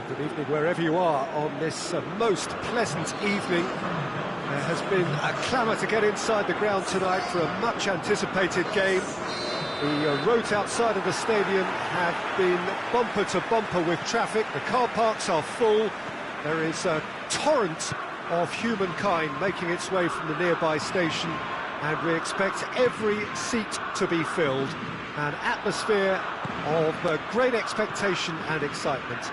Good evening wherever you are on this most pleasant evening. There has been a clamour to get inside the ground tonight for a much anticipated game. The roads outside of the stadium have been bumper to bumper with traffic. The car parks are full. There is a torrent of humankind making its way from the nearby station, and we expect every seat to be filled. An atmosphere of great expectation and excitement.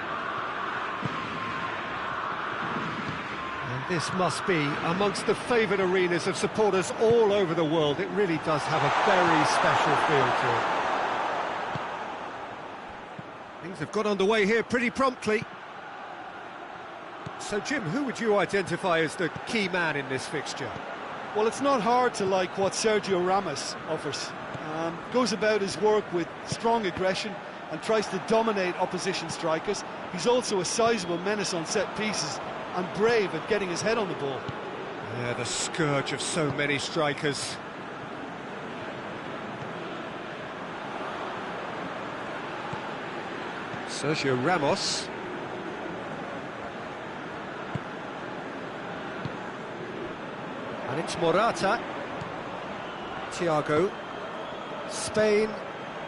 This must be amongst the favoured arenas of supporters all over the world. It really does have a very special feel to it. Things have got underway here pretty promptly. So, Jim, who would you identify as the key man in this fixture? Well, it's not hard to like what Sergio Ramos offers. Goes about his work with strong aggression and tries to dominate opposition strikers. He's also a sizable menace on set pieces and brave at getting his head on the ball. Yeah, the scourge of so many strikers. Sergio Ramos. And it's Morata. Thiago. Spain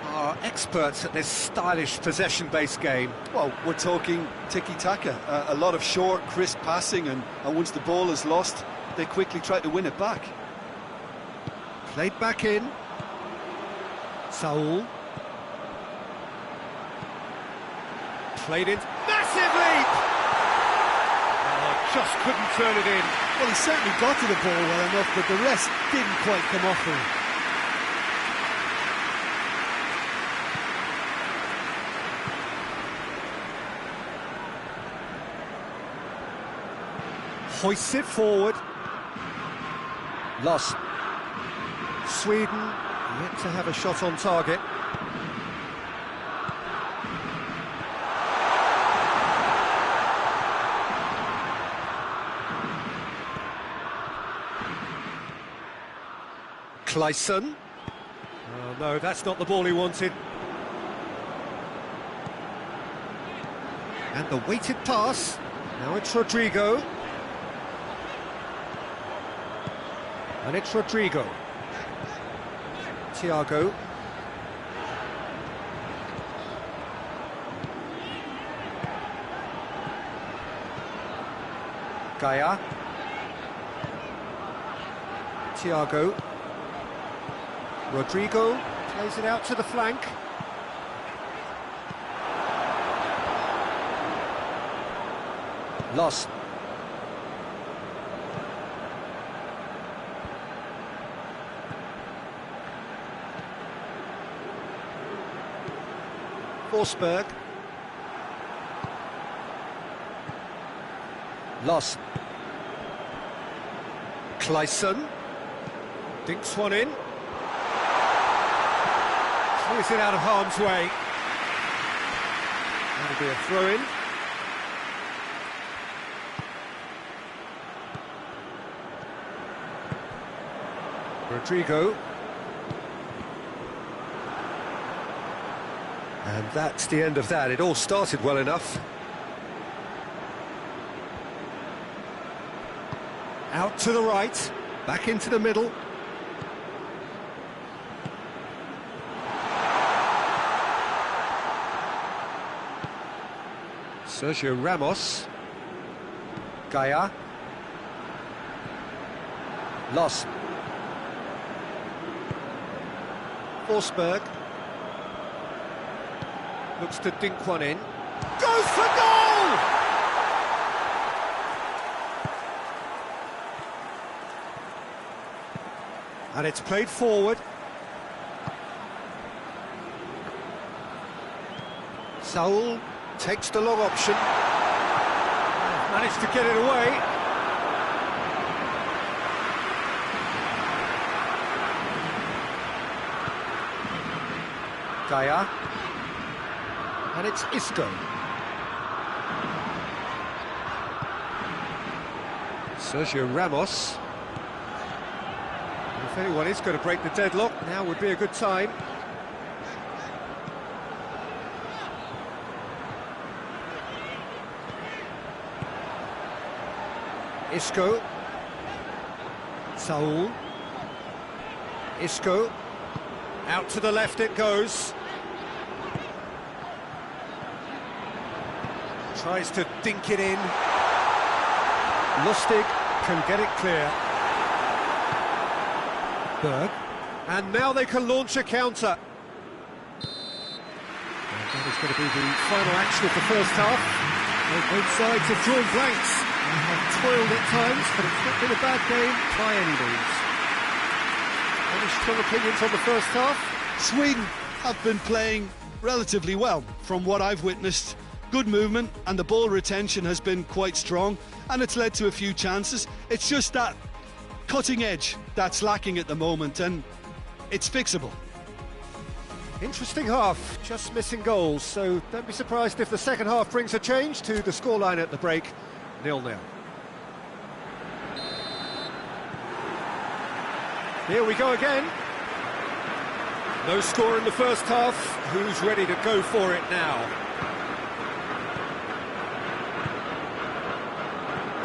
are experts at this stylish possession-based game. Well, we're talking tiki-taka, a lot of short, crisp passing, and once the ball is lost, they quickly try to win it back. Played back in. Saul. Played in. Massive leap! Oh, just couldn't turn it in. Well, he certainly got to the ball well enough, but the rest didn't quite come off for him. Hoists it forward. Lost. Sweden yet to have a shot on target. Clayson. Oh no, that's not the ball he wanted. And the weighted pass. Now it's Rodrigo. And it's Rodrigo. Thiago. Gaia. Thiago. Rodrigo plays it out to the flank. Lost. Forsberg. Lost. Clayson. Dinks one in. Throws it out of harm's way. That'll be a throw-in. Rodrigo. And that's the end of that. It all started well enough. Out to the right, back into the middle. Sergio Ramos. Gaia. Lost. Forsberg. Looks to dink one in. Goes for goal! And it's played forward. Saul takes the long option. Managed to get it away. Gaia. And it's Isco. Sergio Ramos. If anyone is going to break the deadlock, now would be a good time. Isco. Saul. Isco. Out to the left it goes. Tries to dink it in. Lustig can get it clear. Berg. And now they can launch a counter. And that is going to be the final action of the first half. Both sides have drawn blanks. They have toiled at times, but it's not been a bad game by any means. Any strong opinions on the first half? Sweden have been playing relatively well from what I've witnessed. Good movement, and the ball retention has been quite strong, and it's led to a few chances. It's just that cutting edge that's lacking at the moment, and it's fixable. Interesting half, just missing goals, so don't be surprised if the second half brings a change to the scoreline at the break, 0-0. Here we go again. No score in the first half. Who's ready to go for it now?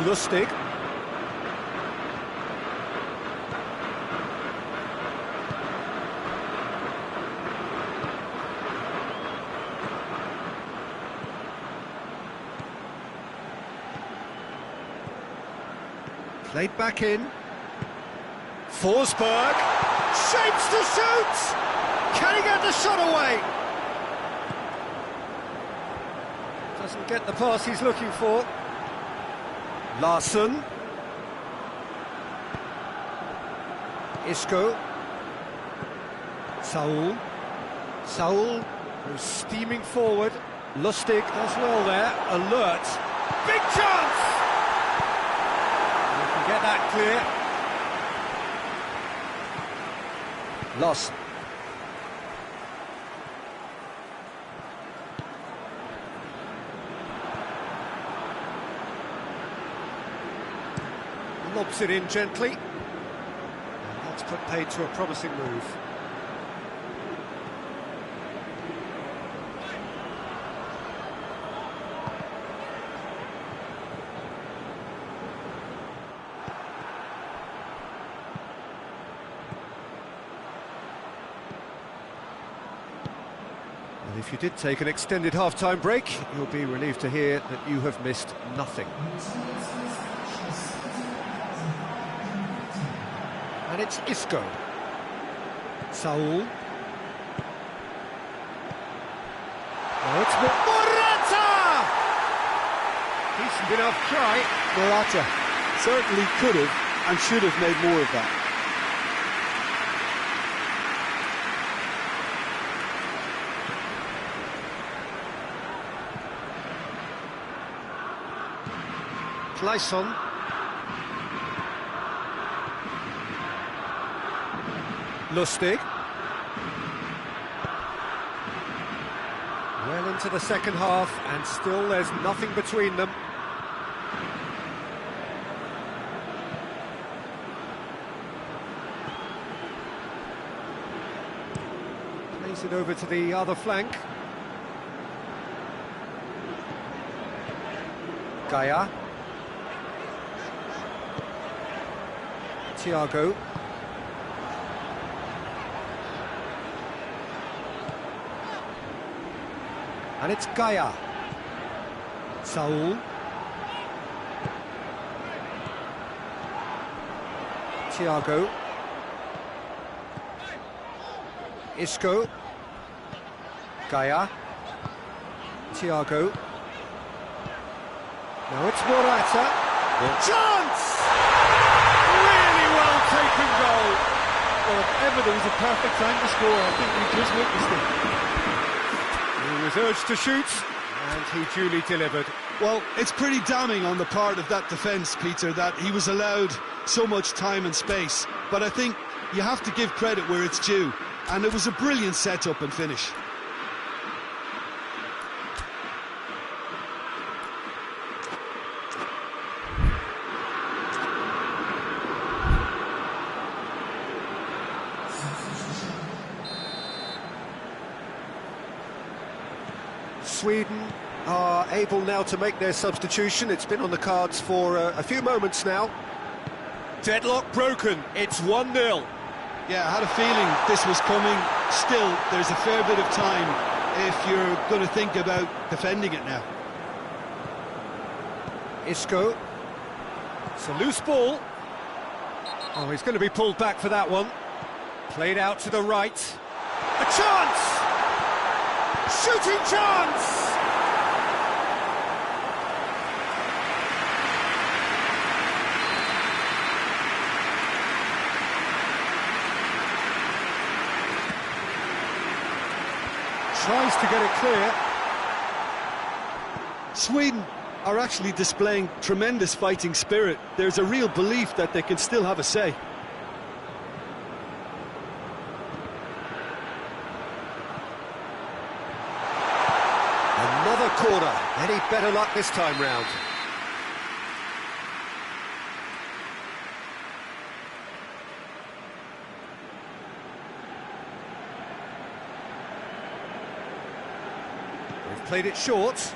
Lustig. Played back in. Forsberg. Shapes to shoot! Can he get the shot away? Doesn't get the pass he's looking for. Larsson. Isco. Saul. Saul, who's steaming forward. Lustig does well there. Alert. Big chance! You can get that clear. Loss. Lobs it in gently. And that's put paid to a promising move. And if you did take an extended half-time break, you'll be relieved to hear that you have missed nothing. And it's Isco. Saul. Oh, it's Morata! Decent enough try. Morata certainly could have and should have made more of that. Clayson. Lustig. Well into the second half, and still there's nothing between them. Plays it over to the other flank. Gaia. Thiago. And it's Gaia. Saul. Thiago. Isco. Gaia. Thiago. Now it's Morata. Chance! Really well taken goal. Well, if ever there was a perfect time to score, I think we just witnessed it. He was urged to shoot, and he duly delivered. Well, it's pretty damning on the part of that defence, Peter, that he was allowed so much time and space. But I think you have to give credit where it's due, and it was a brilliant set-up and finish. Sweden are able now to make their substitution. It's been on the cards for a few moments now. Deadlock broken, it's 1-0. Yeah, I had a feeling this was coming. Still, there's a fair bit of time if you're going to think about defending it now. Isco. It's a loose ball. Oh, he's going to be pulled back for that one. Played out to the right. A chance! Shooting chance! Tries to get it clear. Sweden are actually displaying tremendous fighting spirit. There's a real belief that they can still have a say. Another corner. Any better luck this time round? They've played it short.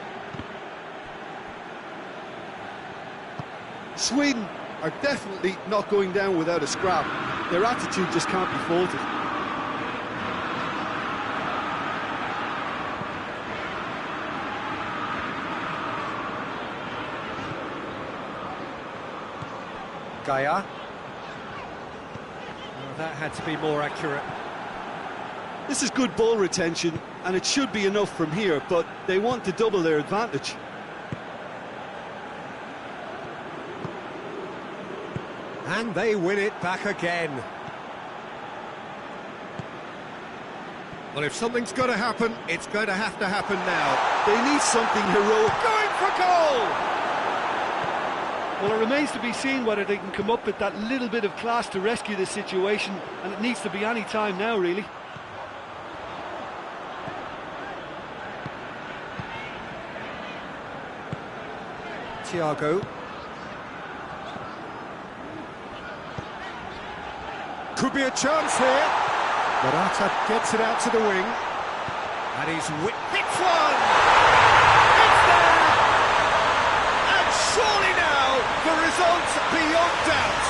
Sweden are definitely not going down without a scrap. Their attitude just can't be faulted. Gaia. Oh, that had to be more accurate. This is good ball retention, and it should be enough from here, but they want to double their advantage. And they win it back again. Well, if something's going to happen, it's going to happen now. They need something heroic. Going for goal! Well, it remains to be seen whether they can come up with that little bit of class to rescue this situation, and it needs to be any time now, really. Thiago. Could be a chance here. Morata gets it out to the wing. And he's hits one! It's there! And surely now, the result beyond doubt.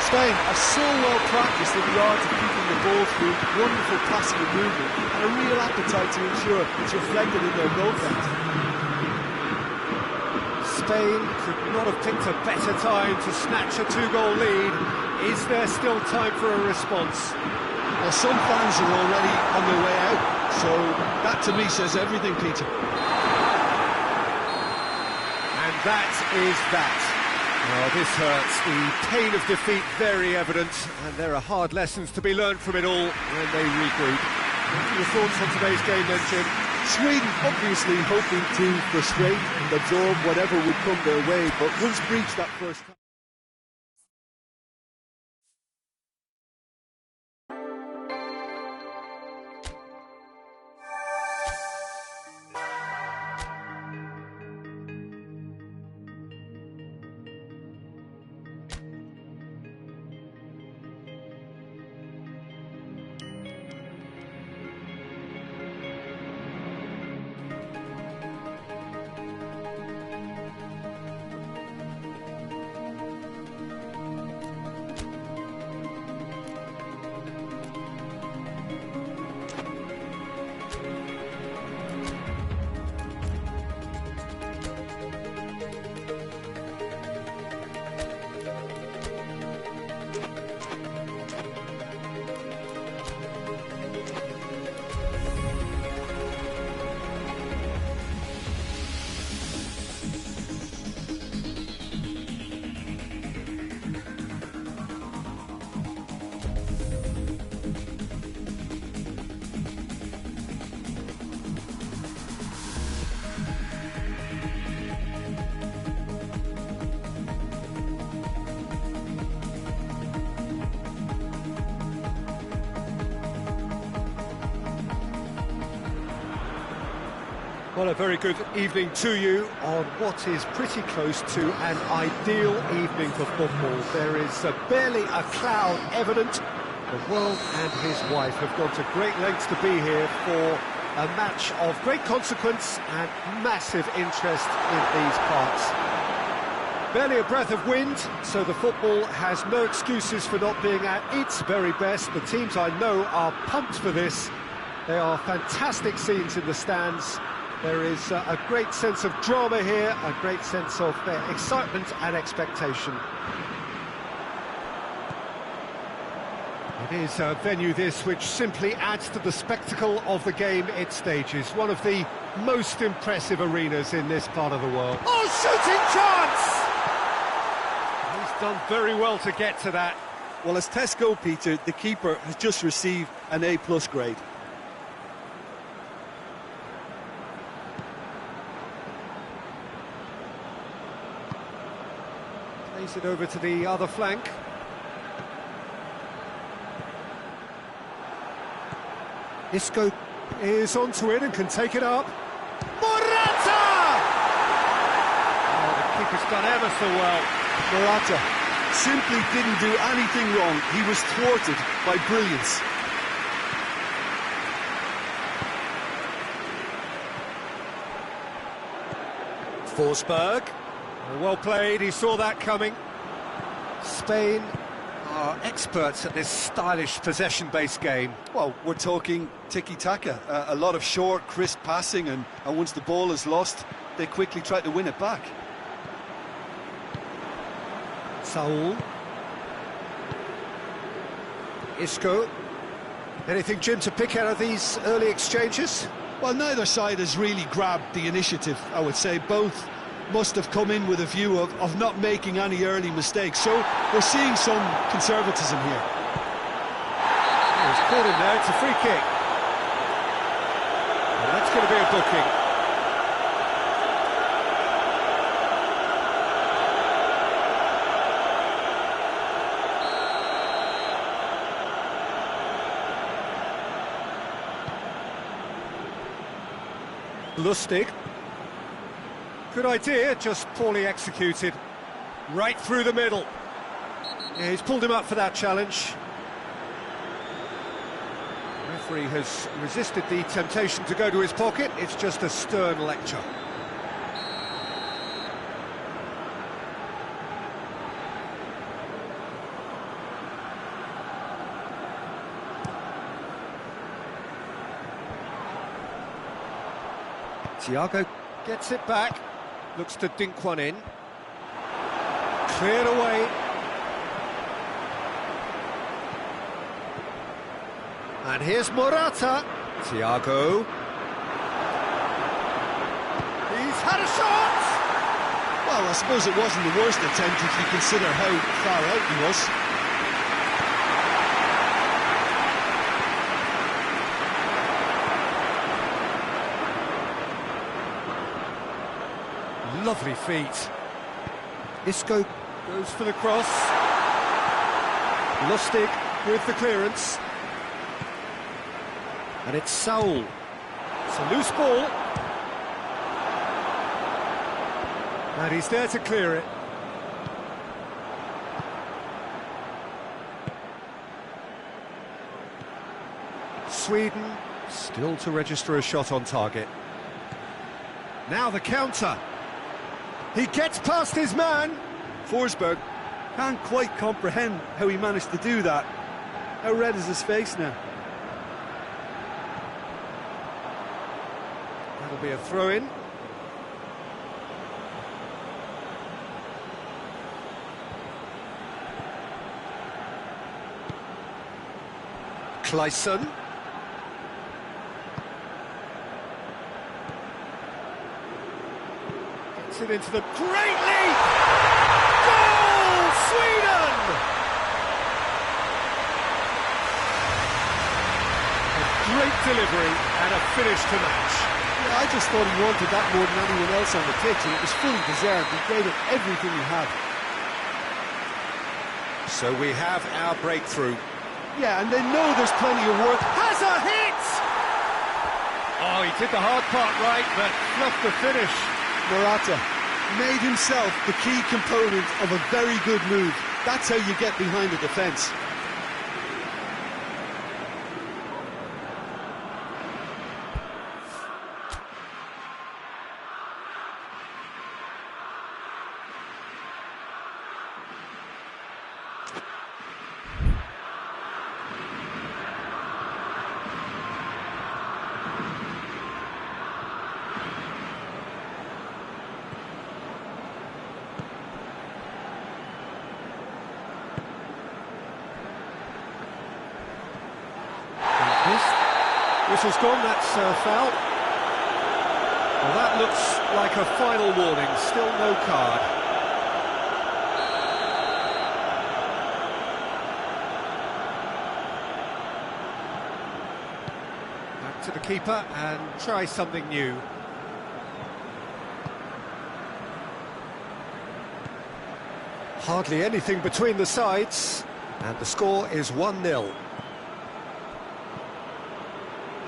Spain are so well practiced in the art of keeping the ball through, wonderful passing and movement, and a real appetite to ensure it's reflected in their goal count. Spain could not have picked a better time to snatch a two-goal lead. Is there still time for a response? Well, some fans are already on their way out, so that to me says everything, Peter. And that is that. Oh, this hurts. The pain of defeat very evident, and there are hard lessons to be learned from it all when they regroup. What are your thoughts on today's game then, Jim? Sweden obviously hoping to frustrate and absorb whatever would come their way, but once breached that first time. Well, a very good evening to you on what is pretty close to an ideal evening for football. There is barely a cloud evident. The world and his wife have gone to great lengths to be here for a match of great consequence and massive interest in these parts. Barely a breath of wind, so the football has no excuses for not being at its very best. The teams I know are pumped for this. They are fantastic scenes in the stands. There is a great sense of drama here, a great sense of excitement and expectation. It is a venue this which simply adds to the spectacle of the game it stages. One of the most impressive arenas in this part of the world. Oh, shooting chance! He's done very well to get to that. Well, as tests go, Peter, the keeper has just received an A+ grade. Plays it over to the other flank. Isco is onto it and can take it up. Morata! Oh, the keeper's done ever so well. Morata simply didn't do anything wrong. He was thwarted by brilliance. Forsberg. Well played, he saw that coming. Spain are experts at this stylish possession-based game. Well, we're talking tiki-taka, a lot of short, crisp passing, and once the ball is lost, they quickly try to win it back. Saul. Isco. Anything, Jim, to pick out of these early exchanges? Well, neither side has really grabbed the initiative, I would say. Both must have come in with a view of not making any early mistakes. So we're seeing some conservatism here. He's caught him there, it's a free kick. And that's going to be a booking. Lustig. Good idea, just poorly executed. Right through the middle. Yeah, he's pulled him up for that challenge. The referee has resisted the temptation to go to his pocket. It's just a stern lecture. Thiago gets it back, looks to dink one in. Cleared away. And here's Morata. Thiago. He's had a shot! Well, I suppose it wasn't the worst attempt if you consider how far out he was. Lovely feet. Isco goes for the cross. Lustig with the clearance. And it's Saul. It's a loose ball. And he's there to clear it. Sweden still to register a shot on target. Now the counter. He gets past his man. Forsberg can't quite comprehend how he managed to do that. How red is his face now? That'll be a throw-in. Clayson. Gets it into the great leap! Goal! Sweden! A great delivery and a finish to match. Yeah, I just thought he wanted that more than anyone else on the pitch, and it was fully deserved. He gave it everything he had. So we have our breakthrough. Yeah, and they know there's plenty of work. Has a hit! Oh, he did the hard part right, but fluffed the finish. Morata made himself the key component of a very good move. That's how you get behind the defence. Whistle's gone, that's foul. Well, that looks like a final warning, still no card. Back to the keeper and try something new. Hardly anything between the sides, and the score is 1-0.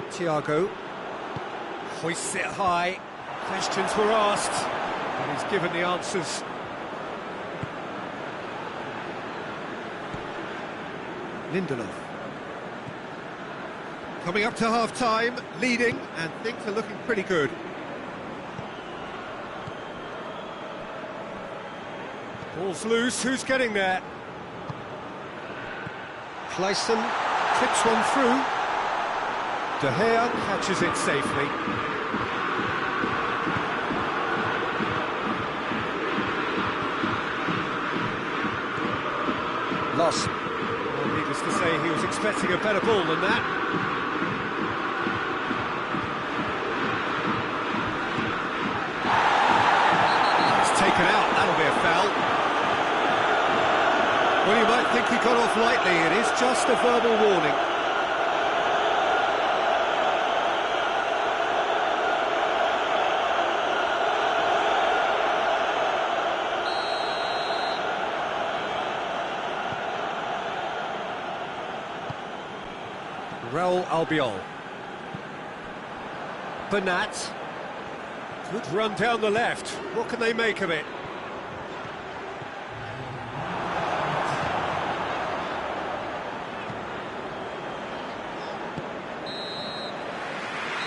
Thiago hoists it high. Questions were asked, and he's given the answers. Lindelof. Coming up to half-time, leading, and things are looking pretty good. Ball's loose, who's getting there? Clayson clips one through. De Gea catches it safely. Loss. Well, needless to say, he was expecting a better ball than that. It's taken out, that'll be a foul. Well, you might think he got off lightly, it is just a verbal warning. Raul Albiol. Bernat. Good run down the left. What can they make of it?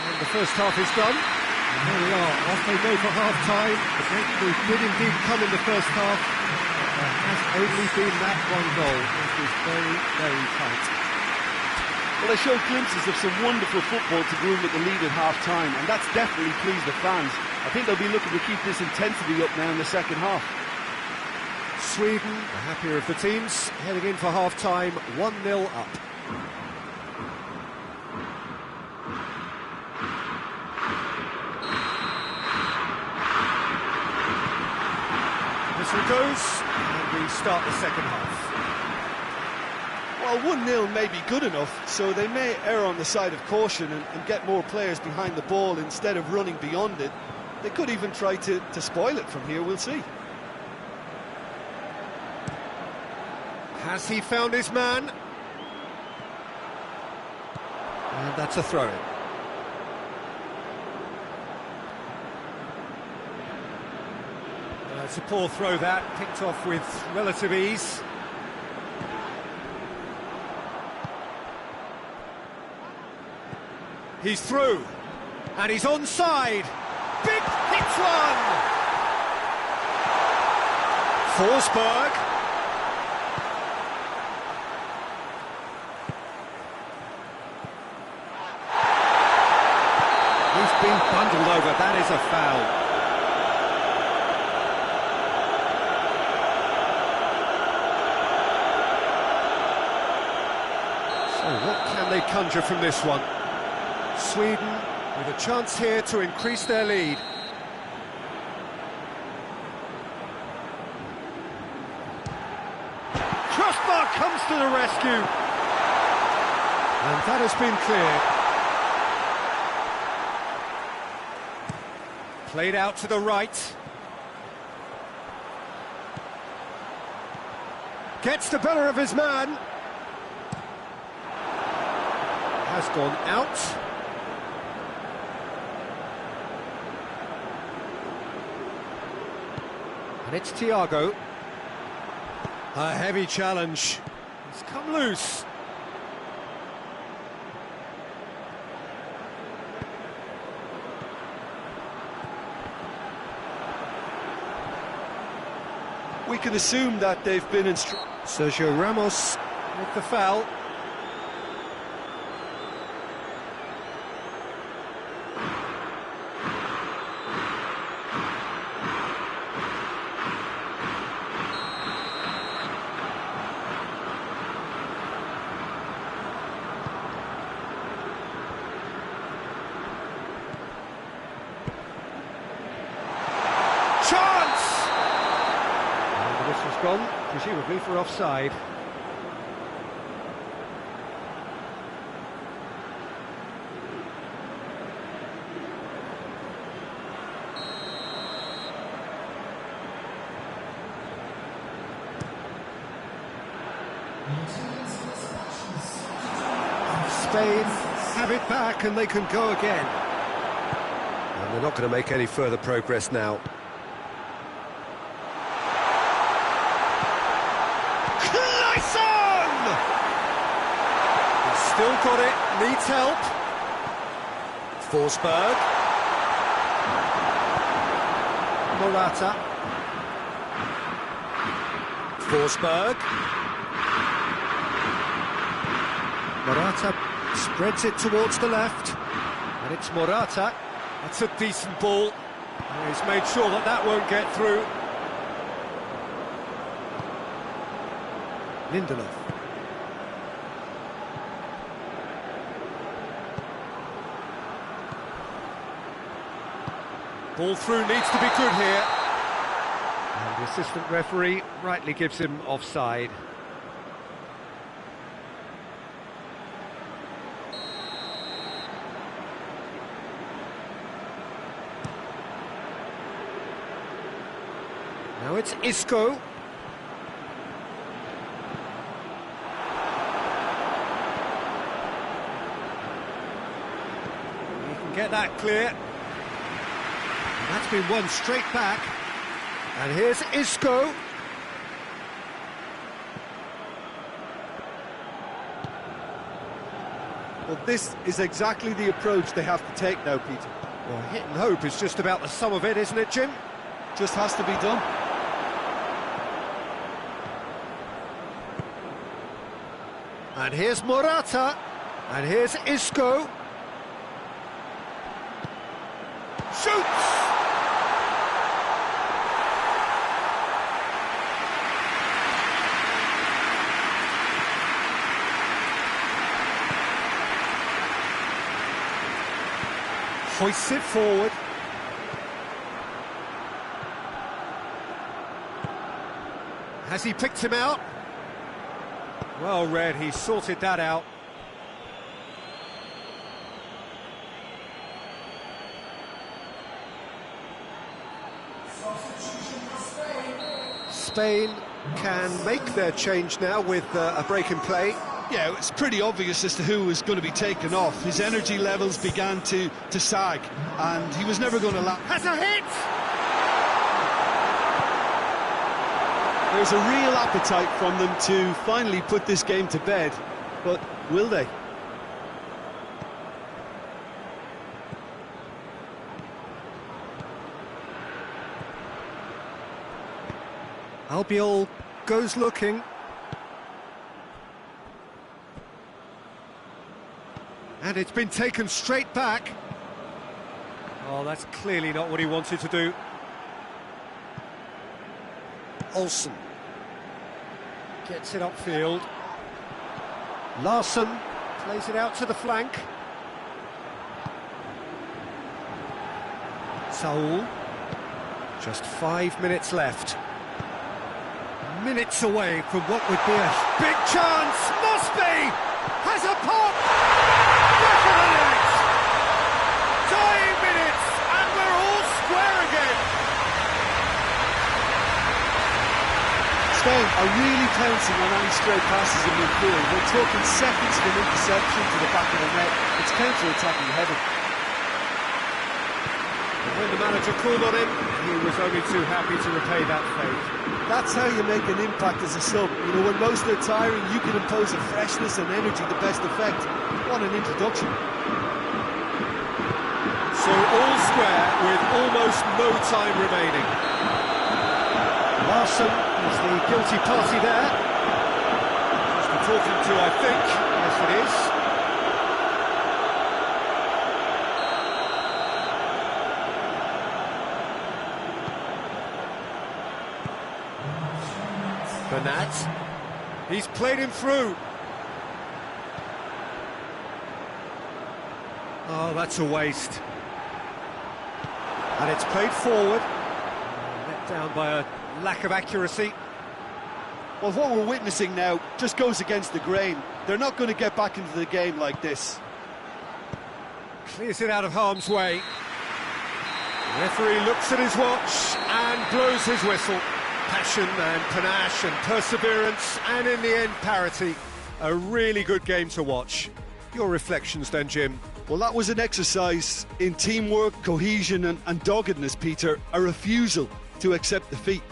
And the first half is done. And here we are, off they go for half-time. The breakthrough did indeed come in the first half. There has only been that one goal. It was very, very tight. Well, they showed glimpses of some wonderful football to go in with the lead at half-time, and that's definitely pleased the fans. I think they'll be looking to keep this intensity up now in the second half. Sweden, the happier of the teams, heading in for half-time, 1-0 up. Whistle goes, and we start the second half. Well, 1-0 may be good enough, so they may err on the side of caution and get more players behind the ball instead of running beyond it. They could even try to spoil it from here, we'll see. Has he found his man? And that's a throw-in. It's a poor throw that, picked off with relative ease. He's through, and he's onside. Big hits one! Forsberg. He's been bundled over, that is a foul. So what can they conjure from this one? Sweden with a chance here to increase their lead. Crossbar comes to the rescue. And that has been cleared. Played out to the right. Gets the better of his man. Has gone out. And it's Thiago. A heavy challenge. It's come loose. We can assume that they've been instructed. Sergio Ramos with the foul. Chance! And the whistle's gone, presumably for offside. Spain have it back and they can go again. And they're not going to make any further progress now. Clayson! He's still got it, needs help. Forsberg. Morata. Forsberg. Morata spreads it towards the left, and it's Morata. That's a decent ball. And he's made sure that that won't get through. Lindelof. Ball through needs to be good here. And the assistant referee rightly gives him offside. Now it's Isco. He can get that clear. And that's been won straight back. And here's Isco. Well, this is exactly the approach they have to take now, Peter. Well, hit and hope is just about the sum of it, isn't it, Jim? Just has to be done. And here's Morata. And here's Isco. Shoots! Hoists it forward. Has he picked him out? Well read, he sorted that out. Spain can make their change now with a break in play. Yeah, it's pretty obvious as to who was going to be taken off. His energy levels began to sag, and he was never going to last. Has a hit! There's a real appetite from them to finally put this game to bed, but will they? Albiol goes looking. And it's been taken straight back. Oh, that's clearly not what he wanted to do. Olsen gets it upfield. Larsson plays it out to the flank. Saul. Just 5 minutes left. Minutes away from what would be a big chance. Must be! Has a pop! Back of the net! Dying minutes, and we're all square again. Spain are really pouncing on any stray passes in midfield. We're talking seconds from interception to the back of the net. It's counter-attacking heaven. And when the manager called on him, he was only too happy to repay that favour. That's how you make an impact as a sub. You know, when most are tiring, you can impose a freshness and energy to best effect. What an introduction. So all square with almost no time remaining. Larsson is the guilty party there. Just been talking to, I think. Yes, it is. Bernat. He's played him through. Oh, that's a waste. And it's played forward. Let down by a lack of accuracy. Well, what we're witnessing now just goes against the grain. They're not going to get back into the game like this. Clears it out of harm's way. The referee looks at his watch and blows his whistle. Passion and panache and perseverance, and in the end, parity. A really good game to watch. Your reflections then, Jim? Well, that was an exercise in teamwork, cohesion and doggedness, Peter. A refusal to accept defeat.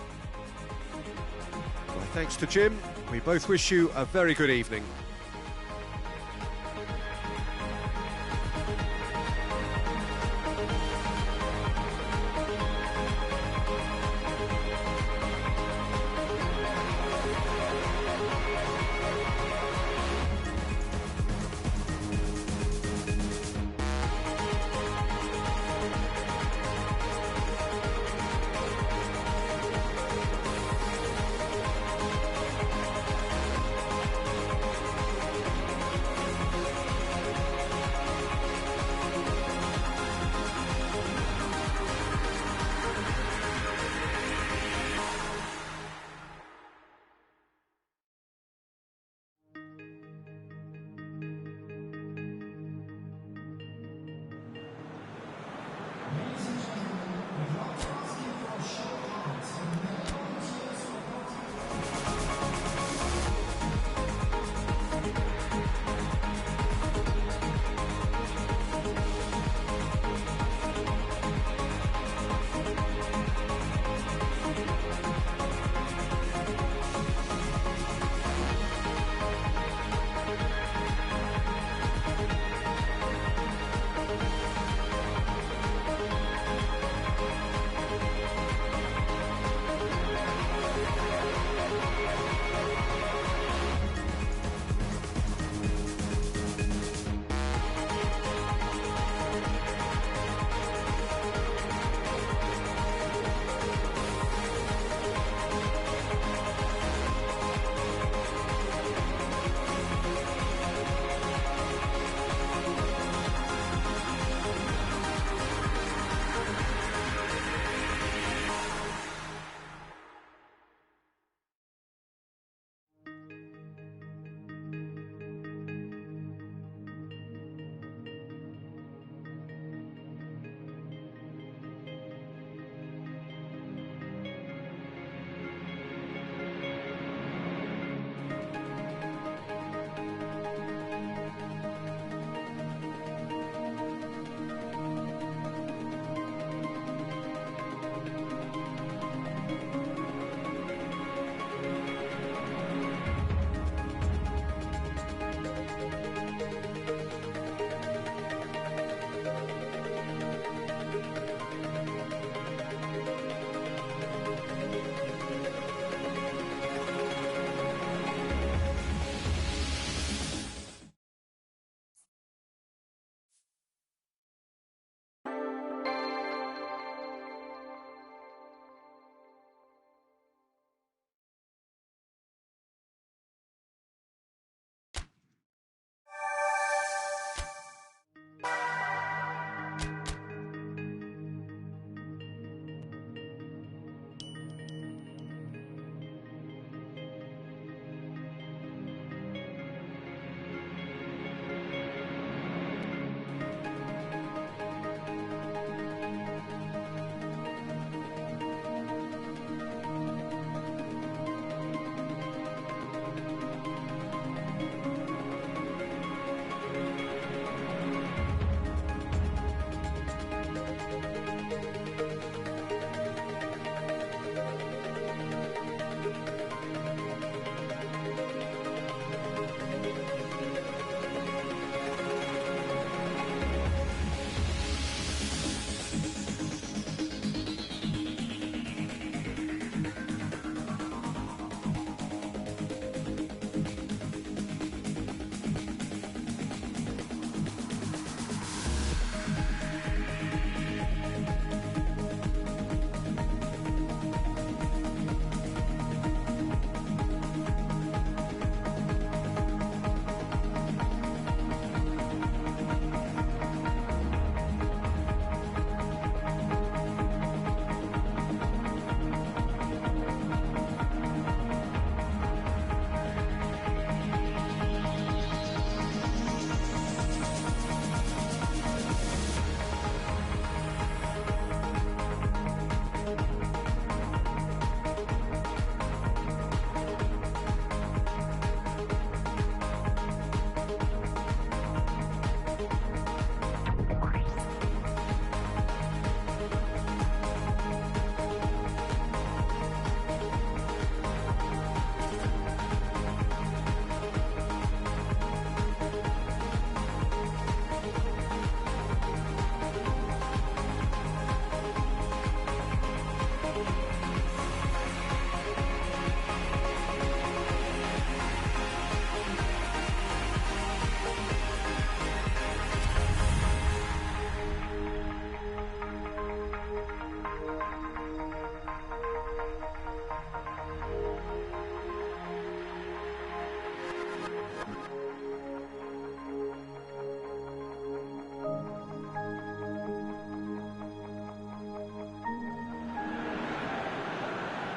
Well, thanks to Jim. We both wish you a very good evening.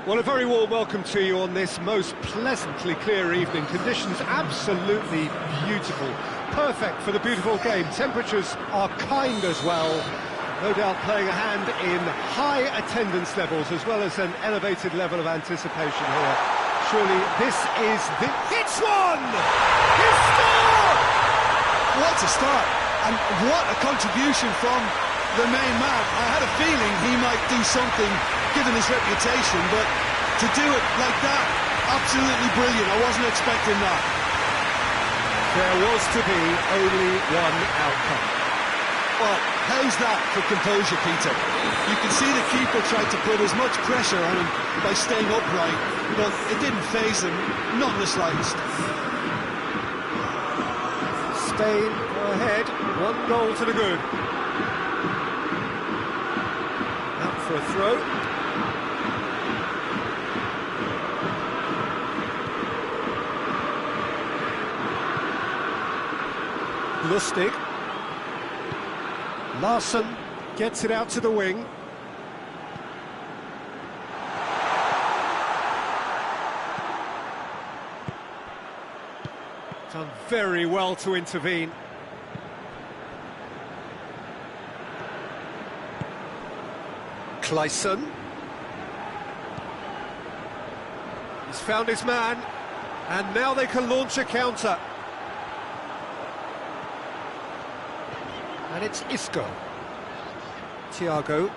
Well, a very warm welcome to you on this most pleasantly clear evening. Conditions absolutely beautiful. Perfect for the beautiful game. Temperatures are kind as well. No doubt playing a hand in high attendance levels as well as an elevated level of anticipation here. Surely this is the... It's one! He scored! What a start, and what a contribution from the main man. I had a feeling he might do something given his reputation, but to do it like that, absolutely brilliant. I wasn't expecting that. There was to be only one outcome. Well, how's that for composure, Peter? You can see the keeper tried to put as much pressure on him by staying upright, but it didn't faze him, not in the slightest. Spain go ahead, 1 goal to the good. Out for a throw. Lustig. Larsson gets it out to the wing. Done very well to intervene. Clayson. He's found his man, and now they can launch a counter. And it's Isco. Thiago.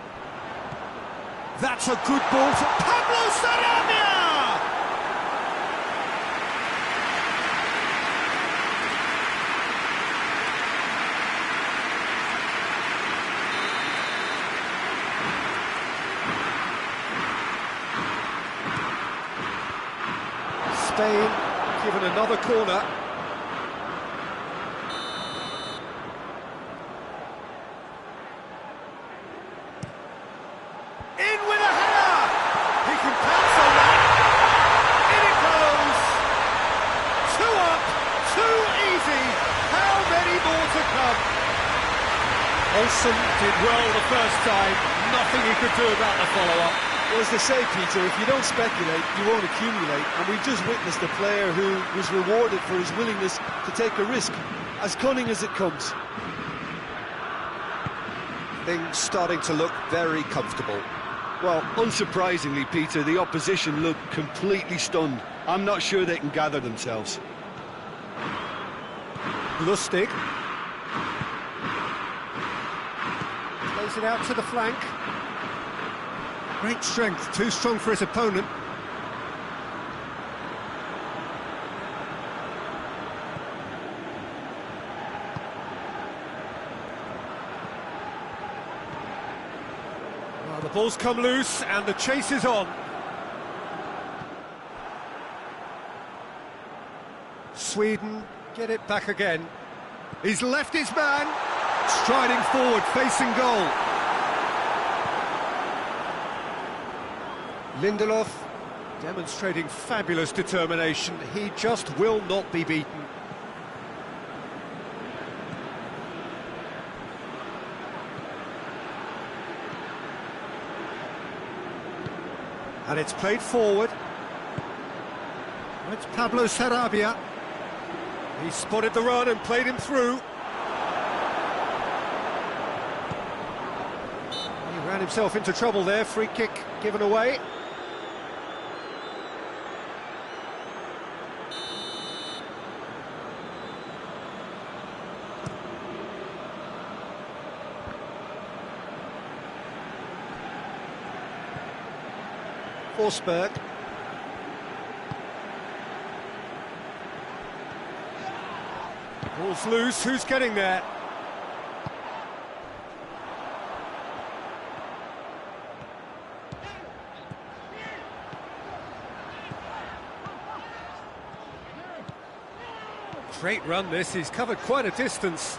That's a good ball to Pablo Sarabia! Spain given another corner. Olsen did well the first time, nothing he could do about the follow-up. Well, as they say, Peter, if you don't speculate, you won't accumulate, and we've just witnessed a player who was rewarded for his willingness to take a risk, as cunning as it comes. Things starting to look very comfortable. Well, unsurprisingly, Peter, the opposition look completely stunned. I'm not sure they can gather themselves. Lustig. Plays it out to the flank. Great strength, too strong for his opponent. Well, the ball's come loose and the chase is on. Sweden get it back again. He's left his man, striding forward, facing goal. Lindelof demonstrating fabulous determination. He just will not be beaten. And it's played forward. It's Pablo Sarabia. He spotted the run and played him through. He ran himself into trouble there. Free kick given away. Forsberg. Ball's loose, who's getting there? Great run this, he's covered quite a distance.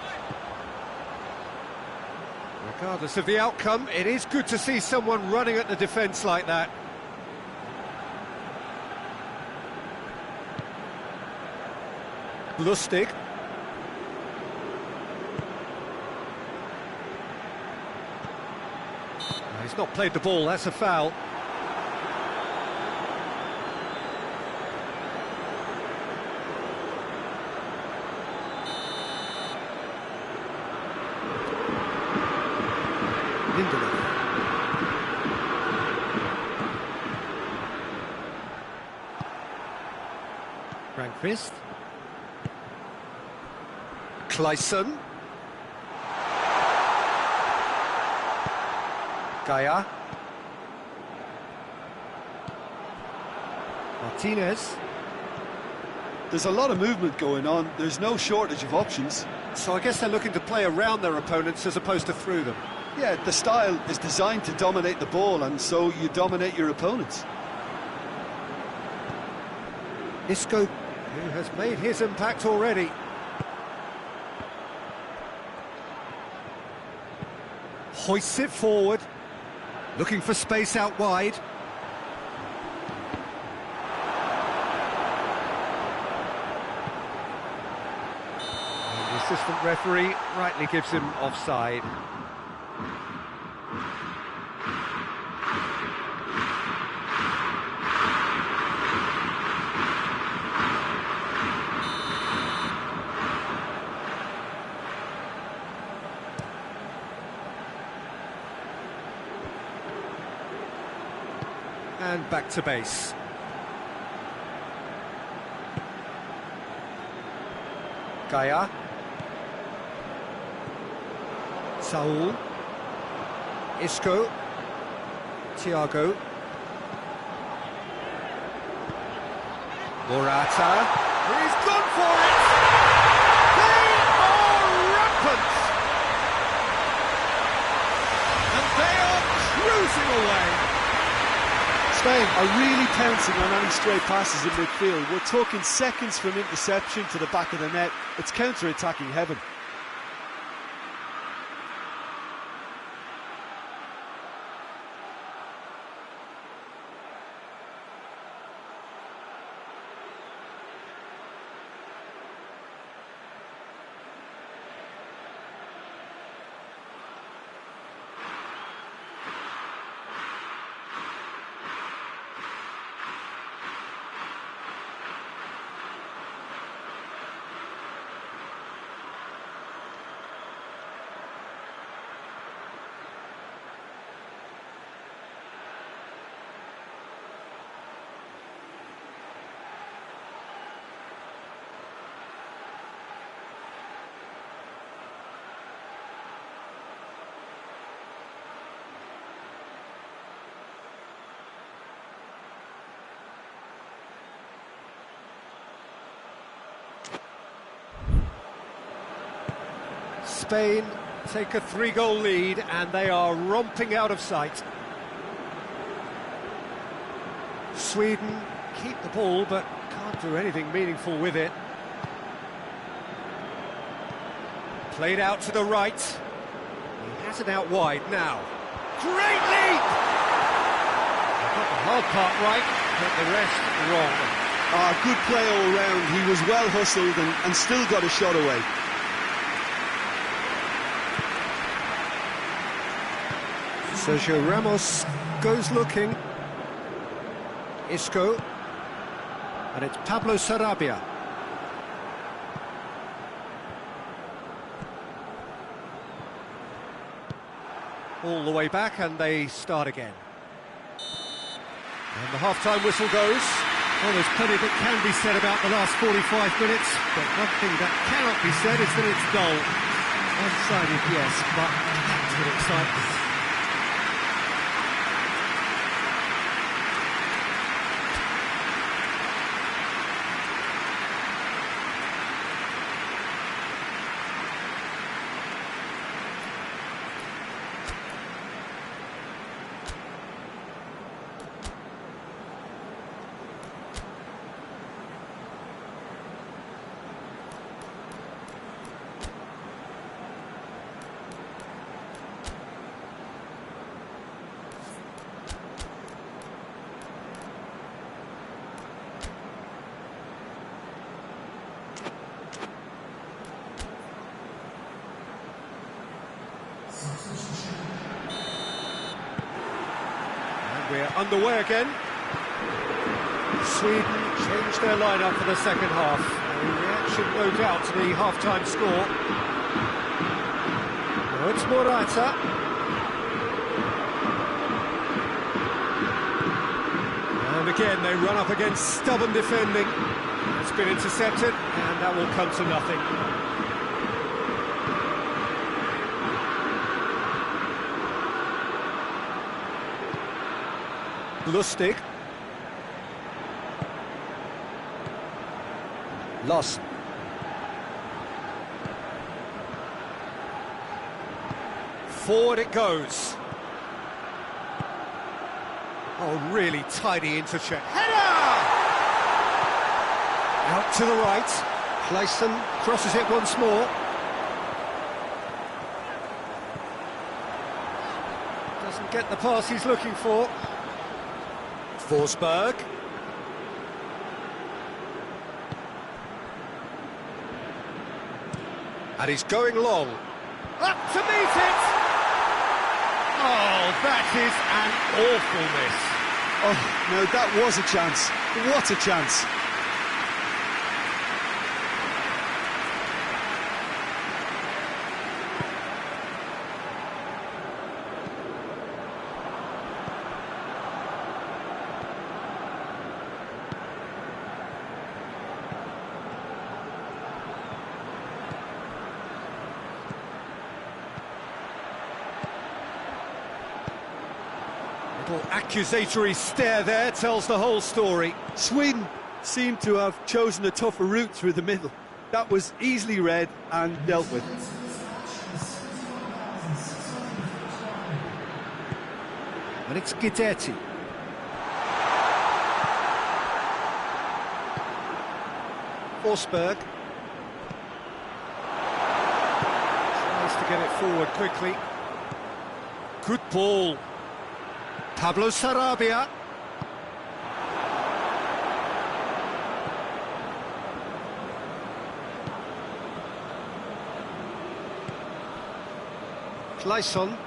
Regardless of the outcome, it is good to see someone running at the defence like that. Lustig. He's not played the ball, that's a foul. Lindelof. Frankvist. Clayson. Gaia. Martinez. There's a lot of movement going on. There's no shortage of options. So I guess they're looking to play around their opponents as opposed to through them. Yeah, the style is designed to dominate the ball, and so you dominate your opponents. Isco, who has made his impact already. Hoists it forward, looking for space out wide. And the assistant referee rightly gives him offside. And back to base. Gaia. Saul. Isco. Thiago. Morata. He's gone for it! They are rampant! And they are cruising away. Spain are really pouncing on any stray passes in midfield. We're talking seconds from interception to the back of the net. It's counter-attacking heaven. Spain take a 3-goal lead and they are romping out of sight. Sweden keep the ball but can't do anything meaningful with it. Played out to the right. He has it out wide now. Great leap! Got the hard part right, but the rest wrong. Good play all round. He was well hustled and still got a shot away. Sergio Ramos goes looking. Isco. And it's Pablo Sarabia. All the way back and they start again. And the half-time whistle goes. Well, there's plenty that can be said about the last 45 minutes, but one thing that cannot be said is that it's dull. One-sided, yes, but packed with excitement. We're underway again. Sweden changed their lineup for the second half. A reaction, no doubt, to the half-time score. Now it's Morata. And again, they run up against stubborn defending. It's been intercepted, and that will come to nothing. Lustig. Lost. Forward it goes. Oh, really tidy intercept. Header! Out to the right. Clayson crosses it once more. Doesn't get the pass he's looking for. Forsberg. And he's going long. Up to meet it! Oh, that is an awful miss. Oh, no, that was a chance. What a chance. Little accusatory stare there tells the whole story. Sweden seemed to have chosen a tougher route through the middle. That was easily read and dealt with. And it's Guidetti. Forsberg. Tries to get it forward quickly. Good ball. Pablo Sarabia. Clayson.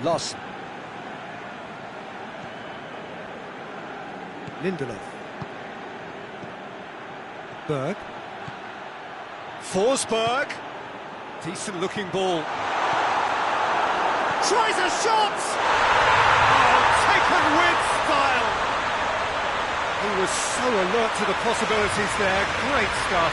Lost. Lindelof. Berg. Forsberg. Decent looking ball. Tries a shot! Oh, taken with style! He was so alert to the possibilities there. Great stuff.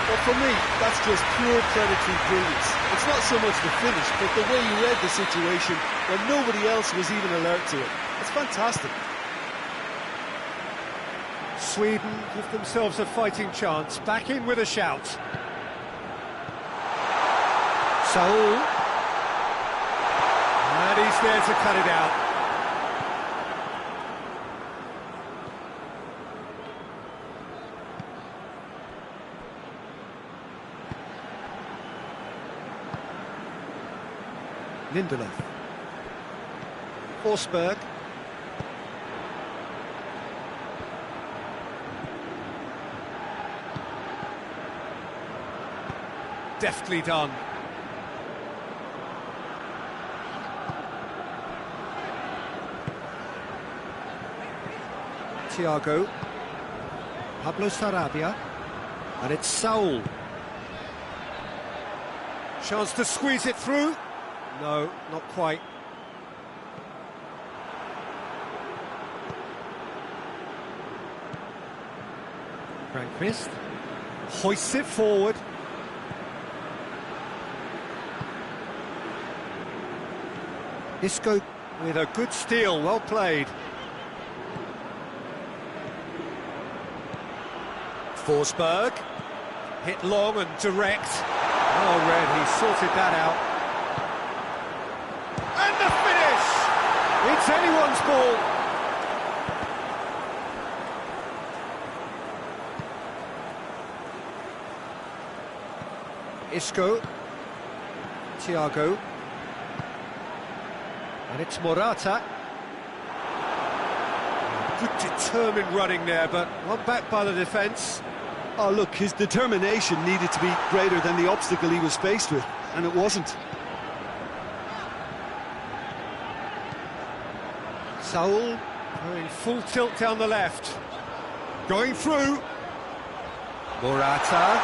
Well, for me, that's just pure predatory brilliance. It's not so much the finish, but the way he read the situation when nobody else was even alert to it. It's fantastic. Sweden give themselves a fighting chance. Back in with a shout. Saul. And he's there to cut it out. Lindelof. Forsberg. Deftly done. Thiago. Pablo Sarabia. And it's Saul. Chance to squeeze it through. No, not quite. Frankvist hoists it forward. Isco with a good steal, well played. Forsberg, hit long and direct. Oh, Red, he sorted that out. And the finish! It's anyone's ball. Isco, Thiago. And it's Morata. Good determined running there, but one back by the defence. Oh, look, his determination needed to be greater than the obstacle he was faced with, and it wasn't. Saul going full tilt down the left. Going through. Morata.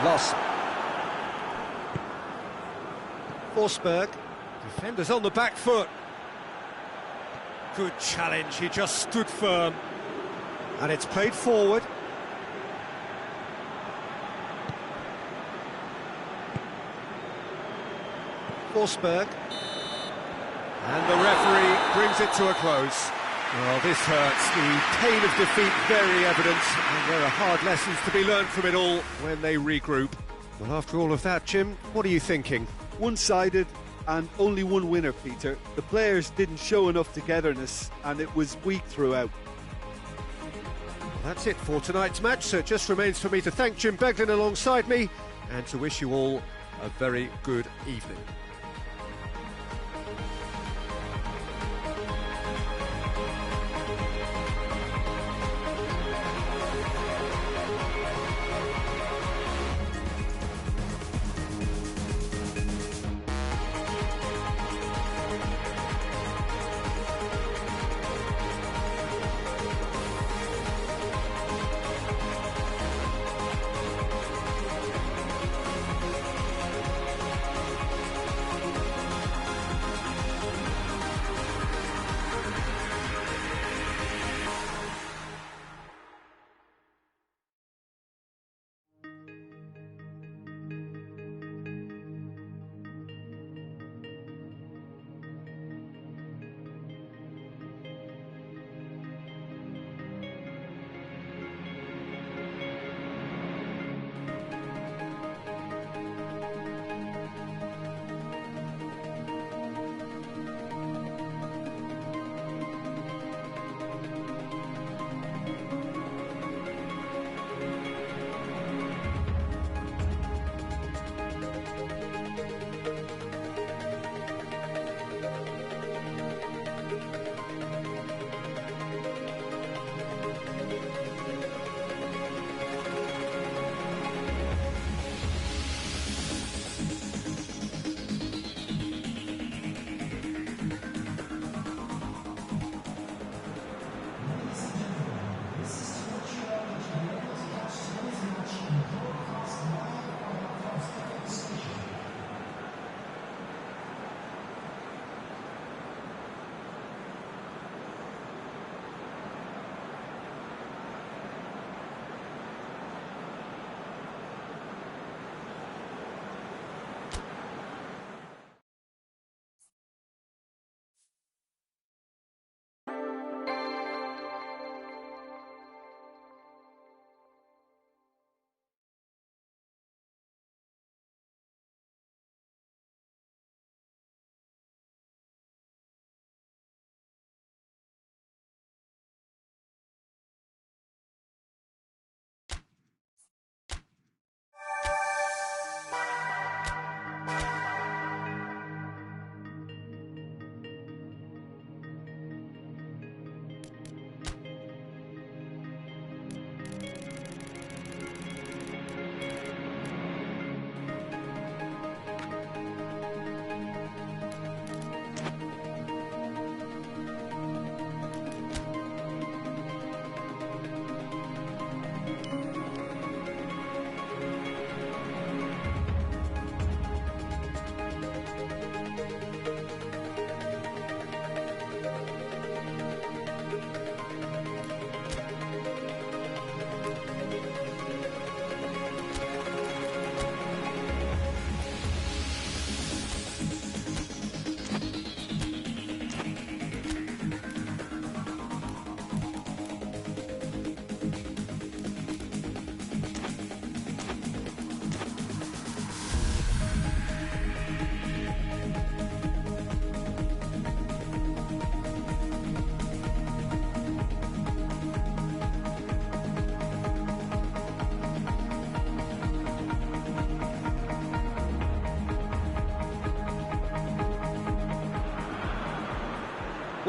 Lost. Forsberg. Defenders on the back foot. Good challenge, he just stood firm. And it's played forward. Forsberg. And the referee brings it to a close. Well, this hurts. The pain of defeat very evident, and there are hard lessons to be learned from it all when they regroup. Well, after all of that, Jim, what are you thinking? One-sided and only one winner, Peter. The players didn't show enough togetherness and it was weak throughout. That's it for tonight's match, so it just remains for me to thank Jim Beglin alongside me and to wish you all a very good evening.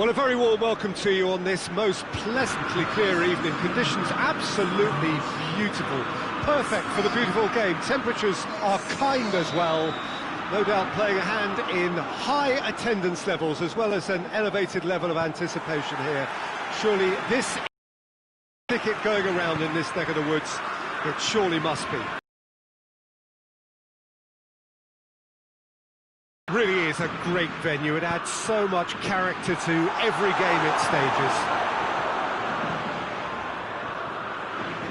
Well, a very warm welcome to you on this most pleasantly clear evening. Conditions absolutely beautiful. Perfect for the beautiful game. Temperatures are kind as well. No doubt playing a hand in high attendance levels as well as an elevated level of anticipation here. Surely this ticket going around in this neck of the woods, it surely must be. Really is a great venue. It adds so much character to every game it stages.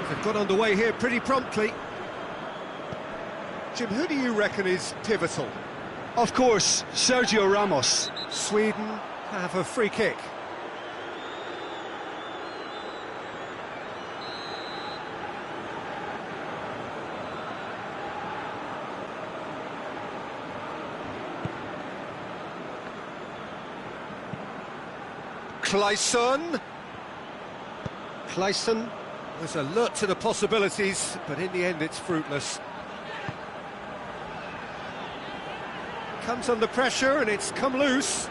They've got underway here pretty promptly. Jim, who do you reckon is pivotal? Of course, Sergio Ramos. Sweden have a free kick. Clayson was alert to the possibilities, but in the end it's fruitless. Comes under pressure and it's come loose.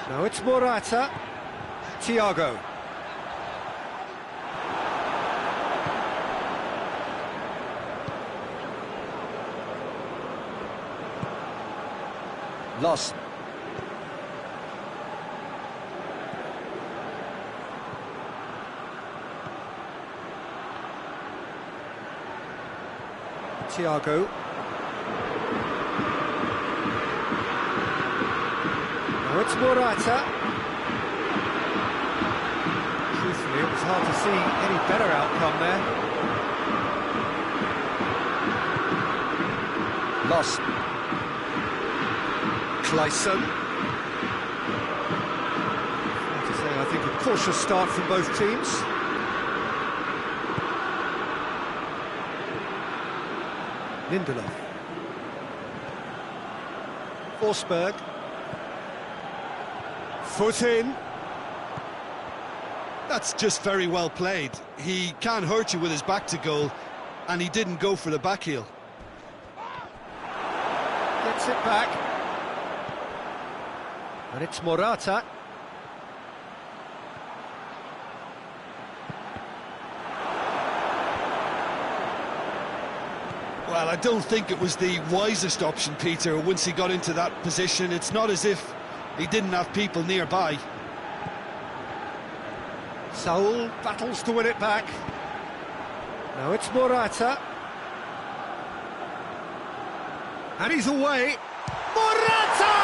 Now it's Morata. Thiago. Lost. Thiago. Now it's Morata. Truthfully, it was hard to see any better outcome there. Lost. Clayson. Fair to say, I think a cautious start from both teams. Lindelof. Forsberg. Foot in. That's just very well played. He can't hurt you with his back to goal, and he didn't go for the back heel. Gets it back. And it's Morata. Well, I don't think it was the wisest option, Peter, once he got into that position. It's not as if he didn't have people nearby. Saul battles to win it back. Now it's Morata. And he's away. Morata!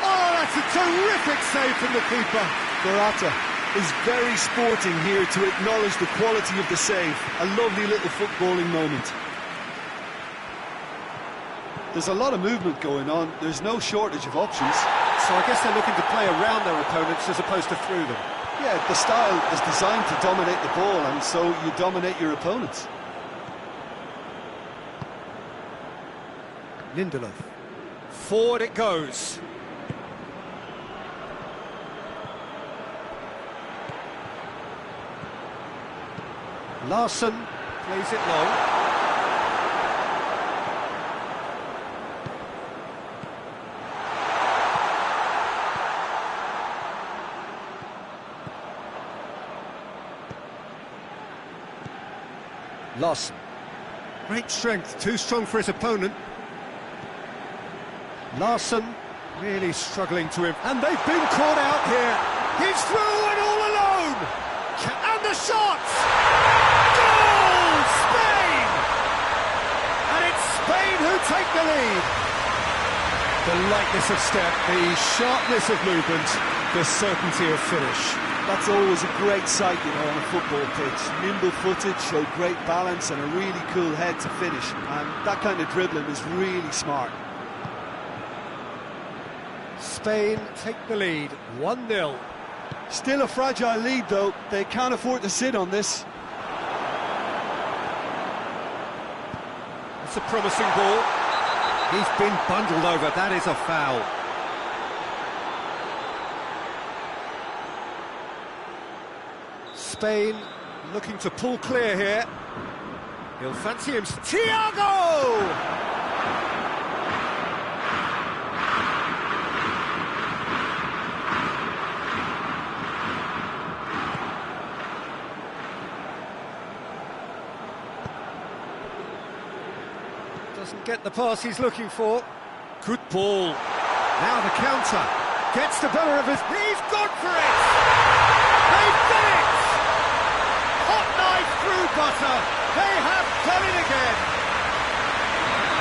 Oh, that's a terrific save from the keeper. Morata is very sporting here to acknowledge the quality of the save. A lovely little footballing moment. There's a lot of movement going on. There's no shortage of options. So I guess they're looking to play around their opponents as opposed to through them. Yeah, the style is designed to dominate the ball, and so you dominate your opponents. Lindelof. Forward it goes. Larsson plays it long. Larsson. Great strength, too strong for his opponent. Larsson really struggling to him. And they've been caught out here. He's through and all alone. And the shots! Goal! Spain! And it's Spain who take the lead. The lightness of step, the sharpness of movement, the certainty of finish. That's always a great sight, you know, on a football pitch. Nimble-footed, showed great balance and a really cool head to finish. And that kind of dribbling is really smart. Spain take the lead, 1-0. Still a fragile lead, though. They can't afford to sit on this. It's a promising ball. He's been bundled over. That is a foul. Spain looking to pull clear here. He'll fancy him. Thiago! Doesn't get the pass he's looking for. Good ball. Now the counter. Gets the better of his... He's gone for it! They've done it! Hot knife through butter. They have done it again.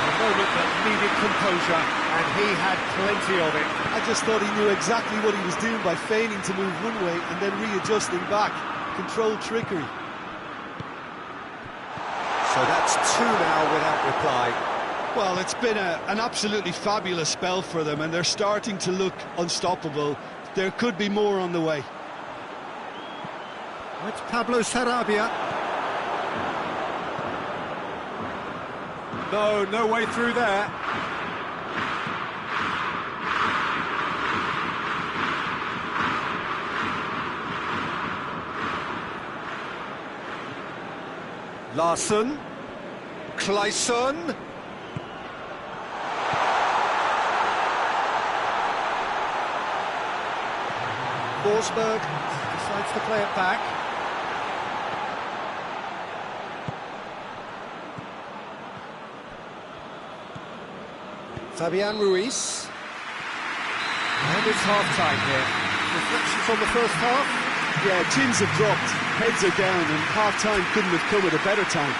And moment that needed composure, and he had plenty of it. I just thought he knew exactly what he was doing by feigning to move one way and then readjusting back. Controlled trickery. So that's two now without reply. Well, it's been an absolutely fabulous spell for them, and they're starting to look unstoppable. There could be more on the way. It's Pablo Sarabia. No way through there. Larsson. Clayson. Forsberg decides to play it back. Fabian Ruiz. And it's half-time here. Reflections on the first half? Yeah, chins have dropped, heads are down, and half-time couldn't have come at a better time.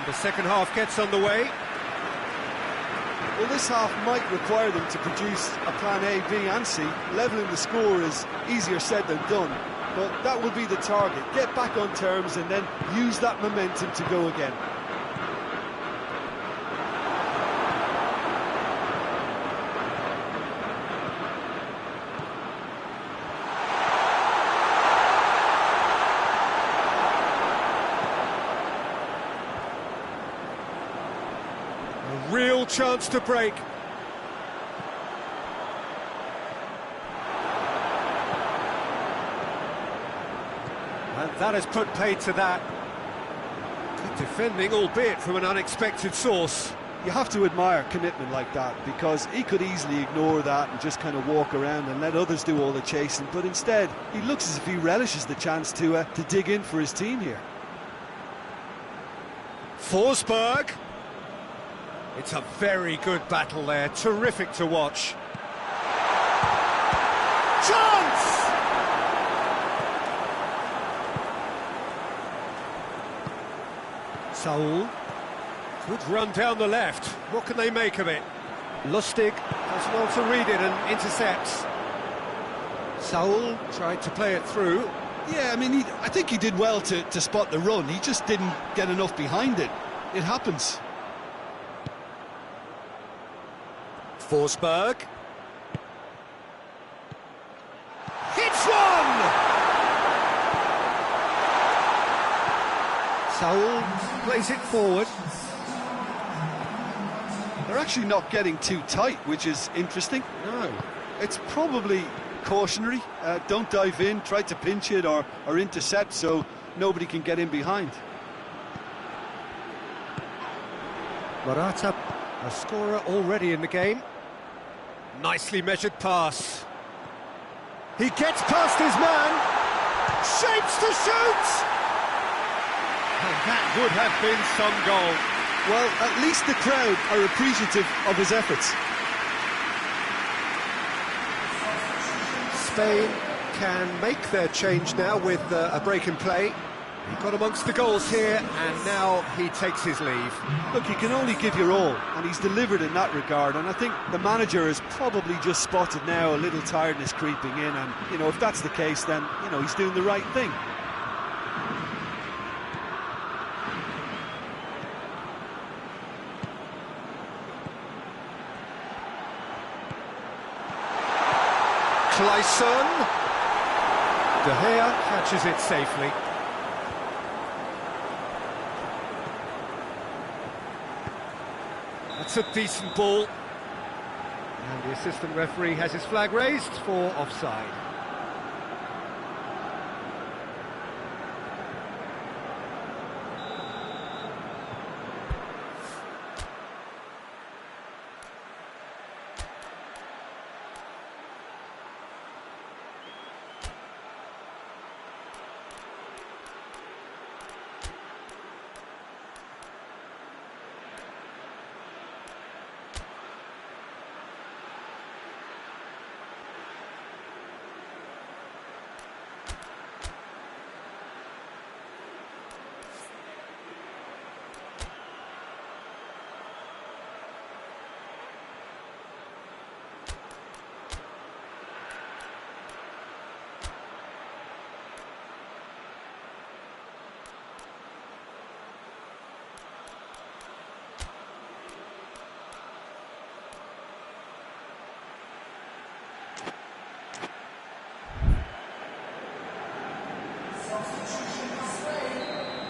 The second half gets underway. Well, this half might require them to produce a plan A, B and C. Levelling the score is easier said than done, but that will be the target. Get back on terms and then use that momentum to go again. Real chance to break. And that has put paid to that. Good defending, albeit from an unexpected source. You have to admire commitment like that, because he could easily ignore that and just kind of walk around and let others do all the chasing, but instead he looks as if he relishes the chance to dig in for his team here. Forsberg. It's a very good battle there, terrific to watch. Chance! Saul. Good run down the left. What can they make of it? Lustig does well to read it and intercepts. Saul tried to play it through. Yeah, I mean, I think he did well to spot the run. He just didn't get enough behind it. It happens. Forsberg. Hits one! Saul plays it forward. They're actually not getting too tight, which is interesting. No. It's probably cautionary. Don't dive in, try to pinch it or intercept so nobody can get in behind. Morata, a scorer already in the game. Nicely measured pass. He gets past his man. Shapes to shoot! And that would have been some goal. Well, at least the crowd are appreciative of his efforts. Spain can make their change now with a break in play. He got amongst the goals here, and now he takes his leave. Look, you can only give your all, and he's delivered in that regard, and I think the manager has probably just spotted now a little tiredness creeping in, and, you know, if that's the case, then, you know, he's doing the right thing. Clayson. De Gea catches it safely. That's a decent ball. And the assistant referee has his flag raised for offside.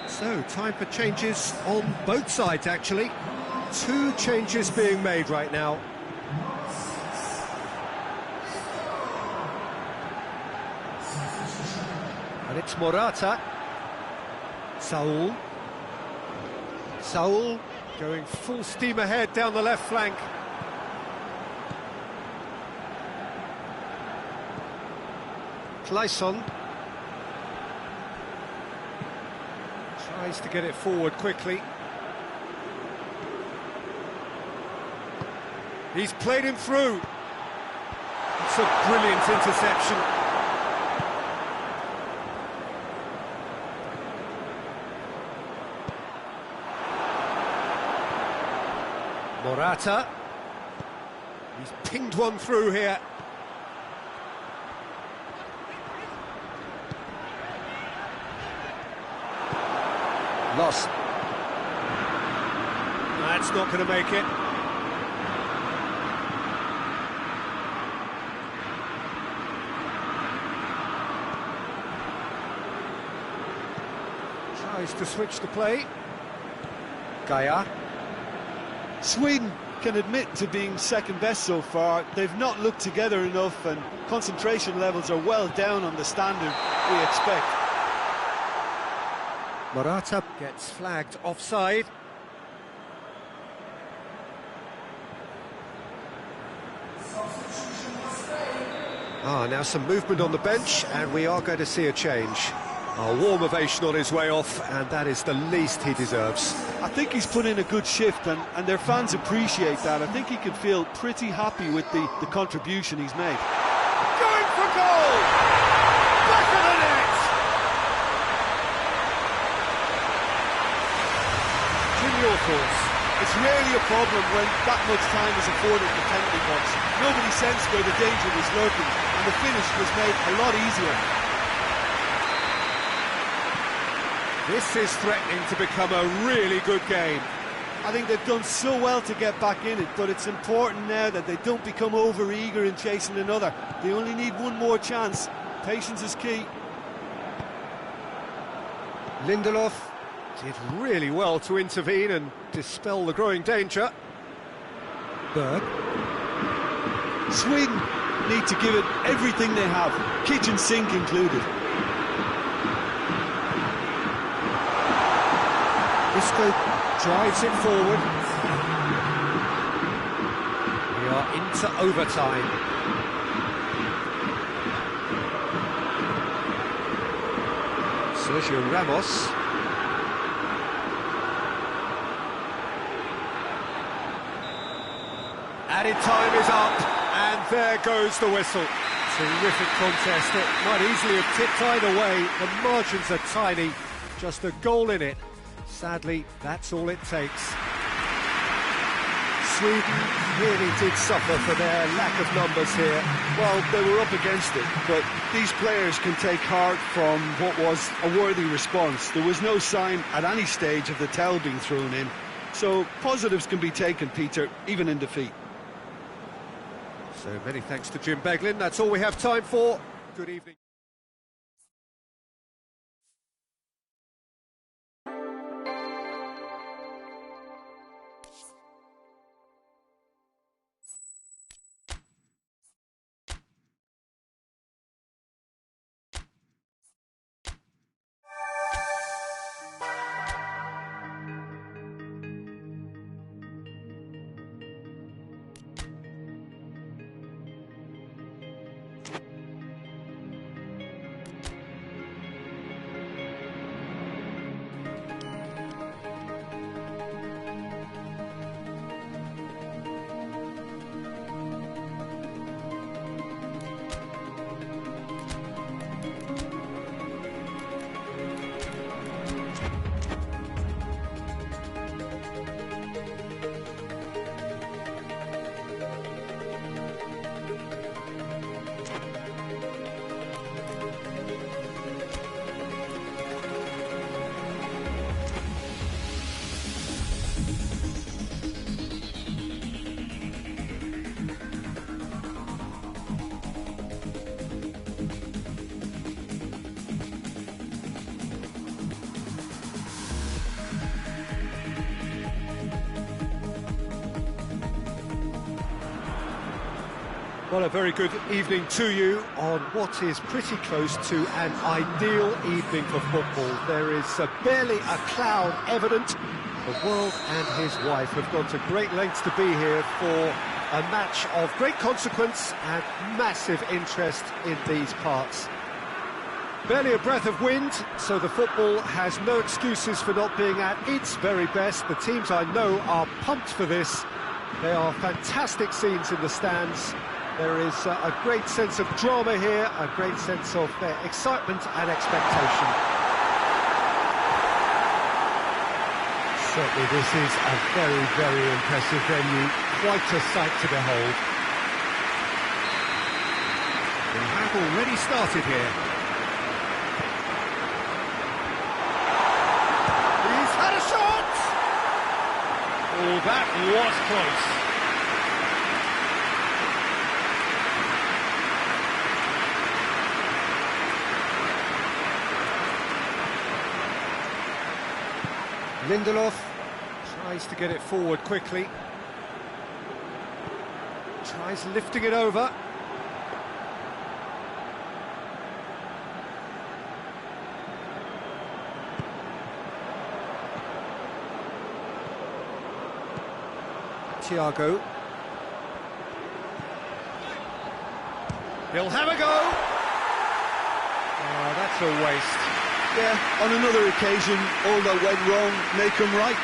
So, time for changes on both sides, actually. 2 changes being made right now. And it's Morata. Saul. Saul going full steam ahead down the left flank. Clayson. Tries to get it forward quickly. He's played him through. It's a brilliant interception. Morata. He's pinged one through here. Lost. That's not going to make it. Tries to switch the play. Gaia. Sweden can admit to being second best so far. They've not looked together enough, and concentration levels are well down on the standard we expect. Morata gets flagged offside. Now some movement on the bench, and we are going to see a change. A warm ovation on his way off, and that is the least he deserves. I think he's put in a good shift, and their fans appreciate that. I think he can feel pretty happy with the contribution he's made. Going for goal! Back of the net! Your thoughts? It's rarely a problem when that much time is afforded in the penalty box. Nobody sensed where the danger was lurking, and the finish was made a lot easier. This is threatening to become a really good game. I think they've done so well to get back in it, but it's important now that they don't become over-eager in chasing another. They only need one more chance. Patience is key. Lindelof did really well to intervene and dispel the growing danger. Berg. Sweden need to give it everything they have, kitchen sink included. Isco drives it forward. We are into overtime. Sergio Ramos. Added time is up, and there goes the whistle. Terrific contest. It might easily have tipped either way. The margins are tiny. just a goal in it. Sadly, that's all it takes. Sweden really did suffer for their lack of numbers here. Well, they were up against it, but these players can take heart from what was a worthy response. There was no sign at any stage of the towel being thrown in. So positives can be taken, Peter, even in defeat. So many thanks to Jim Beglin. That's all we have time for. Good evening. Well, a very good evening to you on what is pretty close to an ideal evening for football. There is barely a cloud evident. The world and his wife have gone to great lengths to be here for a match of great consequence and massive interest in these parts. Barely a breath of wind, so the football has no excuses for not being at its very best. The teams I know are pumped for this. There are fantastic scenes in the stands. There is a great sense of drama here, a great sense of excitement and expectation. Certainly this is a very, very impressive venue, quite a sight to behold. We have already started here. He's had a shot! Oh, that was close. Lindelof tries to get it forward quickly. Tries lifting it over. Thiago. He'll have a go. Oh, that's a waste. Yeah, on another occasion, all that went wrong, make them right.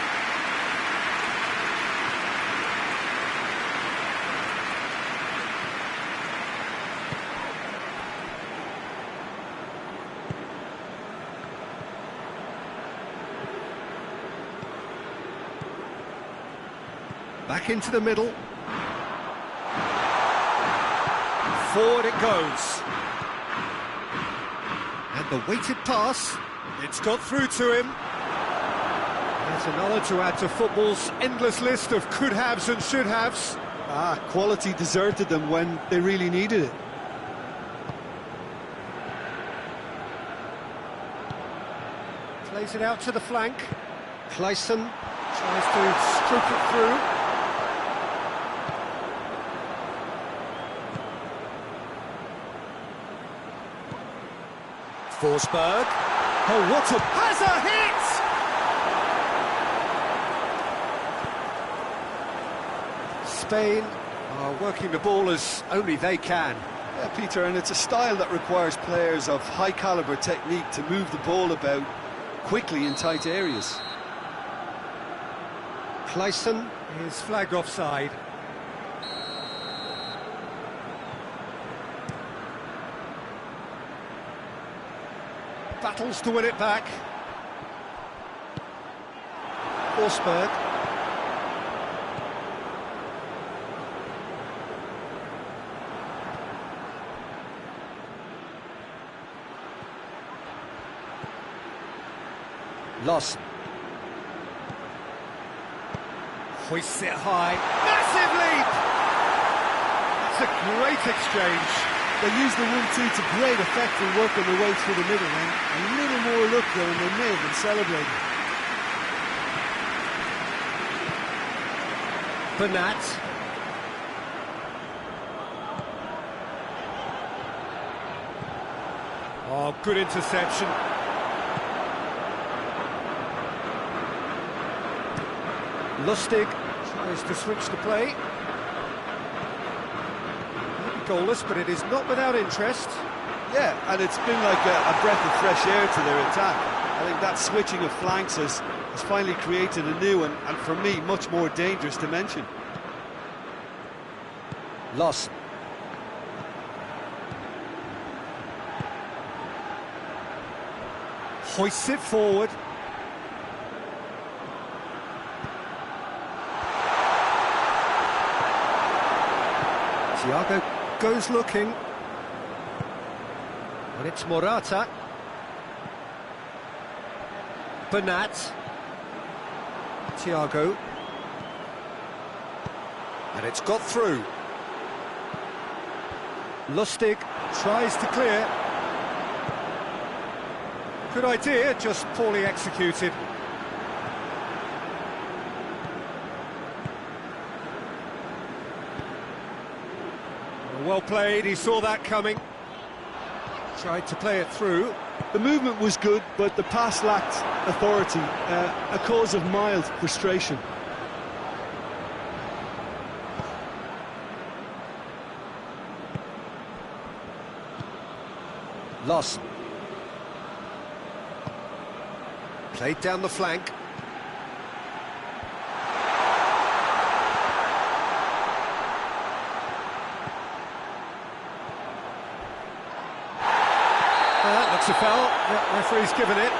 Back into the middle. Forward it goes. And the weighted pass, it's got through to him. That's another to add to football's endless list of could-haves and should-haves. Quality deserted them when they really needed it. Plays it out to the flank. Clayson tries to stroke it through. Forsberg. Oh, what a... has a hit! Spain are working the ball as only they can. Yeah, Peter, and it's a style that requires players of high-caliber technique to move the ball about quickly in tight areas. Clayson is flagged offside. Battles to win it back. Forsberg. Loss. Hoists it high. Massive leap! It's a great exchange. They use the 1-2 to great effect in working their way through the middle, and a little more luck there, and they may have been celebrating. Bernat. Oh, good interception. Lustig tries to switch the play. Goalless, but it is not without interest. Yeah, and it's been like a breath of fresh air to their attack. I think that switching of flanks has finally created a new and for me, much more dangerous dimension. Loss. Hoists it forward. Thiago goes looking. And it's Morata. Bernat. Thiago. And it's got through. Lustig tries to clear. Good idea, just poorly executed. Well played, he saw that coming. Tried to play it through. The movement was good, but the pass lacked authority, a cause of mild frustration. Loss. Played down the flank. Looks a foul. The referee's given it.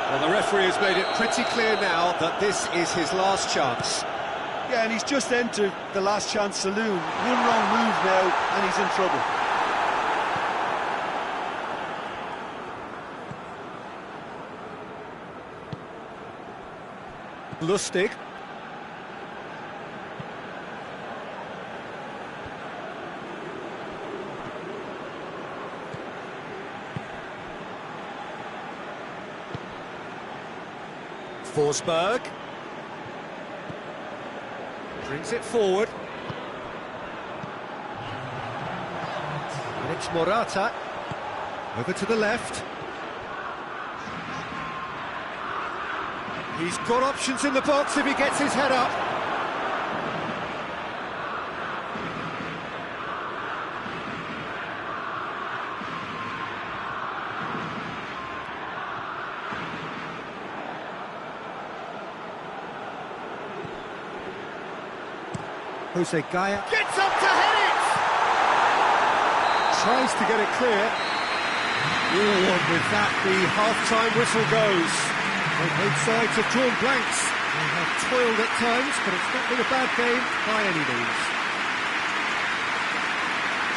Well, the referee has made it pretty clear now that this is his last chance. Yeah, and he's just entered the last chance saloon. One wrong move now, and he's in trouble. Lustig. Forsberg. Brings it forward. And it's Morata. Over to the left. He's got options in the box if he gets his head up. Jose Gaya gets up to head it! Tries to get it clear. And with that, the half-time whistle goes. Well, both sides have drawn blanks. They have toiled at times, but it's not been a bad game by any means.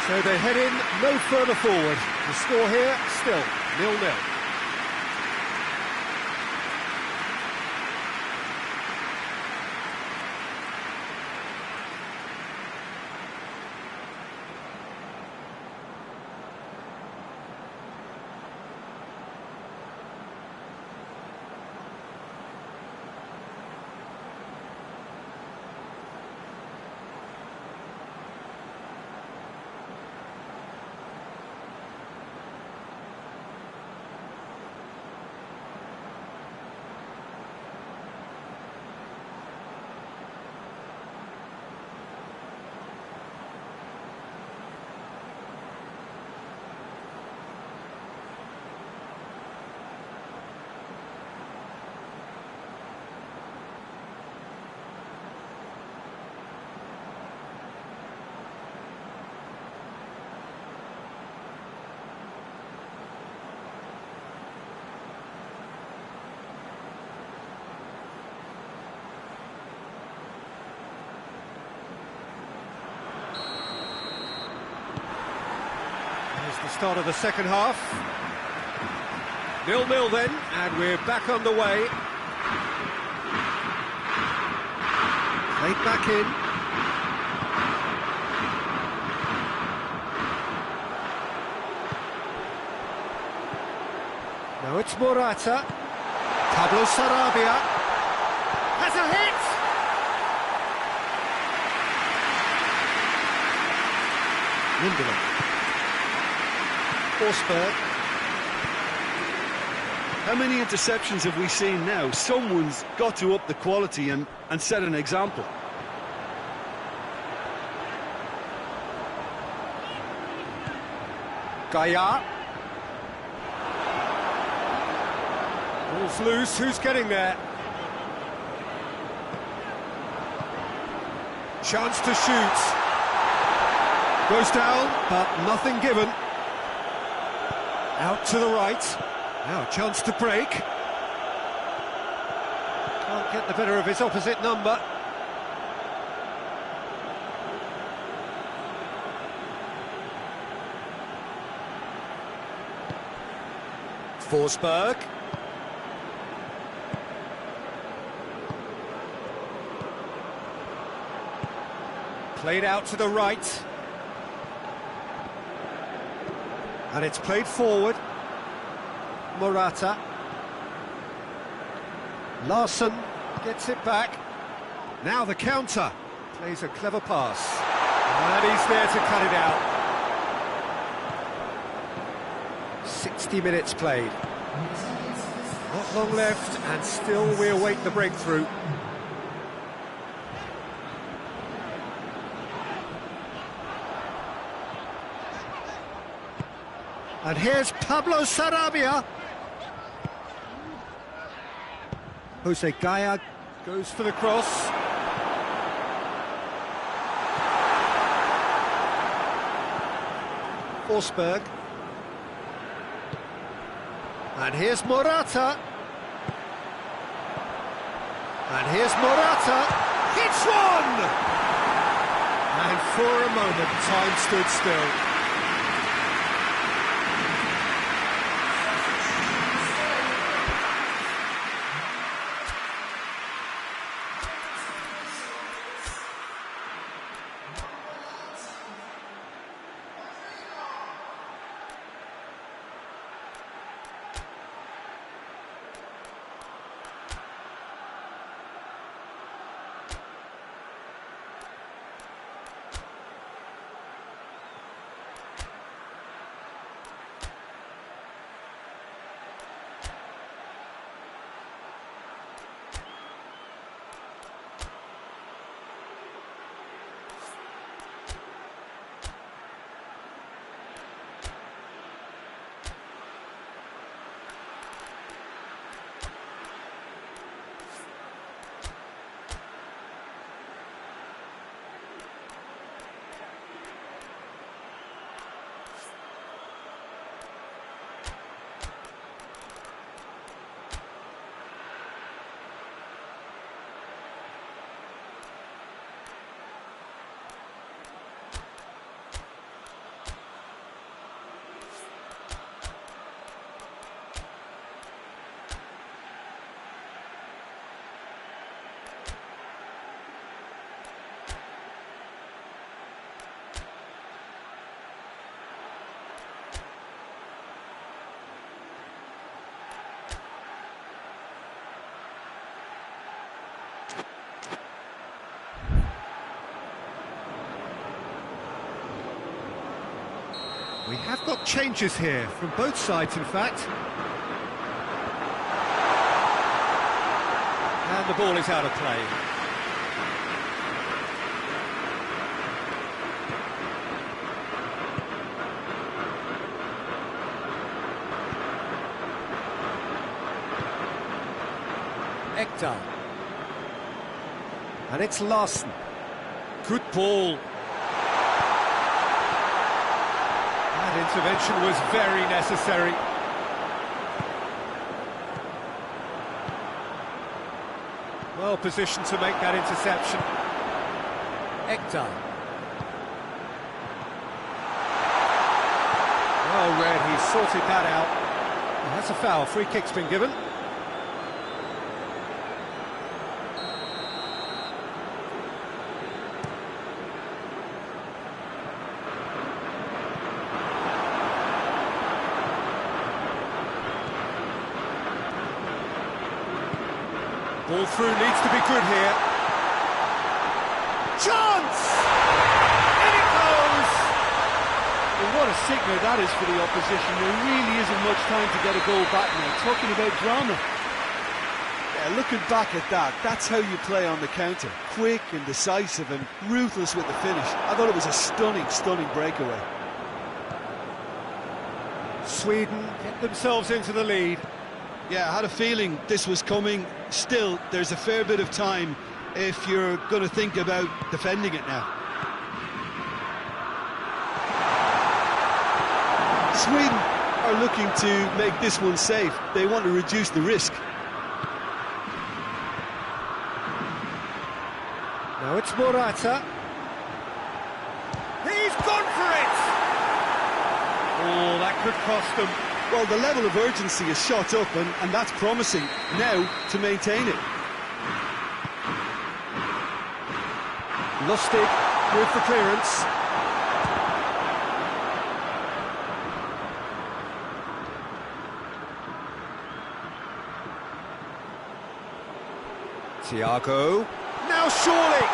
So they head in no further forward. The score here, still 0-0. the start of the second half. 0-0 then, and we're back underway. Played back in. Now it's Morata. Pablo Sarabia has a hit! Lindelof. Forsberg. How many interceptions have we seen now? Someone's got to up the quality and set an example. Gaia. Ball's loose, who's getting there? Chance to shoot. Goes down, but nothing given. Out to the right. Now a chance to break. Can't get the better of his opposite number. Forsberg. Played out to the right. And it's played forward. Morata. Larsson gets it back. Now the counter. Plays a clever pass. And he's there to cut it out. 60 minutes played. Not long left, and still we await the breakthrough. And here's Pablo Sarabia. Jose Gaia goes for the cross. Forsberg. And here's Morata. And here's Morata. Hits one! And for a moment, time stood still. We have got changes here, from both sides in fact. And the ball is out of play. Ekdal. And it's Larsson. Good ball. That intervention was very necessary. Well positioned to make that interception. Ekdal. red, he's sorted that out. And that's a foul, free kick's been given. Ball through needs to be good here. Chance! In it goes! Well, what a sickener that is for the opposition. There really isn't much time to get a goal back now. Talking about drama. Yeah, looking back at that, that's how you play on the counter. Quick and decisive and ruthless with the finish. I thought it was a stunning, stunning breakaway. Sweden get themselves into the lead. Yeah, I had a feeling this was coming. Still, there's a fair bit of time if you're going to think about defending it now. Sweden are looking to make this one safe. They want to reduce the risk. Now it's Morata. He's gone for it! Oh, that could cost them. Well, the level of urgency is shot up, and that's promising. Now to maintain it. Lustig with the clearance. Thiago. Now surely!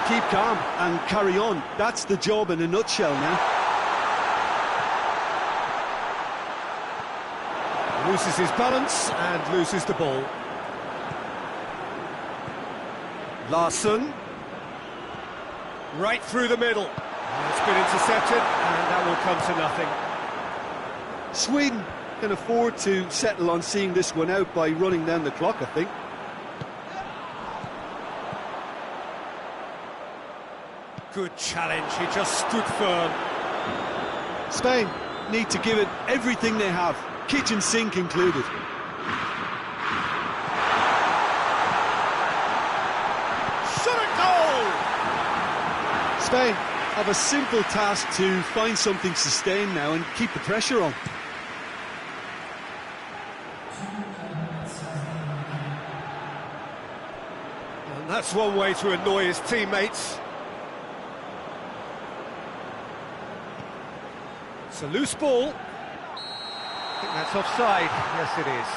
Keep calm and carry on. That's the job in a nutshell now. Loses his balance and loses the ball. Larsson. Right through the middle. It's been intercepted and that will come to nothing. Sweden can afford to settle on seeing this one out by running down the clock, I think. Good challenge, he just stood firm. Spain need to give it everything they have. Kitchen sink included. Shot at goal! Spain have a simple task to find something sustained now and keep the pressure on. And that's one way to annoy his teammates. It's a loose ball. I think that's offside. Yes, it is.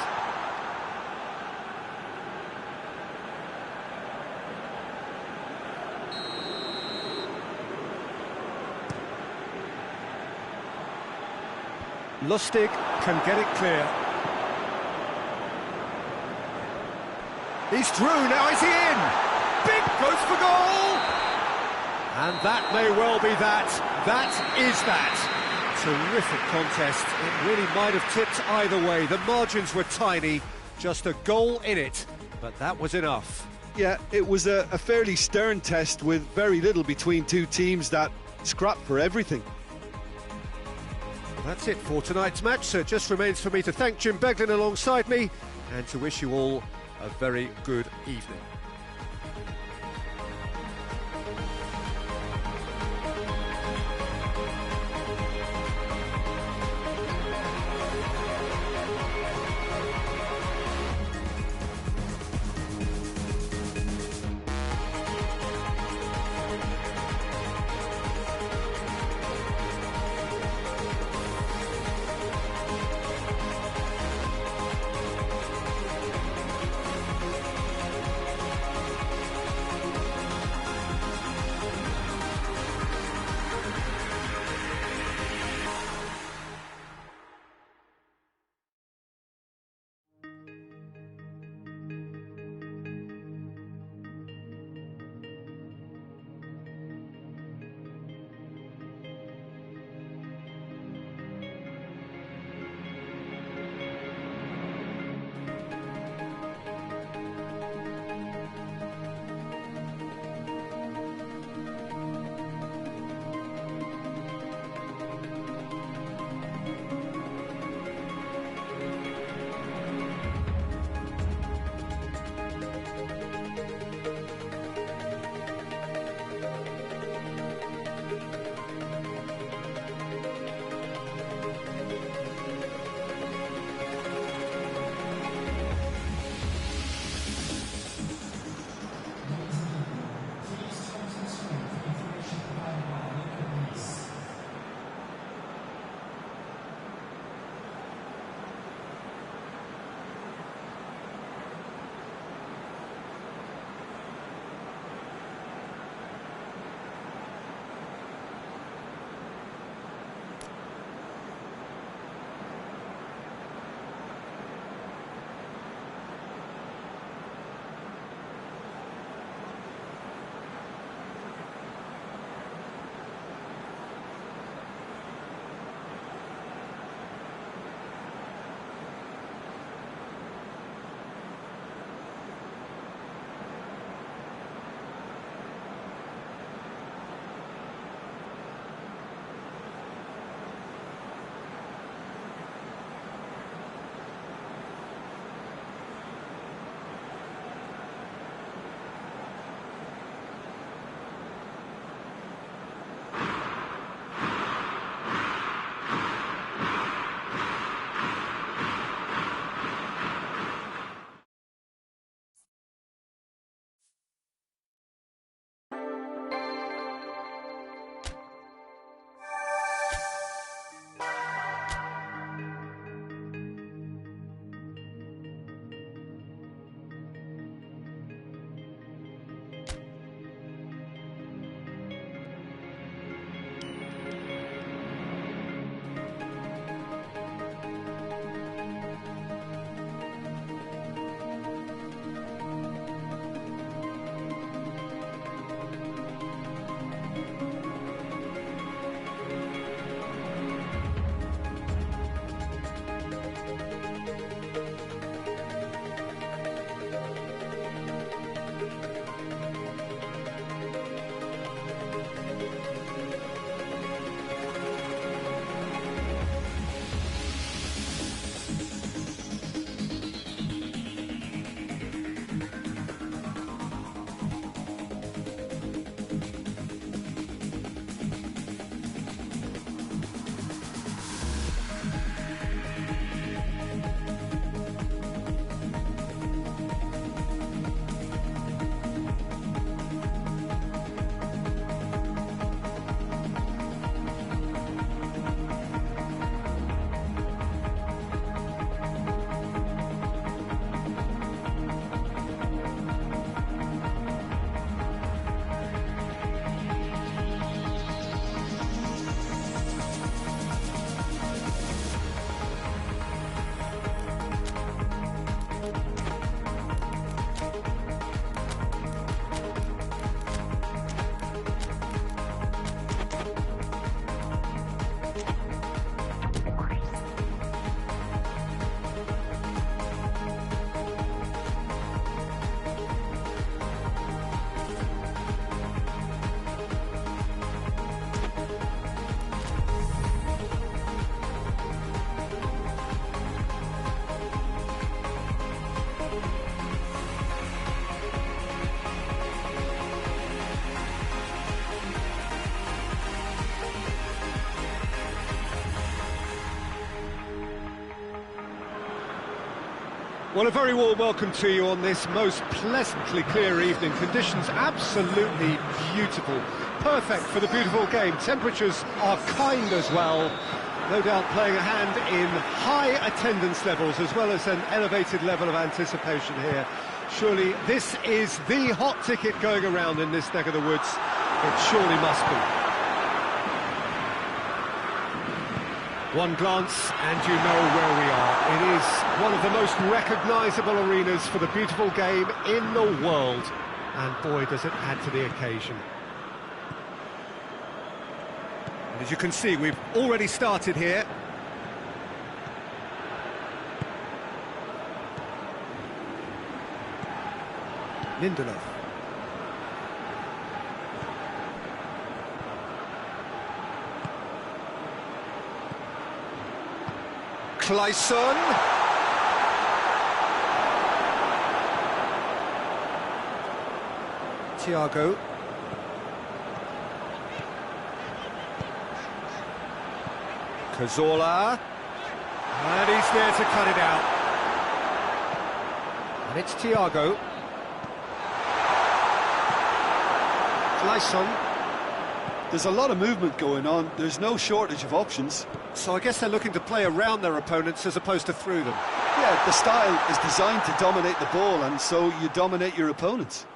Lustig can get it clear. He's through, now is he in? Big goes for goal! And that may well be that. That is that. Terrific contest. It really might have tipped either way. The margins were tiny, just a goal in it, but that was enough. Yeah, it was a fairly stern test with very little between two teams that scrapped for everything. That's it for tonight's match, so it just remains for me to thank Jim Beglin alongside me and to wish you all a very good evening. Well, a very warm welcome to you on this most pleasantly clear evening. Conditions absolutely beautiful. Perfect for the beautiful game. Temperatures are kind as well. No doubt playing a hand in high attendance levels as well as an elevated level of anticipation here. Surely this is the hot ticket going around in this neck of the woods. It surely must be. One glance and you know where we are. It is one of the most recognisable arenas for the beautiful game in the world. And boy, does it add to the occasion. And as you can see, we've already started here. Lindelof. Clayson. Thiago. Cazorla. And he's there to cut it out. And it's Thiago. Clayson. There's a lot of movement going on. There's no shortage of options. So I guess they're looking to play around their opponents as opposed to through them. Yeah, the style is designed to dominate the ball, and so you dominate your opponents.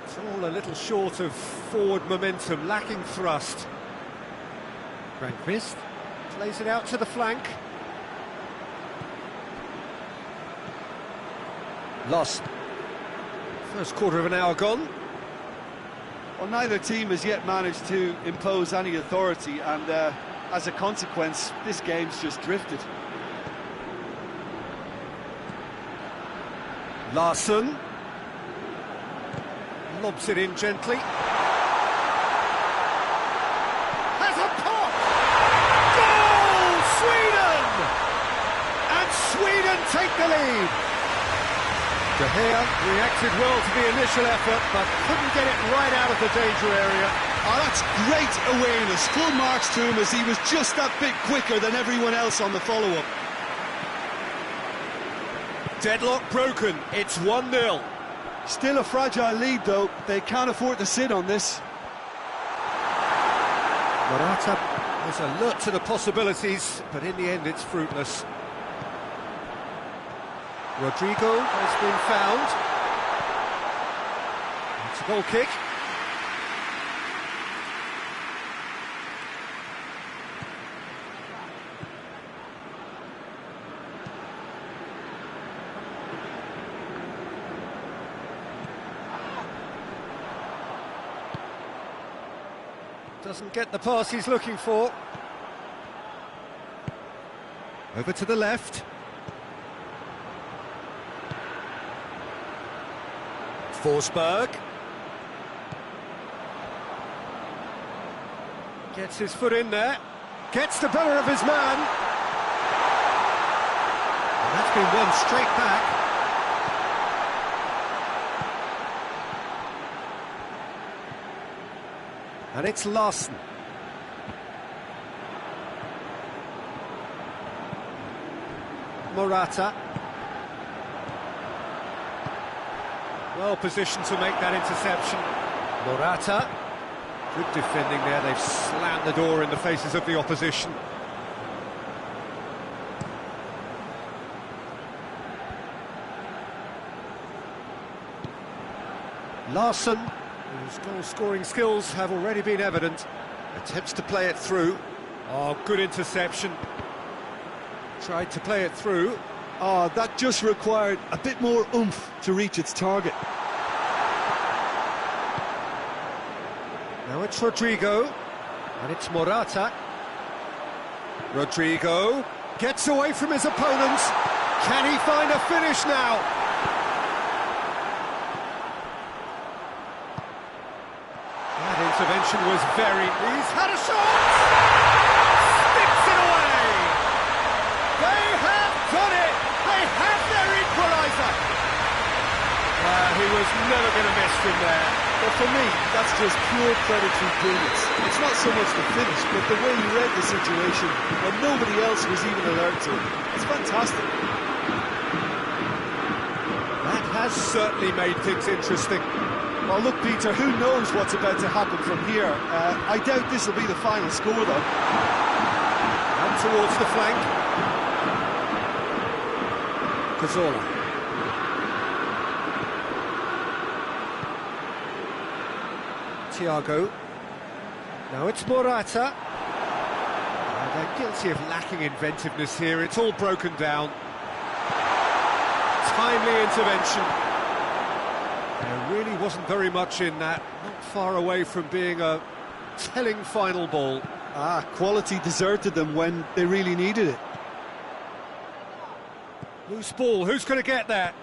It's all a little short of forward momentum, lacking thrust. Rankvist plays it out to the flank. Lost. First quarter of an hour gone. Well, neither team has yet managed to impose any authority, and as a consequence, this game's just drifted. Larsson lobs it in gently. Has a pop! Goal! Sweden! And Sweden take the lead. De Gea reacted well to the initial effort, but couldn't get it right out of the danger area. Oh, that's great awareness. Full marks to him as he was just that bit quicker than everyone else on the follow-up. Deadlock broken. It's 1-0. Still a fragile lead, though. They can't afford to sit on this. Morata was alert to the possibilities, but in the end it's fruitless. Rodrigo has been found. It's a goal kick. Doesn't get the pass he's looking for. Over to the left. Forsberg gets his foot in there, gets the better of his man, and that's been won straight back. And it's Larsson. Morata. Well positioned to make that interception. Morata. Good defending there. They've slammed the door in the faces of the opposition. Larsson, whose goal-scoring skills have already been evident, attempts to play it through. Oh, good interception. Tried to play it through. Oh, that just required a bit more oomph to reach its target. Now it's Rodrigo, and it's Morata. Rodrigo gets away from his opponents. Can he find a finish now? That intervention was very... He's had a shot! Sticks it away! They have done it! They have their equaliser! He was never going to miss from there. But for me, that's just pure predatory brilliance. It's not so much the finish, but the way he read the situation when nobody else was even alert to it. It's fantastic. That has certainly made things interesting. Well, look, Peter, who knows what's about to happen from here? I doubt this will be the final score, though. And towards the flank. Cazorla. Thiago. Now it's Morata. They're guilty of lacking inventiveness here. It's all broken down. Timely intervention. There really wasn't very much in that. Not far away from being a telling final ball. Quality deserted them when they really needed it. Loose ball, who's going to get that?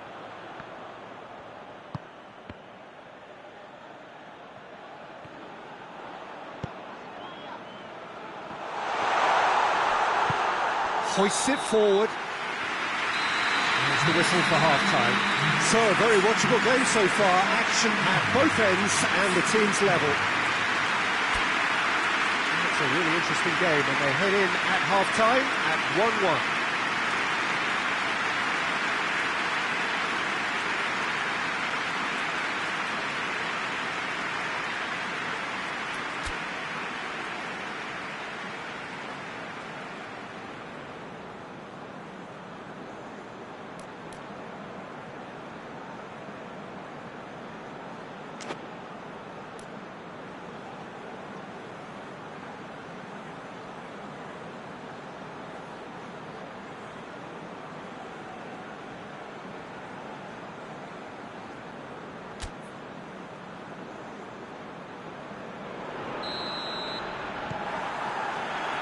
Hoists it forward. There's the whistle for half-time. So, a very watchable game so far. Action at both ends and the team's level. It's a really interesting game, and they head in at half-time at 1-1.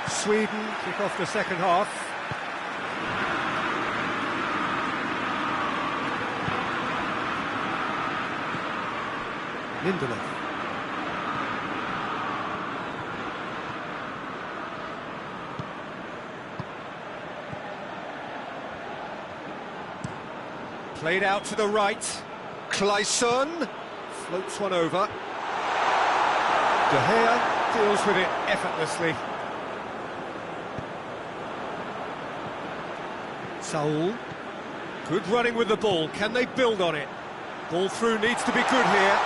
Sweden kick off the second half. Lindelof. Played out to the right. Clayson floats one over. De Gea deals with it effortlessly. Saul, good running with the ball. Can they build on it? Ball through needs to be good here.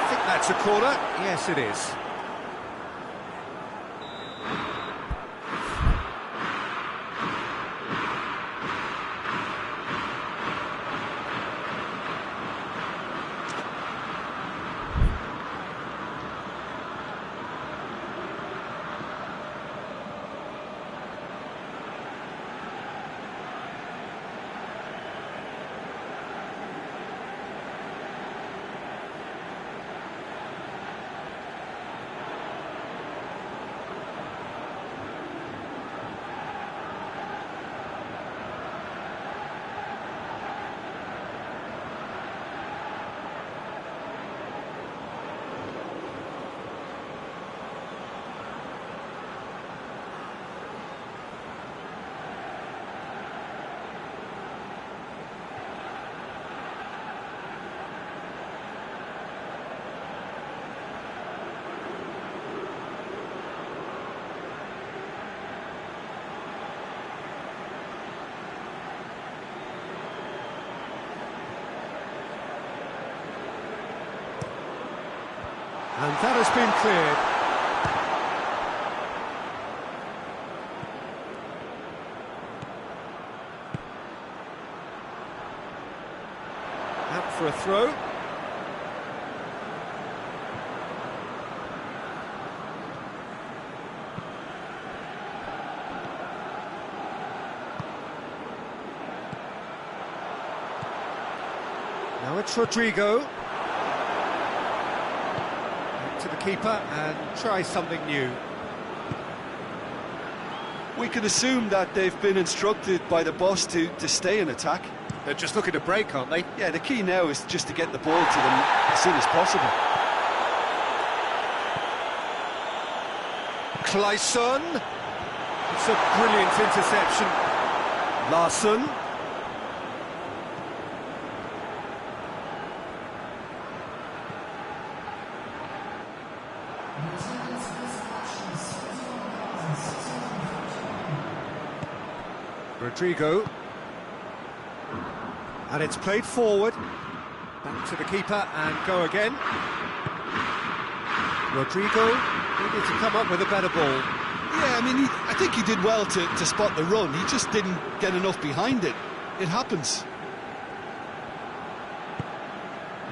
I think that's a corner. Yes, it is. And that has been cleared. Out for a throw. Now it's Rodrigo. To the keeper and try something new. We can assume that they've been instructed by the boss to stay in attack. They're just looking to break, aren't they? Yeah, the key now is just to get the ball to them as soon as possible. Clayson. It's a brilliant interception. Larsson. Rodrigo. And it's played forward. Back to the keeper and go again. Rodrigo needed to come up with a better ball. Yeah, I mean, I think he did well to spot the run. He just didn't get enough behind it. It happens.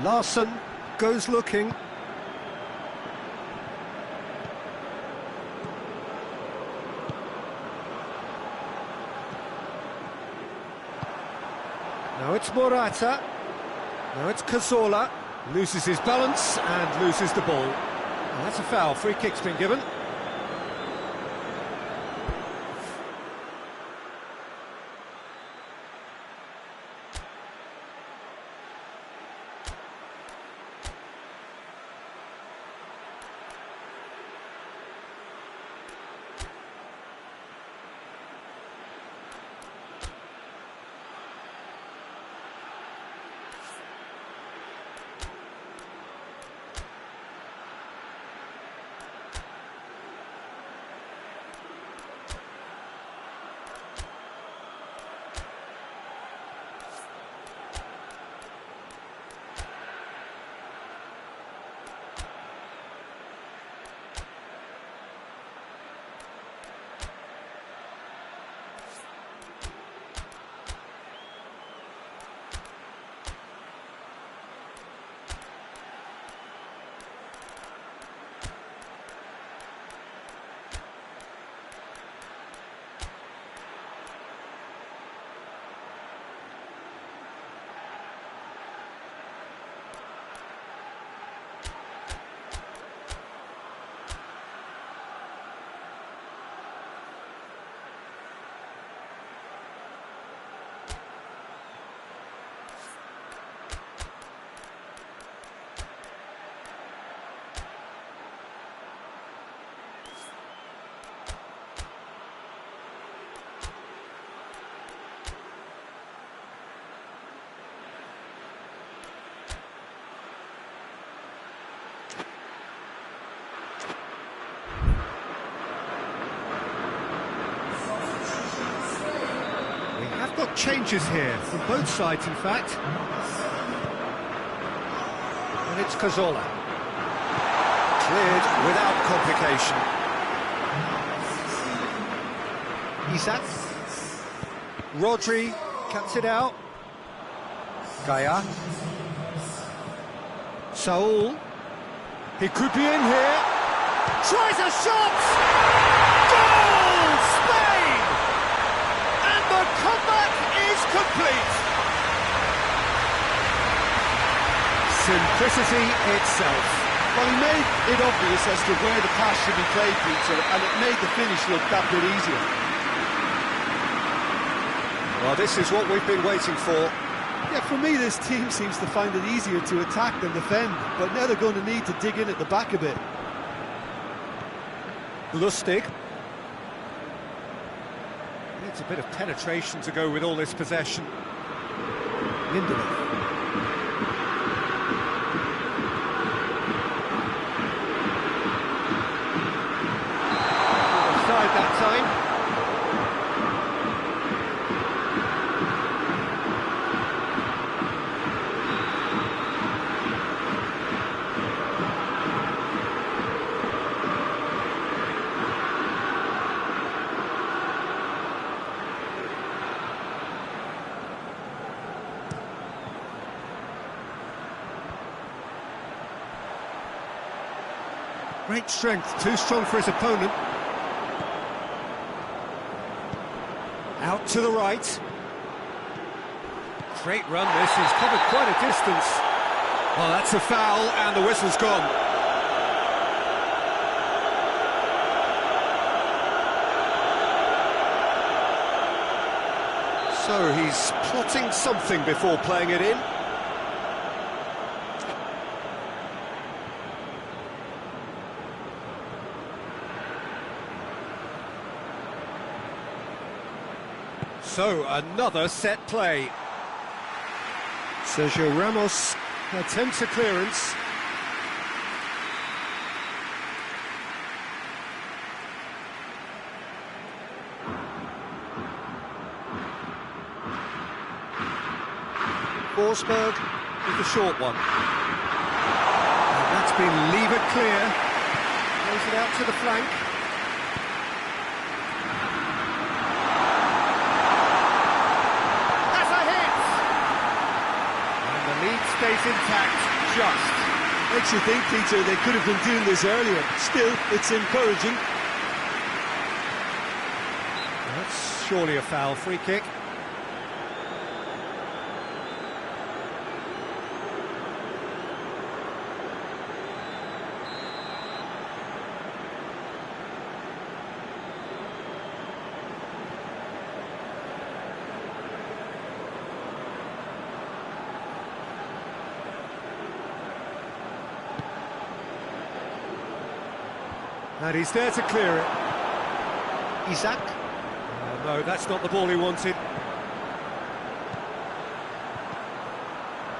Larsson goes looking. Now it's Morata. Now it's Cazorla. Loses his balance and loses the ball. Well, that's a foul. Free kick's been given. Got changes here from both sides, in fact. And it's Cazorla. Cleared without complication. Isak. Rodri cuts it out. Gaia. Saul. He could be in here. Tries a shot! Goal! Spain! And the comeback is complete. Simplicity itself. Well, he made it obvious as to where the pass should be played, Peter, and it made the finish look that bit easier. Well, this is what we've been waiting for. Yeah, for me, this team seems to find it easier to attack than defend, but now they're going to need to dig in at the back a bit. Lustig. Needs a bit of penetration to go with all this possession. Lindelof. Offside that time. Great strength, too strong for his opponent. Out to the right. Great run this, he's covered quite a distance. Well, that's a foul and the whistle's gone. So he's plotting something before playing it in. So, another set play. Sergio Ramos attempts a clearance. Forsberg with the short one. And that's been levered clear. Plays it out to the flank. That's a hit! And the lead stays intact, just. Makes you think, Peter, they could have been doing this earlier. Still, it's encouraging. That's surely a foul. Free kick. And he's there to clear it. Isaac. No, that's not the ball he wanted.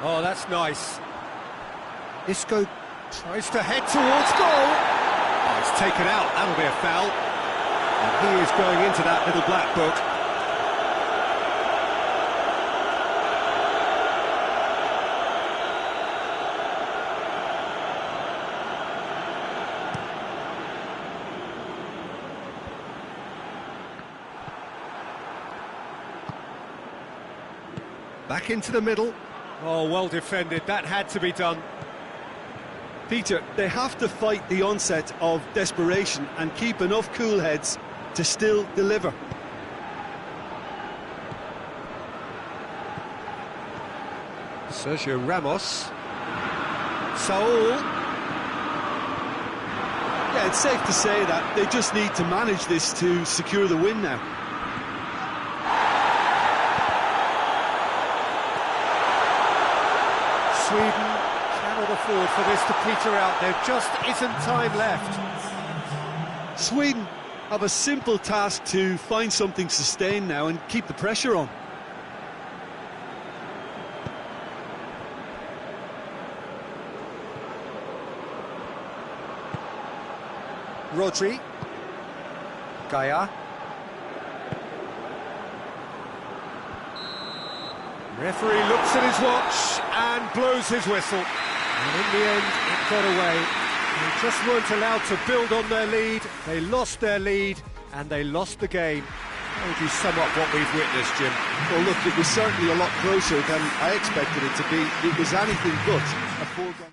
Oh, that's nice. Isco tries to head towards goal. Oh, it's taken out. That'll be a foul. And he is going into that little black book. Back into the middle. Oh, well defended. That had to be done. Peter, they have to fight the onset of desperation and keep enough cool heads to still deliver. Sergio Ramos. Saul. Yeah, it's safe to say that they just need to manage this to secure the win now. Sweden cannot afford for this to peter out. There just isn't time left. Sweden have a simple task to find something sustained now and keep the pressure on. Rodri. Gaia. Referee looks at his watch and blows his whistle. And in the end, it got away. They just weren't allowed to build on their lead. They lost their lead and they lost the game. How would you sum up what we've witnessed, Jim? Well, look, it was certainly a lot closer than I expected it to be. It was anything but a foregone.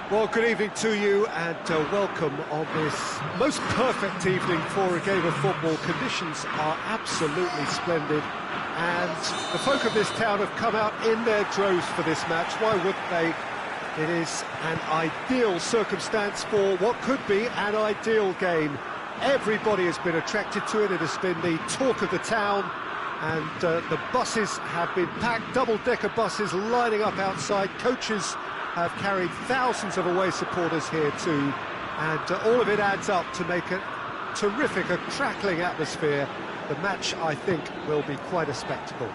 Well, good evening to you and welcome on this most perfect evening for a game of football. Conditions are absolutely splendid and the folk of this town have come out in their droves for this match. Why wouldn't they? It is an ideal circumstance for what could be an ideal game. Everybody has been attracted to it. It has been the talk of the town and the buses have been packed, double-decker buses lining up outside. Coaches have carried thousands of away supporters here to And all of it adds up to make a terrific, a crackling atmosphere. The match, I think, will be quite a spectacle.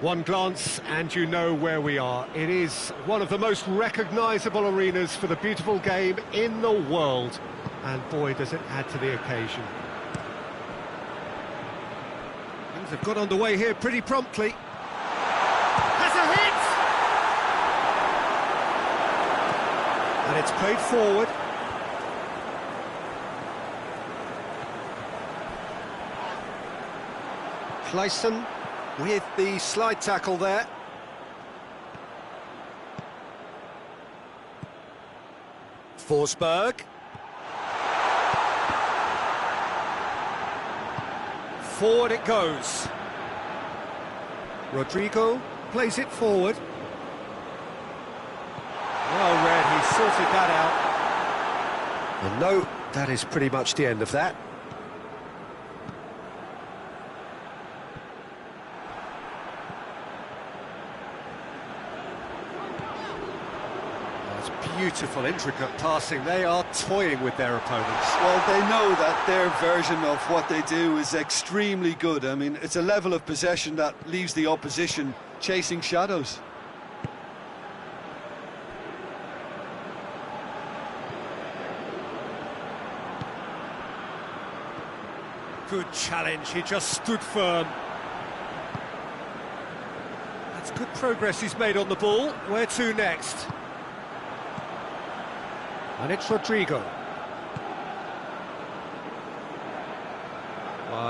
One glance and you know where we are. It is one of the most recognisable arenas for the beautiful game in the world. And boy, does it add to the occasion. Things have got underway here pretty promptly. Has a hit! And it's played forward. Clayson with the slide tackle there. Forsberg. Forward it goes. Rodrigo plays it forward. Well read, he sorted that out. And no, that is pretty much the end of that. Beautiful, intricate passing. They are toying with their opponents. Well, they know that their version of what they do is extremely good. I mean, it's a level of possession that leaves the opposition chasing shadows. Good challenge, he just stood firm. That's good progress he's made on the ball. Where to next? And it's Rodrigo.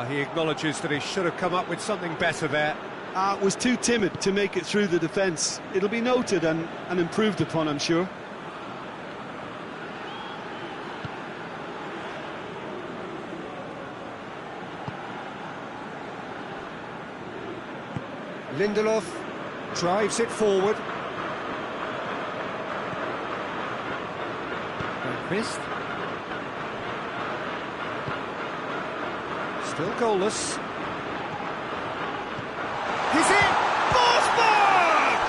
He acknowledges that he should have come up with something better there. Was too timid to make it through the defence. It'll be noted and improved upon, I'm sure. Lindelof drives it forward. Missed. Still goalless. He's in! Forsberg!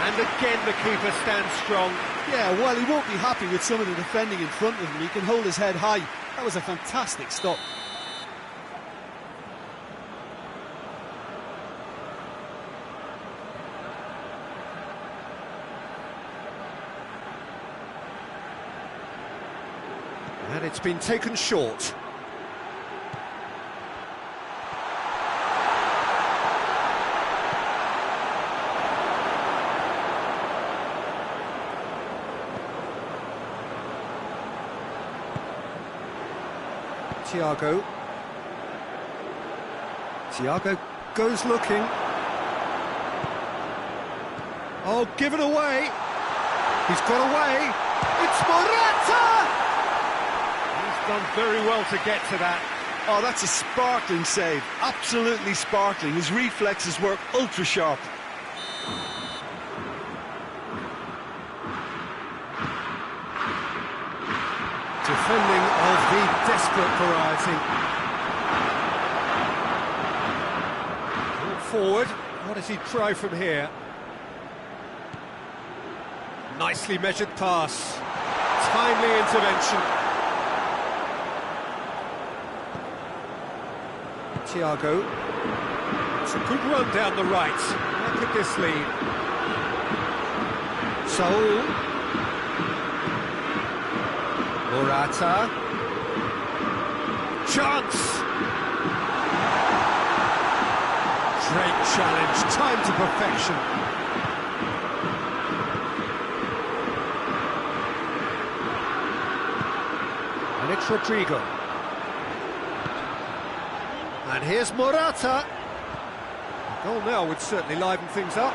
And again the keeper stands strong. Yeah, well, he won't be happy with some of the defending in front of him. He can hold his head high. That was a fantastic stop. And it's been taken short. Thiago goes looking. Oh, give it away. He's got away. It's Morata! Done very well to get to that. Oh, that's a sparkling save. Absolutely sparkling. His reflexes work ultra sharp. Defending of the desperate variety. Forward. What does he try from here? Nicely measured pass. Timely intervention. Thiago. It's a good run down the right. Where could this lead? Saul. Morata. Chance! Great challenge, time to perfection. And it's Rodrigo. And here's Morata. A goal now would certainly liven things up.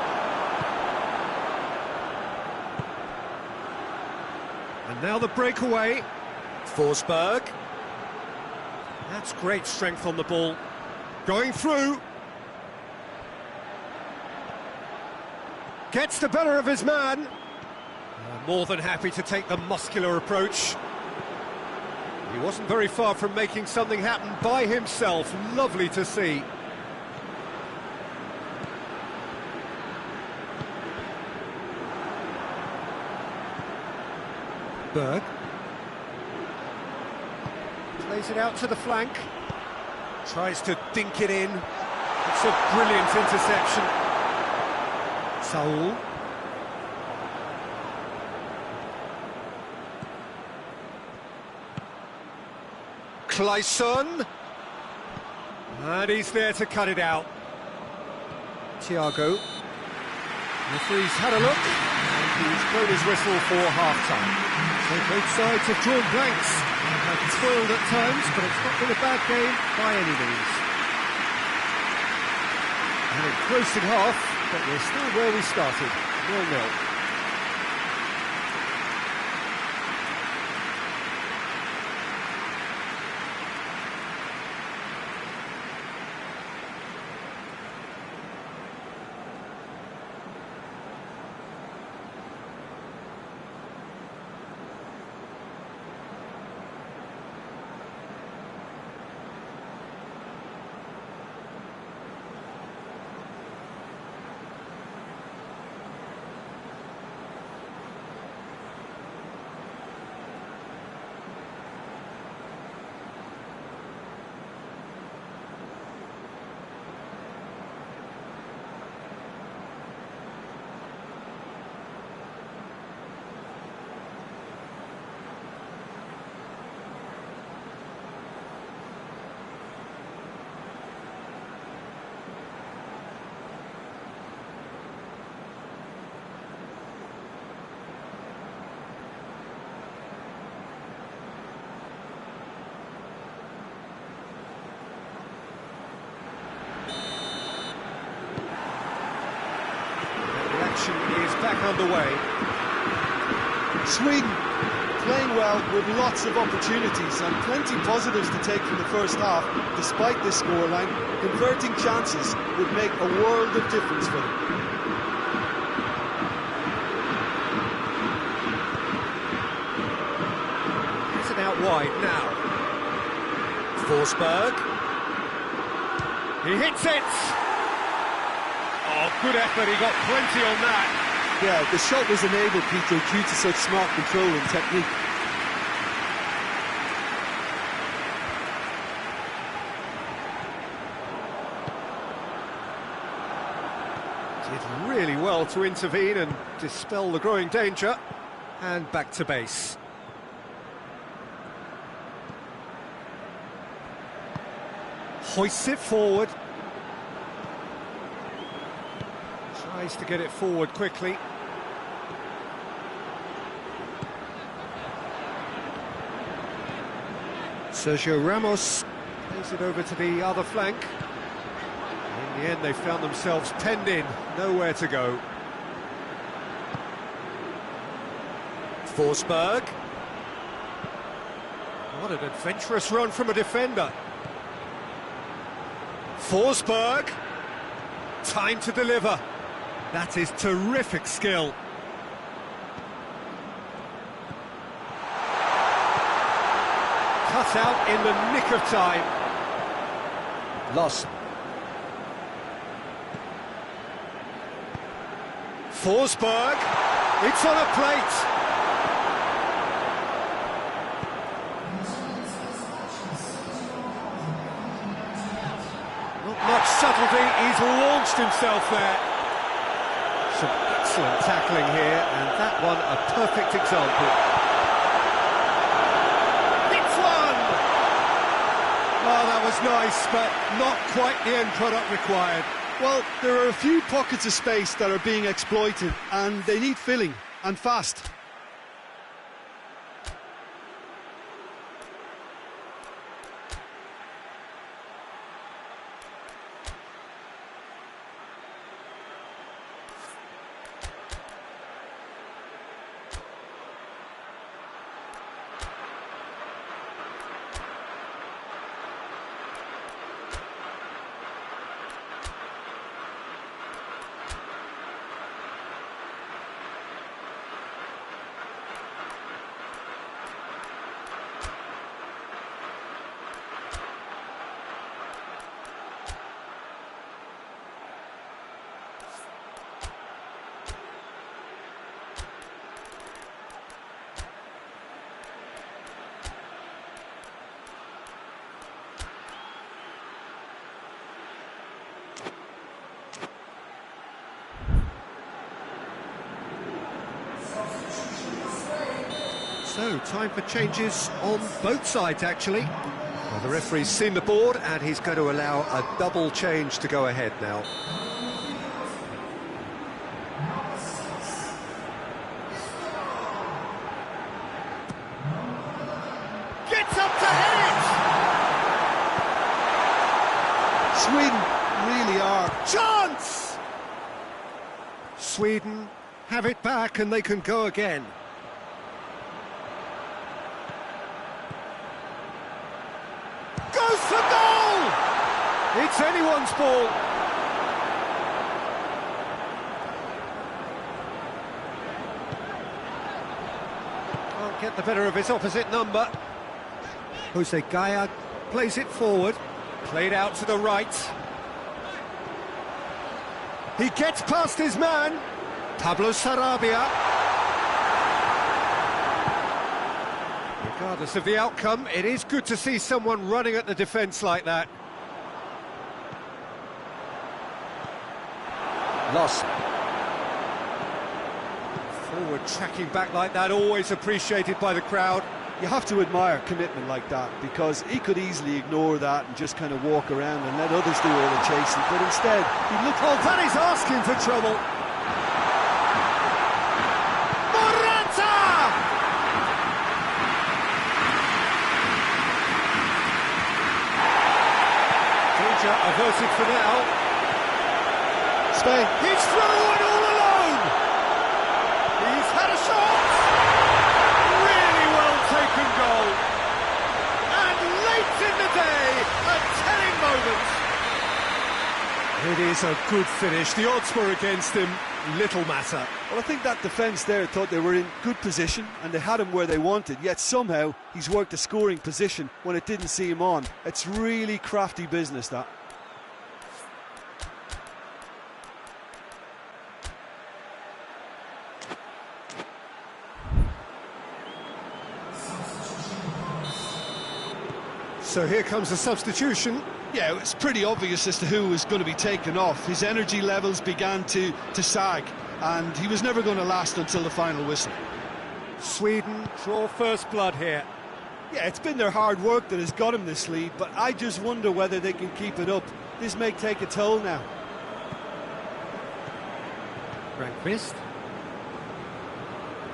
And now the breakaway. Forsberg. That's great strength on the ball. Going through. Gets the better of his man. More than happy to take the muscular approach. He wasn't very far from making something happen by himself. Lovely to see. Berg. Plays it out to the flank. Tries to dink it in. It's a brilliant interception. Saul. Clayson. And he's there to cut it out. Thiago. Referee's had a look, and he's blown his whistle for half-time. So both sides have drawn blanks. Have toiled at times, but it's not been a bad game by any means. An engrossing half, but we're still where we started, 0-0. Is back underway. Sweden playing well with lots of opportunities and plenty positives to take from the first half. Despite this scoreline, converting chances would make a world of difference for them. It's an out wide now. Forsberg. He hits it! Oh, good effort, he got plenty on that. Yeah, the shot was enabled, Peter, due to such smart control and technique. Did really well to intervene and dispel the growing danger. And back to base. Hoists it forward. Tries to get it forward quickly. Sergio Ramos plays it over to the other flank. In the end, they found themselves penned in, nowhere to go. Forsberg. What an adventurous run from a defender. Forsberg. Time to deliver. That is terrific skill. Cut out in the nick of time. Lost. Forsberg. It's on a plate. Not much subtlety. He's launched himself there. Some excellent tackling here, and that one a perfect example. It's one! Oh, that was nice, but not quite the end product required. Well, there are a few pockets of space that are being exploited, and they need filling, and fast. So, time for changes on both sides, actually. Well, the referee's seen the board, and he's going to allow a double change to go ahead now. Gets up to hit it! Sweden really are. Chance! Sweden have it back, and they can go again. Goes for goal! It's anyone's ball. Can't get the better of his opposite number. Jose Gaya plays it forward. Played out to the right. He gets past his man. Pablo Sarabia. Regardless of the outcome, it is good to see someone running at the defence like that. Loss. Forward tracking back like that, always appreciated by the crowd. You have to admire commitment like that, because he could easily ignore that and just kind of walk around and let others do all the chasing, but instead he looked... Oh, that is asking for trouble. Averted for now. Spain. He's through and all alone. He's had a shot. Really well taken goal. And late in the day, a telling moment. It is a good finish. The odds were against him. Little matter. Well, I think that defence there thought they were in good position and they had him where they wanted, yet somehow he's worked a scoring position when it didn't see him on. It's really crafty business, that. So here comes the substitution. Yeah, it's pretty obvious as to who was going to be taken off. His energy levels began to sag, and he was never going to last until the final whistle. Sweden draw first blood here. Yeah, it's been their hard work that has got him this lead, but I just wonder whether they can keep it up. This may take a toll now. Rankvist.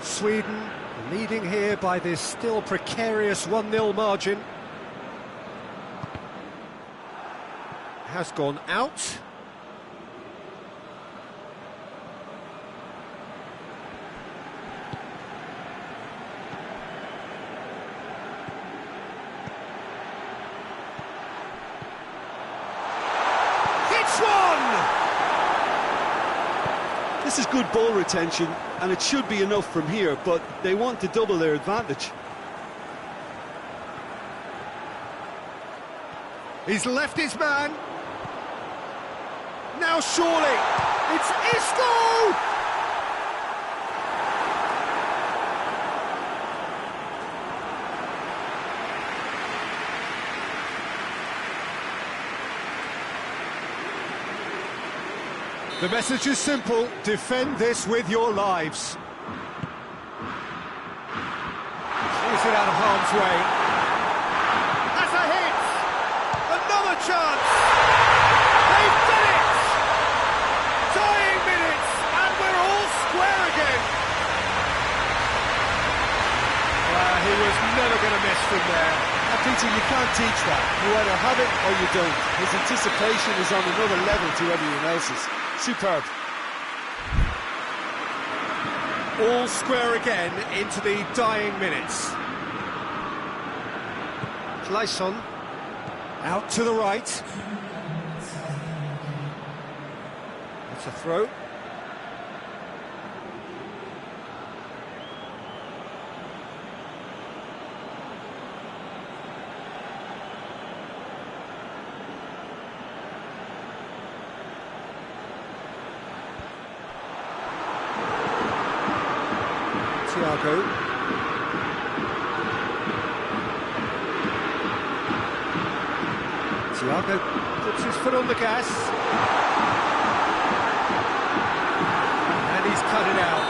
Sweden leading here by this still precarious 1-0 margin. Has gone out. Hits one! This is good ball retention, and it should be enough from here, but they want to double their advantage. He's left his man. Now surely, it's Isco! The message is simple: defend this with your lives. Is it out of harm's way? That's a hit! Another chance! They've done it! Dying minutes, and we're all square again. He was never going to miss from there. Peter, you can't teach that. You either have it or you don't. His anticipation is on another level to everyone else's. Superb. All square again into the dying minutes. Clayson out to the right. It's a throw. Thiago. Thiago puts his foot on the gas. And he's cut it out.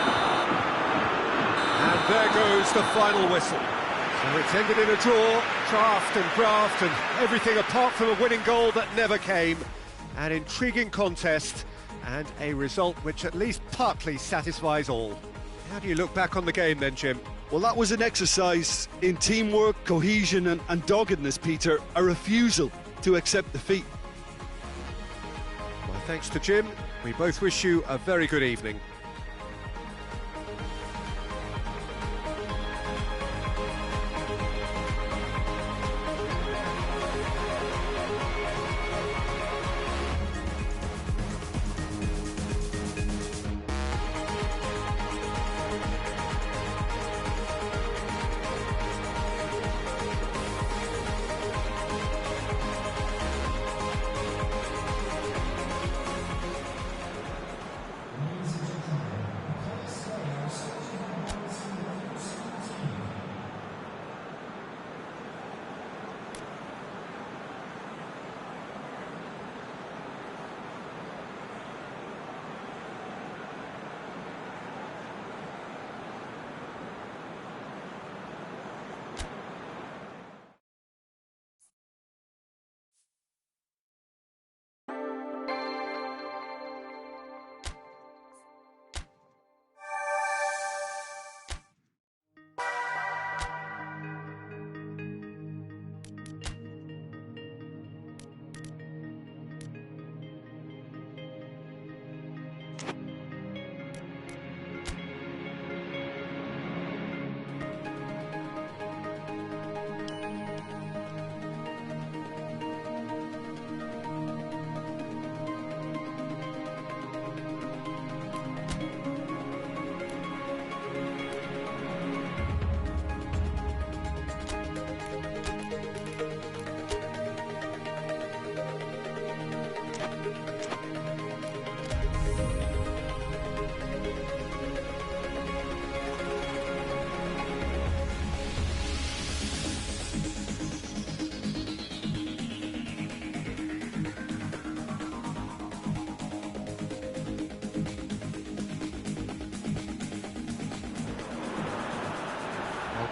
And There goes the final whistle. So it's ended in a draw, draft and graft and everything apart from a winning goal that never came. An intriguing contest and a result which at least partly satisfies all. How do you look back on the game then, Jim? Well, that was an exercise in teamwork, cohesion and doggedness, Peter. A refusal to accept defeat. My thanks to Jim. We both wish you a very good evening.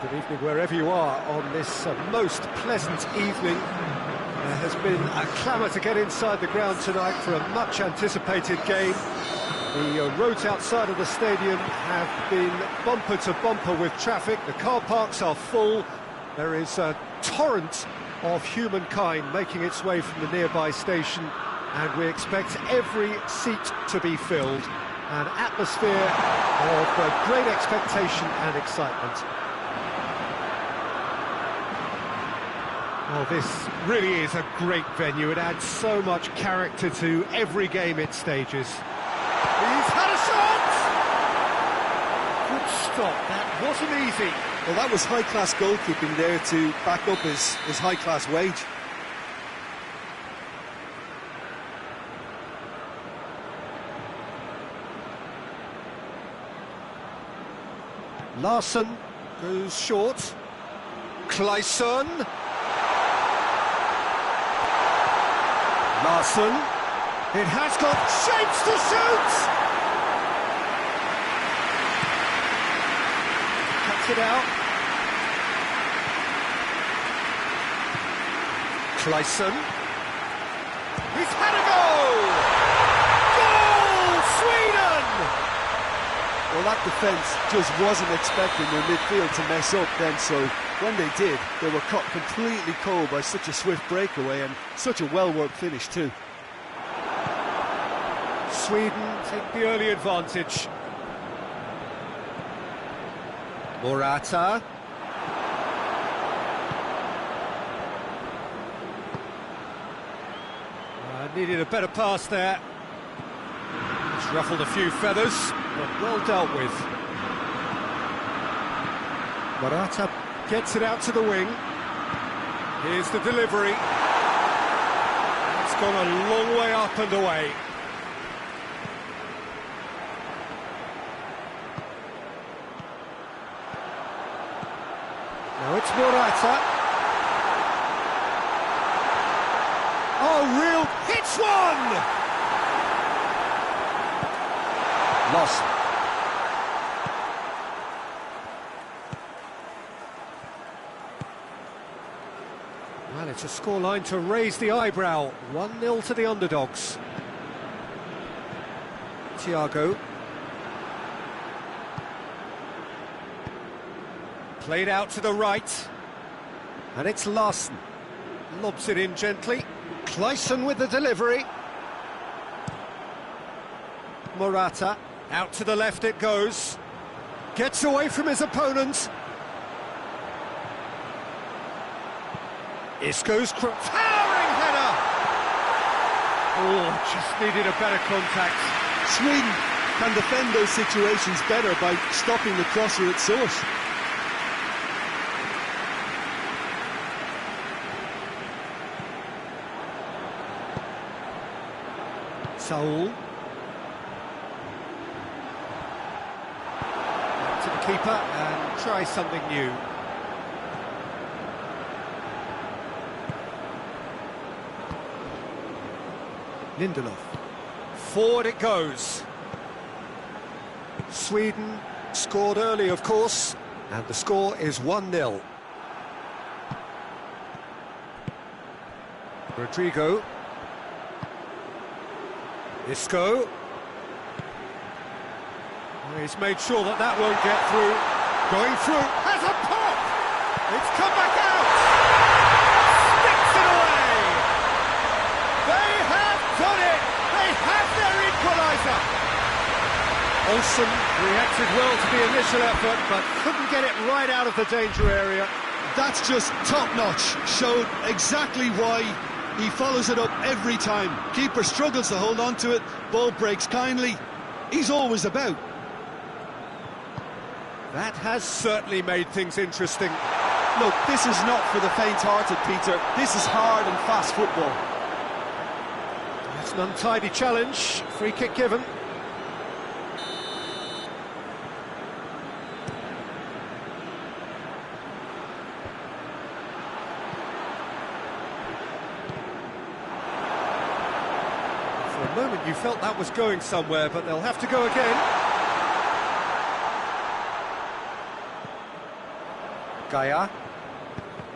Good evening wherever you are on this most pleasant evening. There has been a clamour to get inside the ground tonight for a much anticipated game. The roads outside of the stadium have been bumper to bumper with traffic. The car parks are full. There is a torrent of humankind making its way from the nearby station, and we expect every seat to be filled. An atmosphere of great expectation and excitement. Well, this really is a great venue. It adds so much character to every game it stages. He's had a shot! Good stop, that wasn't easy. Well, that was high-class goalkeeping there to back up his high-class wage. Larsson goes short. Clayson. Larsson. It has got shapes to shoot! Cuts it out. Clayson. He's had a goal! Goal! Sweden! Well, that defence just wasn't expecting their midfield to mess up then, so when they did, they were caught completely cold by such a swift breakaway and such a well-worked finish too. Sweden take the early advantage. Morata. Needed a better pass there. It's ruffled a few feathers, but well dealt with. Morata gets it out to the wing. Here's the delivery. It's gone a long way up and away. Now it's Morata. Oh, real hits one! Lost. Well, it's a scoreline to raise the eyebrow. 1-0 to the underdogs. Thiago. Played out to the right. And it's Larson. Lobs it in gently. Clayson with the delivery. Morata. Out to the left it goes. Gets away from his opponent. Isco's towering header! Oh, just needed a better contact. Sweden can defend those situations better by stopping the crosser at source. Saul. Back to the keeper and try something new. Lindelof. Forward it goes. Sweden scored early, of course, and the score is 1-0. Rodrigo. Isco. He's made sure that that won't get through. Going through, has a pop! It's come back out! Sticks it away! They have done it! They have their equaliser! Olsen reacted well to the initial effort, but couldn't get it right out of the danger area. That's just top-notch. Showed exactly why he follows it up every time. Keeper struggles to hold on to it, ball breaks kindly. He's always about. That has certainly made things interesting. Look, this is not for the faint-hearted, Peter. This is hard and fast football. It's an untidy challenge. Free kick given. For a moment you felt that was going somewhere, but they'll have to go again. Gaia.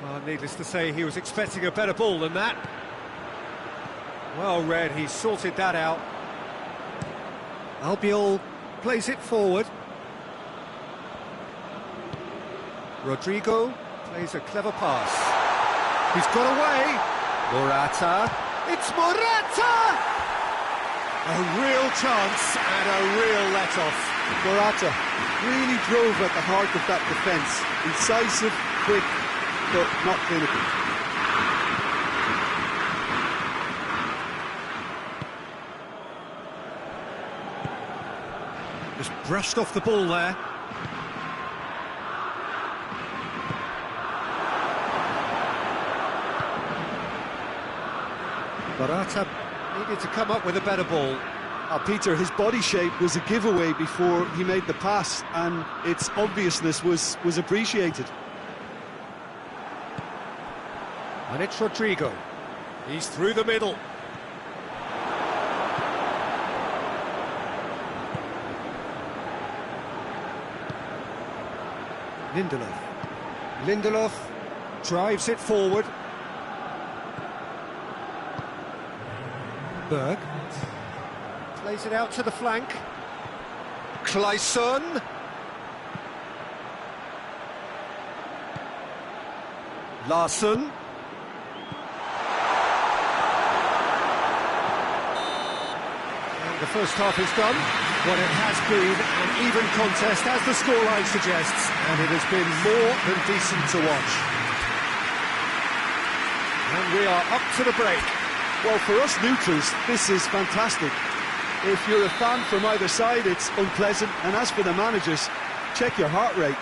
Well, needless to say, he was expecting a better ball than that. Well read, he sorted that out. Albiol plays it forward. Rodrigo plays a clever pass. He's got away. Morata. It's Morata! A real chance and a real let-off. Morata really drove at the heart of that defence. Incisive, quick, but not clinical. Just brushed off the ball there. Morata needed to come up with a better ball. Peter, his body shape was a giveaway before he made the pass, and its obviousness was appreciated. And it's Rodrigo. He's through the middle. Lindelof. Lindelof drives it forward. Berg. Plays it out to the flank. Clayson. Larson. And the first half is done. What it has been an even contest, as the scoreline suggests, and it has been more than decent to watch. And we are up to the break. Well, for us neutrals, this is fantastic. If you're a fan from either side, it's unpleasant, and as for the managers, check your heart rate.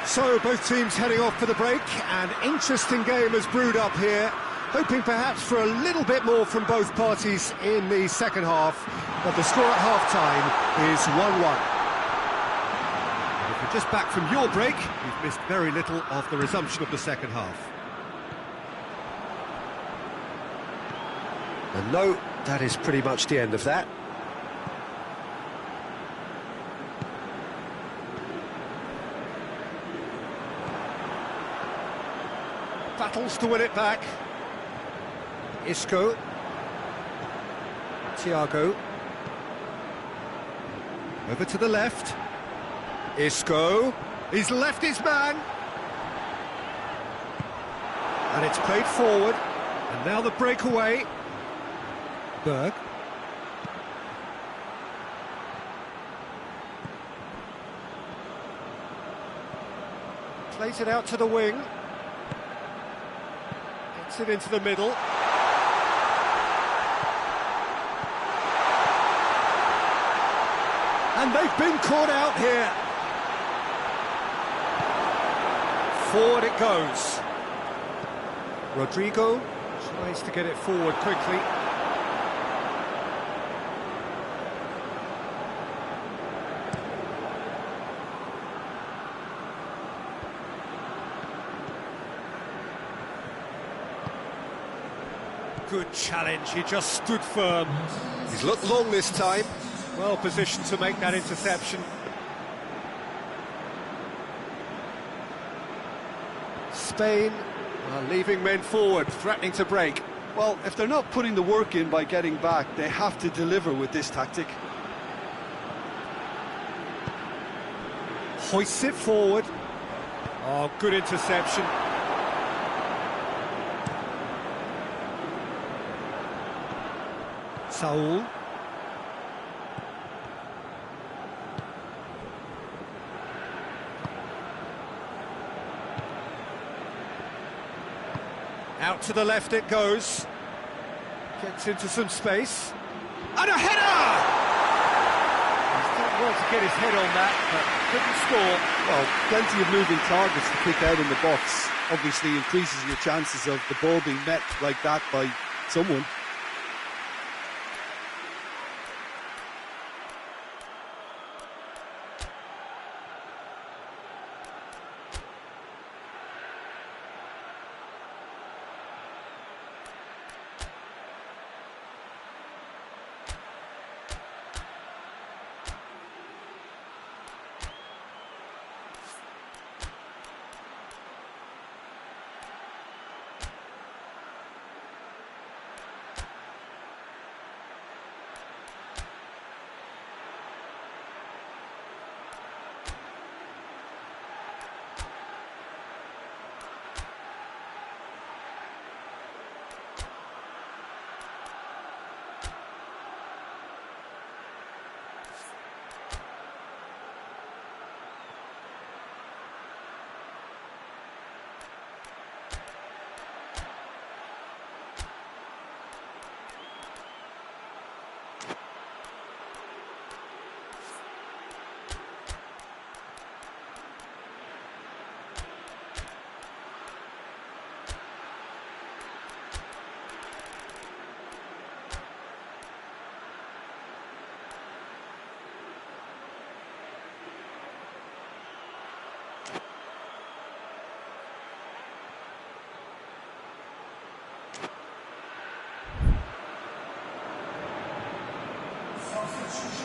So, both teams heading off for the break. An interesting game has brewed up here, hoping perhaps for a little bit more from both parties in the second half, but the score at half-time is 1-1. If you're just back from your break, you've missed very little of the resumption of the second half. And no, that is pretty much the end of that. battles to win it back. Isco. Thiago. Over to the left. Isco. He's left his man. And it's played forward. And now the breakaway. Berg. Plays it out to the wing. Gets it into the middle. And they've been caught out here. Forward it goes. Rodrigo tries to get it forward quickly. Good challenge, he just stood firm. He's looked long this time. Well positioned to make that interception. Spain are leaving men forward, threatening to break. Well, if they're not putting the work in by getting back, they have to deliver with this tactic. Hoists it forward. Oh, good interception. Saul. Out to the left it goes. Gets into some space. And a header! He's done well to get his head on that, but couldn't score. Well, plenty of moving targets to pick out in the box. Obviously increases your chances of the ball being met like that by someone.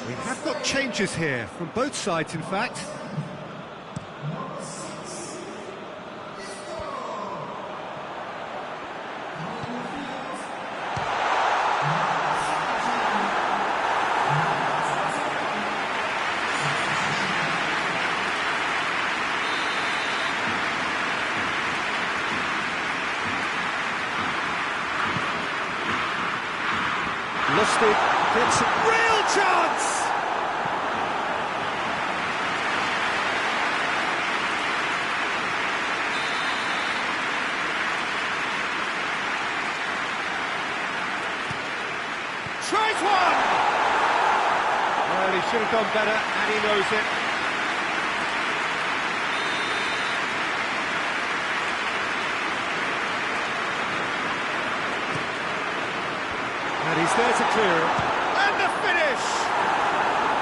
We have got changes here, from both sides in fact. Lustig gets a real chance! Tries one! Well, he should have done better, and he knows it. And he's there to clear it. And the finish!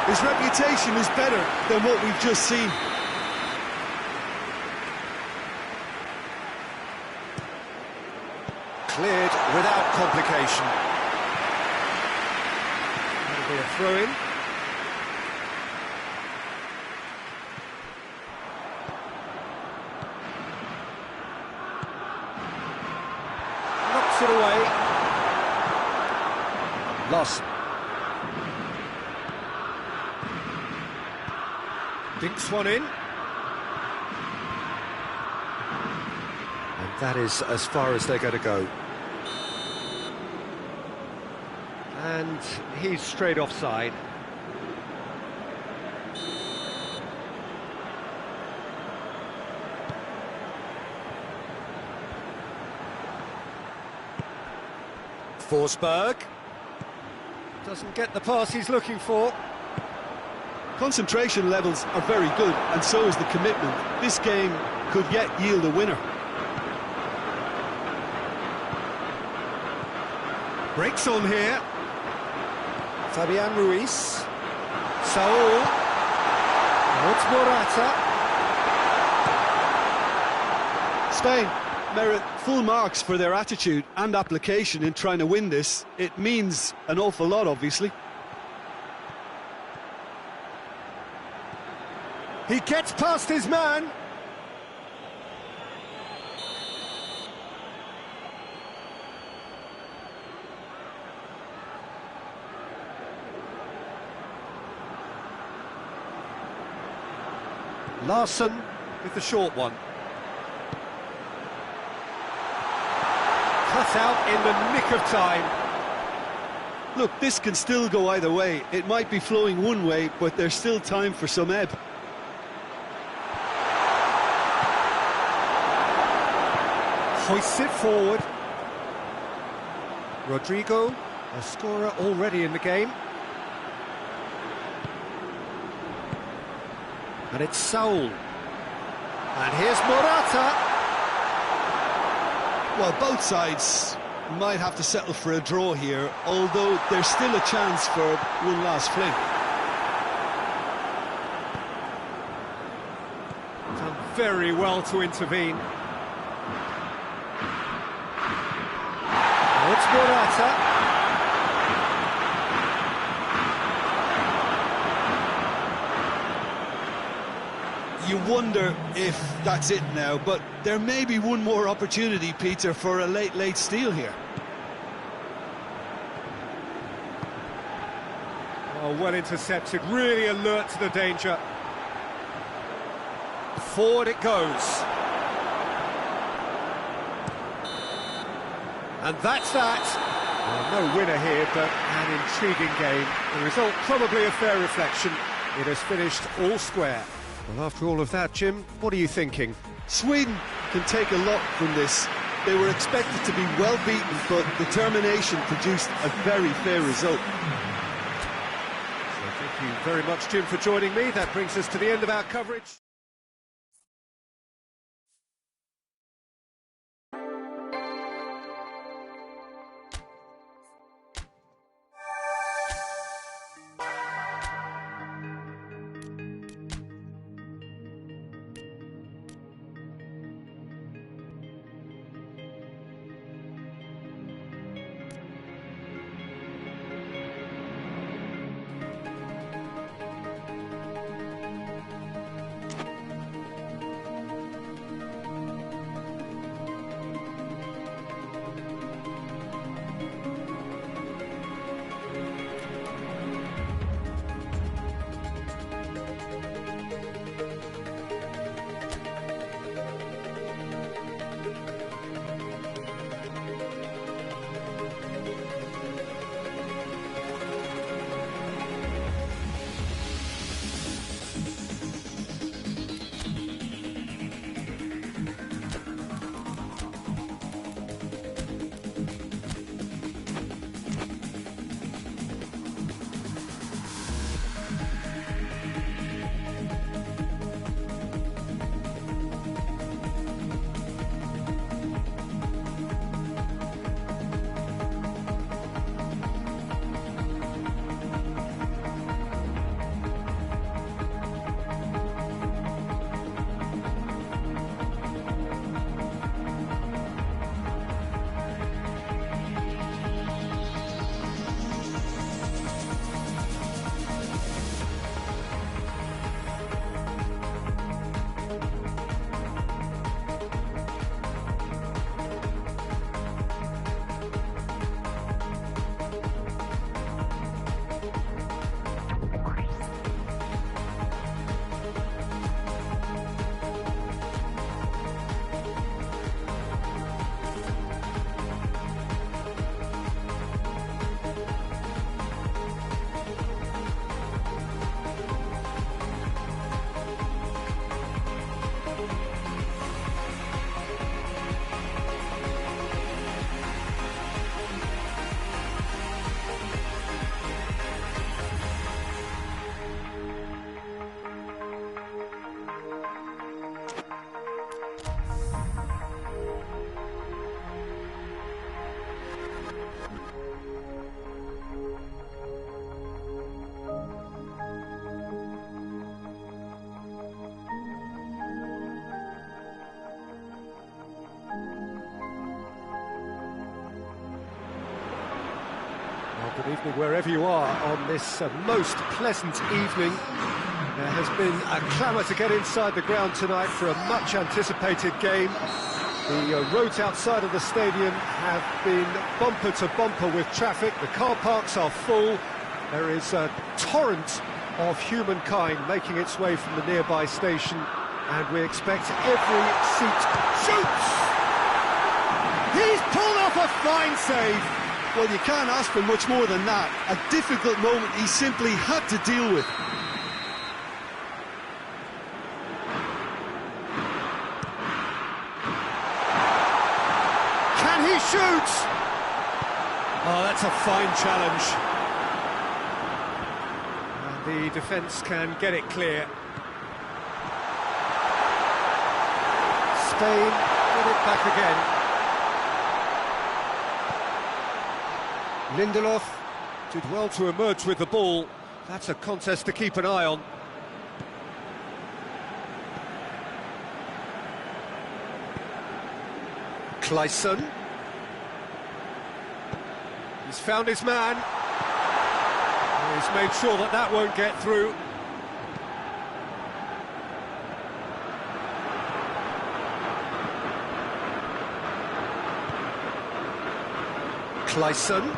His reputation is better than what we've just seen. Cleared without complication. That'll be a throw-in. Knocks it away. Loss. Dinks one in. And that is as far as they're going to go. And he's straight offside. Forsberg doesn't get the pass he's looking for. Concentration levels are very good, and so is the commitment. This game could yet yield a winner. Breaks on here. Fabian Ruiz. Saul. Towards Morata. Spain merit full marks for their attitude and application in trying to win this. It means an awful lot, obviously. He gets past his man. Larsson with the short one. Cut out in the nick of time. Look, this can still go either way. It might be flowing one way, but there's still time for some ebb. Hoists it forward. Rodrigo, a scorer already in the game. And it's Saul. And here's Morata. Well, both sides might have to settle for a draw here, although there's still a chance for one last fling. Done very well to intervene. Now it's Morata. You wonder if that's it now, but there may be one more opportunity, Peter, for a late steal here. Oh, well intercepted, really alert to the danger. Forward it goes. And that's that. Well, no winner here, but an intriguing game. The result probably a fair reflection. It has finished all square. Well, after all of that, Jim, what are you thinking? Sweden can take a lot from this. They were expected to be well beaten, but determination produced a very fair result. So thank you very much, Jim, for joining me. That brings us to the end of our coverage. Good evening wherever you are on this most pleasant evening. There has been a clamour to get inside the ground tonight for a much anticipated game. The roads outside of the stadium have been bumper to bumper with traffic. The car parks are full. There is a torrent of humankind making its way from the nearby station, and we expect every seat. Shoots! He's pulled off a fine save. Well, you can't ask for much more than that. A difficult moment he simply had to deal with. Can he shoot? Oh, that's a fine challenge. And the defence can get it clear. Spain get it back again. Lindelof did well to emerge with the ball. That's a contest to keep an eye on. Clayson. He's found his man. He's made sure that that won't get through. Clayson.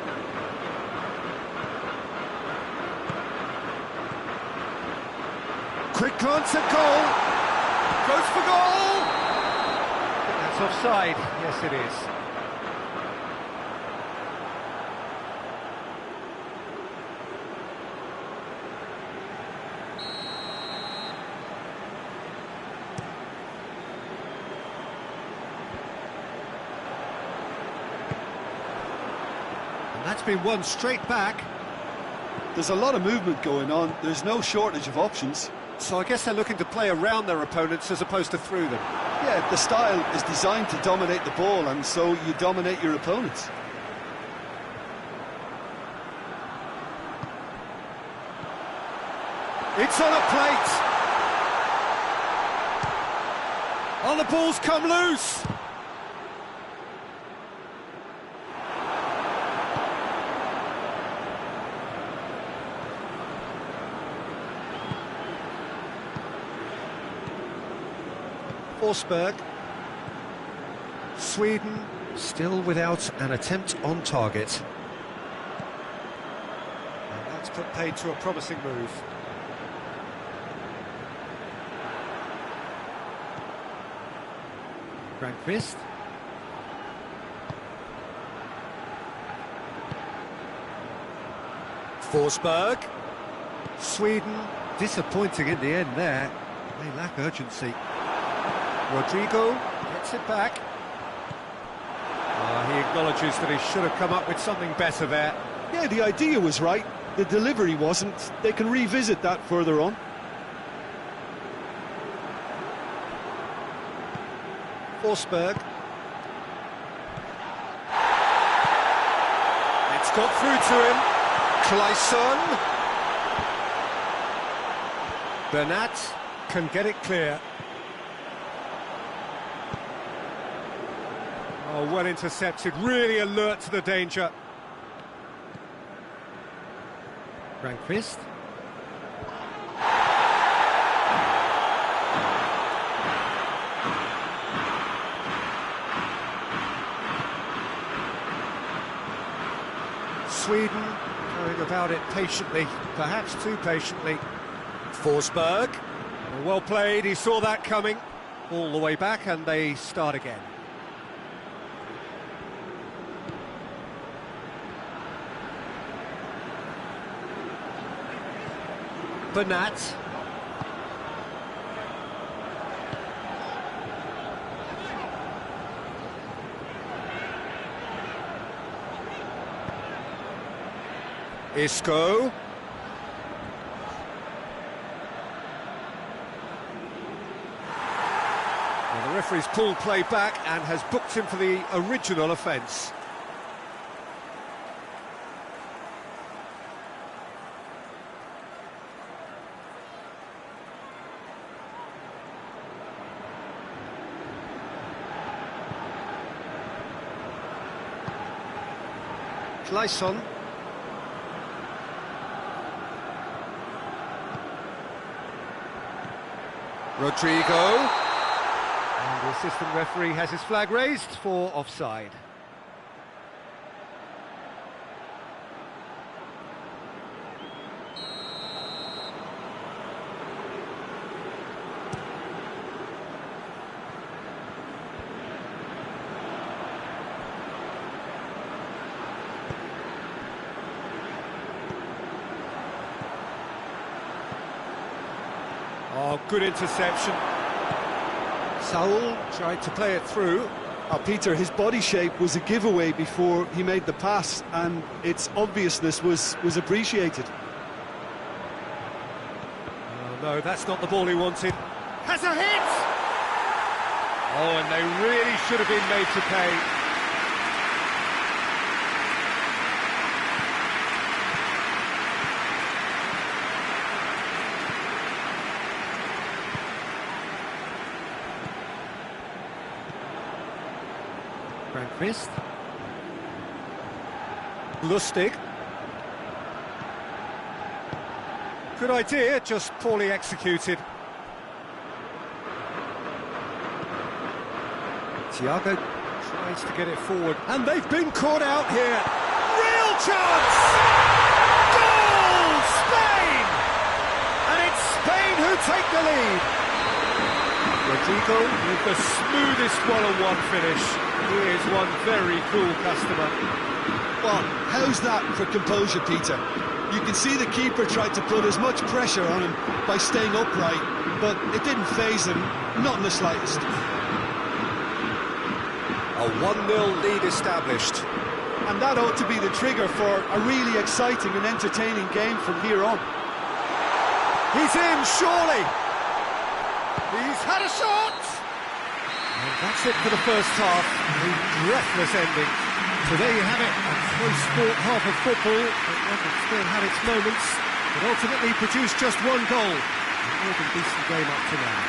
Quick glance at goal. Goes for goal. That's offside. Yes, it is. And that's been won straight back. There's a lot of movement going on. There's no shortage of options. So I guess they're looking to play around their opponents as opposed to through them. Yeah, the style is designed to dominate the ball, and so you dominate your opponents. It's on a plate. Oh, the ball's come loose. Forsberg. Sweden still without an attempt on target. And that's put paid to a promising move. Rankvist. Forsberg. Sweden disappointing in the end there. They lack urgency. Rodrigo gets it back. He acknowledges that he should have come up with something better there. Yeah, the idea was right. The delivery wasn't. They can revisit that further on. Forsberg. It's got through to him. Clayson. Bernat can get it clear. Oh, well intercepted, really alert to the danger. Rankvist. Sweden going about it patiently, perhaps too patiently. Forsberg. Well played, he saw that coming. All the way back, and they start again. Bernat. Isco. Well, the referee's pulled play back and has booked him for the original offence. Clayson. Rodrigo. And the assistant referee has his flag raised for offside. Oh, good interception. Saul tried to play it through. Peter, his body shape was a giveaway before he made the pass, and its obviousness was appreciated. Oh, no, that's not the ball he wanted. Has a hit! Oh, and they really should have been made to pay. Fist. Lustig. Good idea, just poorly executed. Thiago tries to get it forward, and they've been caught out here. Real chance! Goal! Spain! And it's Spain who take the lead. Rodrigo with the smoothest one-on-one finish. He is one very cool customer. Well, how's that for composure, Peter? You can see the keeper tried to put as much pressure on him by staying upright, but it didn't faze him, not in the slightest. A 1-0 lead established. And that ought to be the trigger for a really exciting and entertaining game from here on. He's in, surely! He's had a shot! And that's it for the first half, a breathless ending. So there you have it, a close-fought half of football, but one that still had its moments, but ultimately produced just one goal. A more than decent game up to now.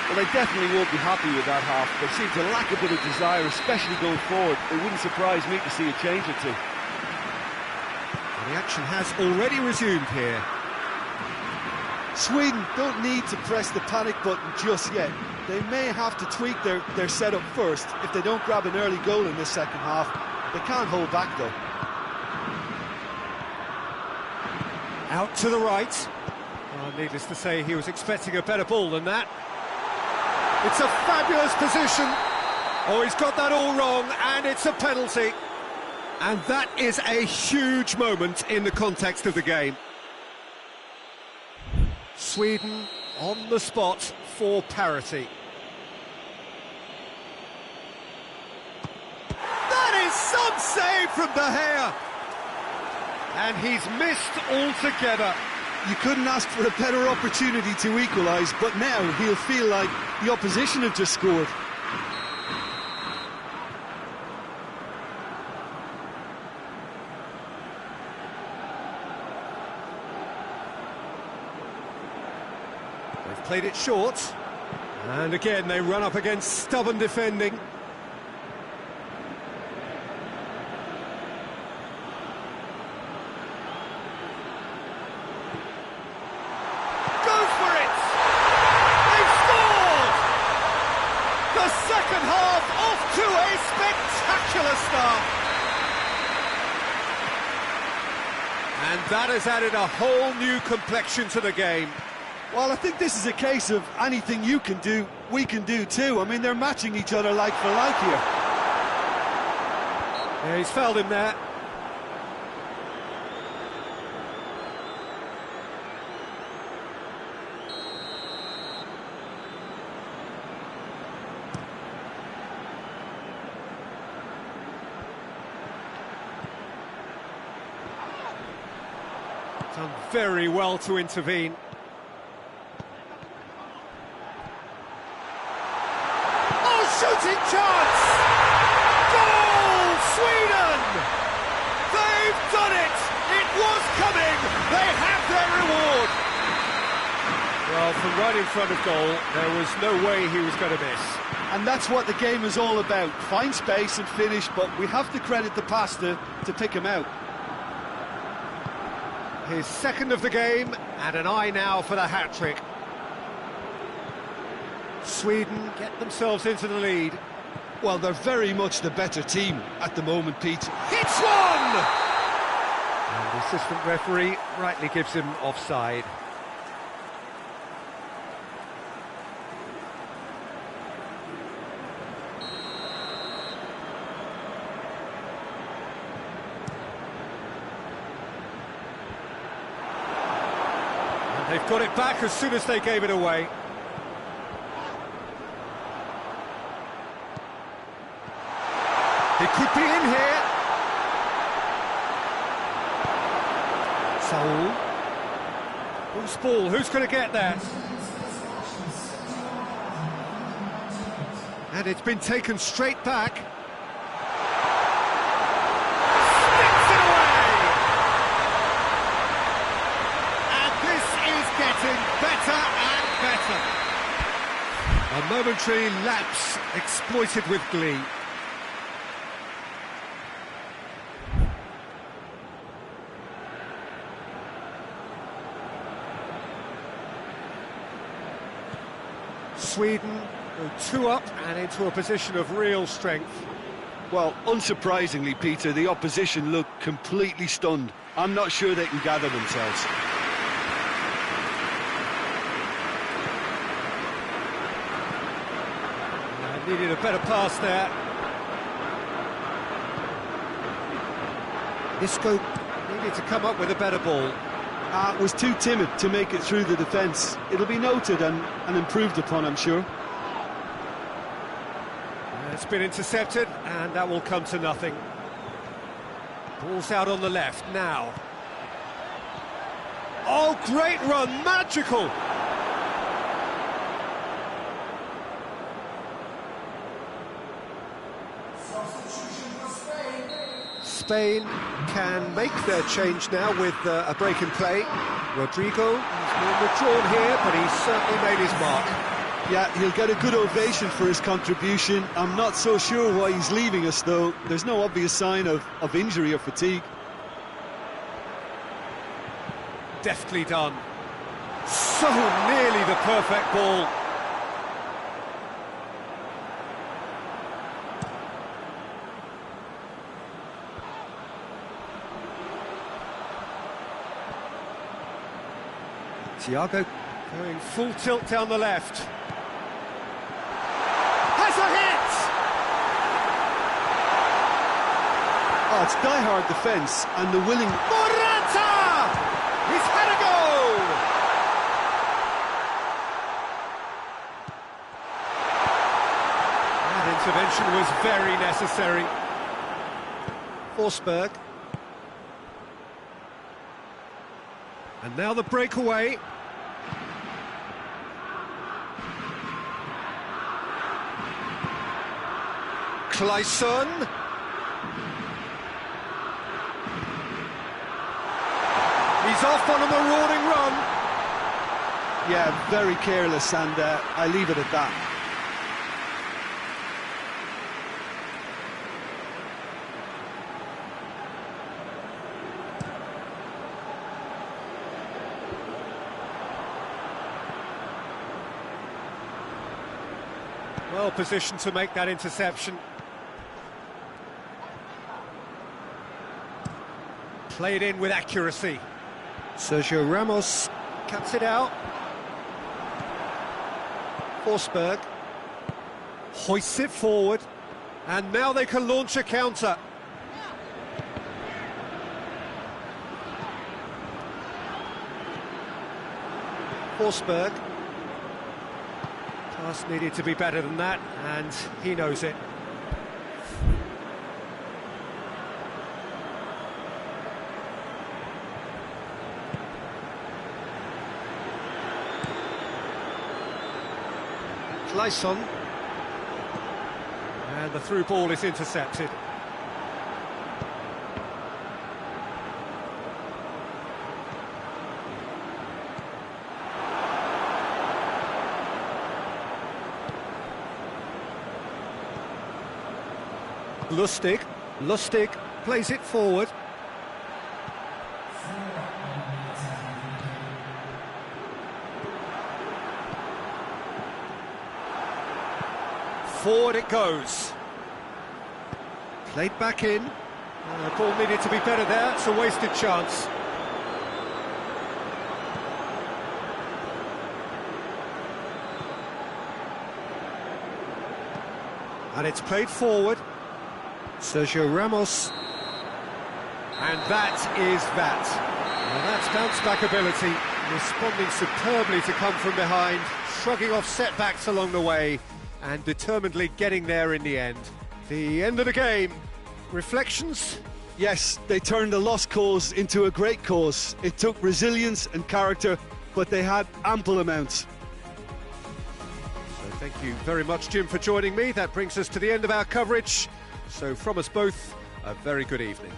Well, they definitely won't be happy with that half. They seem to lack a bit of desire, especially going forward. It wouldn't surprise me to see a change or two. And the action has already resumed here. Sweden don't need to press the panic button just yet. They may have to tweak their setup first if they don't grab an early goal in this second half. They can't hold back, though. Out to the right. Needless to say, he was expecting a better ball than that. It's a fabulous position. Oh, he's got that all wrong, and it's a penalty. And that is a huge moment in the context of the game. Sweden on the spot for parity. That is some save from De Gea! And he's missed altogether. You couldn't ask for a better opportunity to equalise, but now he'll feel like the opposition have just scored. They've played it short, and again they run up against stubborn defending. Second half off to a spectacular start. And that has added a whole new complexion to the game. Well, I think this is a case of anything you can do, we can do too. I mean, they're matching each other like for like here. Yeah, he's fouled him there. Done very well to intervene. Oh, shooting chance! Goal, Sweden! They've done it! It was coming! They have their reward! Well, from right in front of goal, there was no way he was going to miss. And that's what the game is all about. Find space and finish, but we have to credit the pass to pick him out. His second of the game, and an eye now for the hat-trick. Sweden get themselves into the lead. Well, they're very much the better team at the moment, Pete. Hits one! And the assistant referee rightly gives him offside. And they've got it back as soon as they gave it away. He could be in here. Saul. Who's ball? Who's going to get there? And it's been taken straight back. Sticks it away! And this is getting better and better. A momentary lapse exploited with glee. Sweden go 2 up and into a position of real strength. Well, unsurprisingly, Peter, the opposition look completely stunned. I'm not sure they can gather themselves. Needed a better pass there. Isco needed to come up with a better ball. Was too timid to make it through the defence. It'll be noted and improved upon, I'm sure. It's been intercepted, and that will come to nothing. Ball's out on the left now. Oh, great run, magical! Spain can make their change now with a break in play. Rodrigo is more withdrawn here, but he's certainly made his mark. Yeah, he'll get a good ovation for his contribution. I'm not so sure why he's leaving us, though. There's no obvious sign of injury or fatigue. Deftly done. So nearly the perfect ball. Thiago going full tilt down the left. Has a hit! Oh, it's die-hard defence and the willing... Morata! He's had a goal! That intervention was very necessary. Forsberg. And now the breakaway. Clayson. He's off on a marauding run. Yeah, very careless, and I leave it at that. Well positioned to make that interception. Played in with accuracy. Sergio Ramos cuts it out. Forsberg hoists it forward, and now they can launch a counter. Forsberg. Pass needed to be better than that, and he knows it. Clayson, and the through ball is intercepted. Lustig plays it forward. Forward it goes. Played back in. The ball needed to be better there. It's a wasted chance. And it's played forward. Sergio Ramos. And that is that. Well, that's bounce-back ability, responding superbly to come from behind, shrugging off setbacks along the way, and determinedly getting there in the end. The end of the game. Reflections? Yes, they turned a lost cause into a great cause. It took resilience and character, but they had ample amounts. So thank you very much, Jim, for joining me. That brings us to the end of our coverage. So from us both, a very good evening.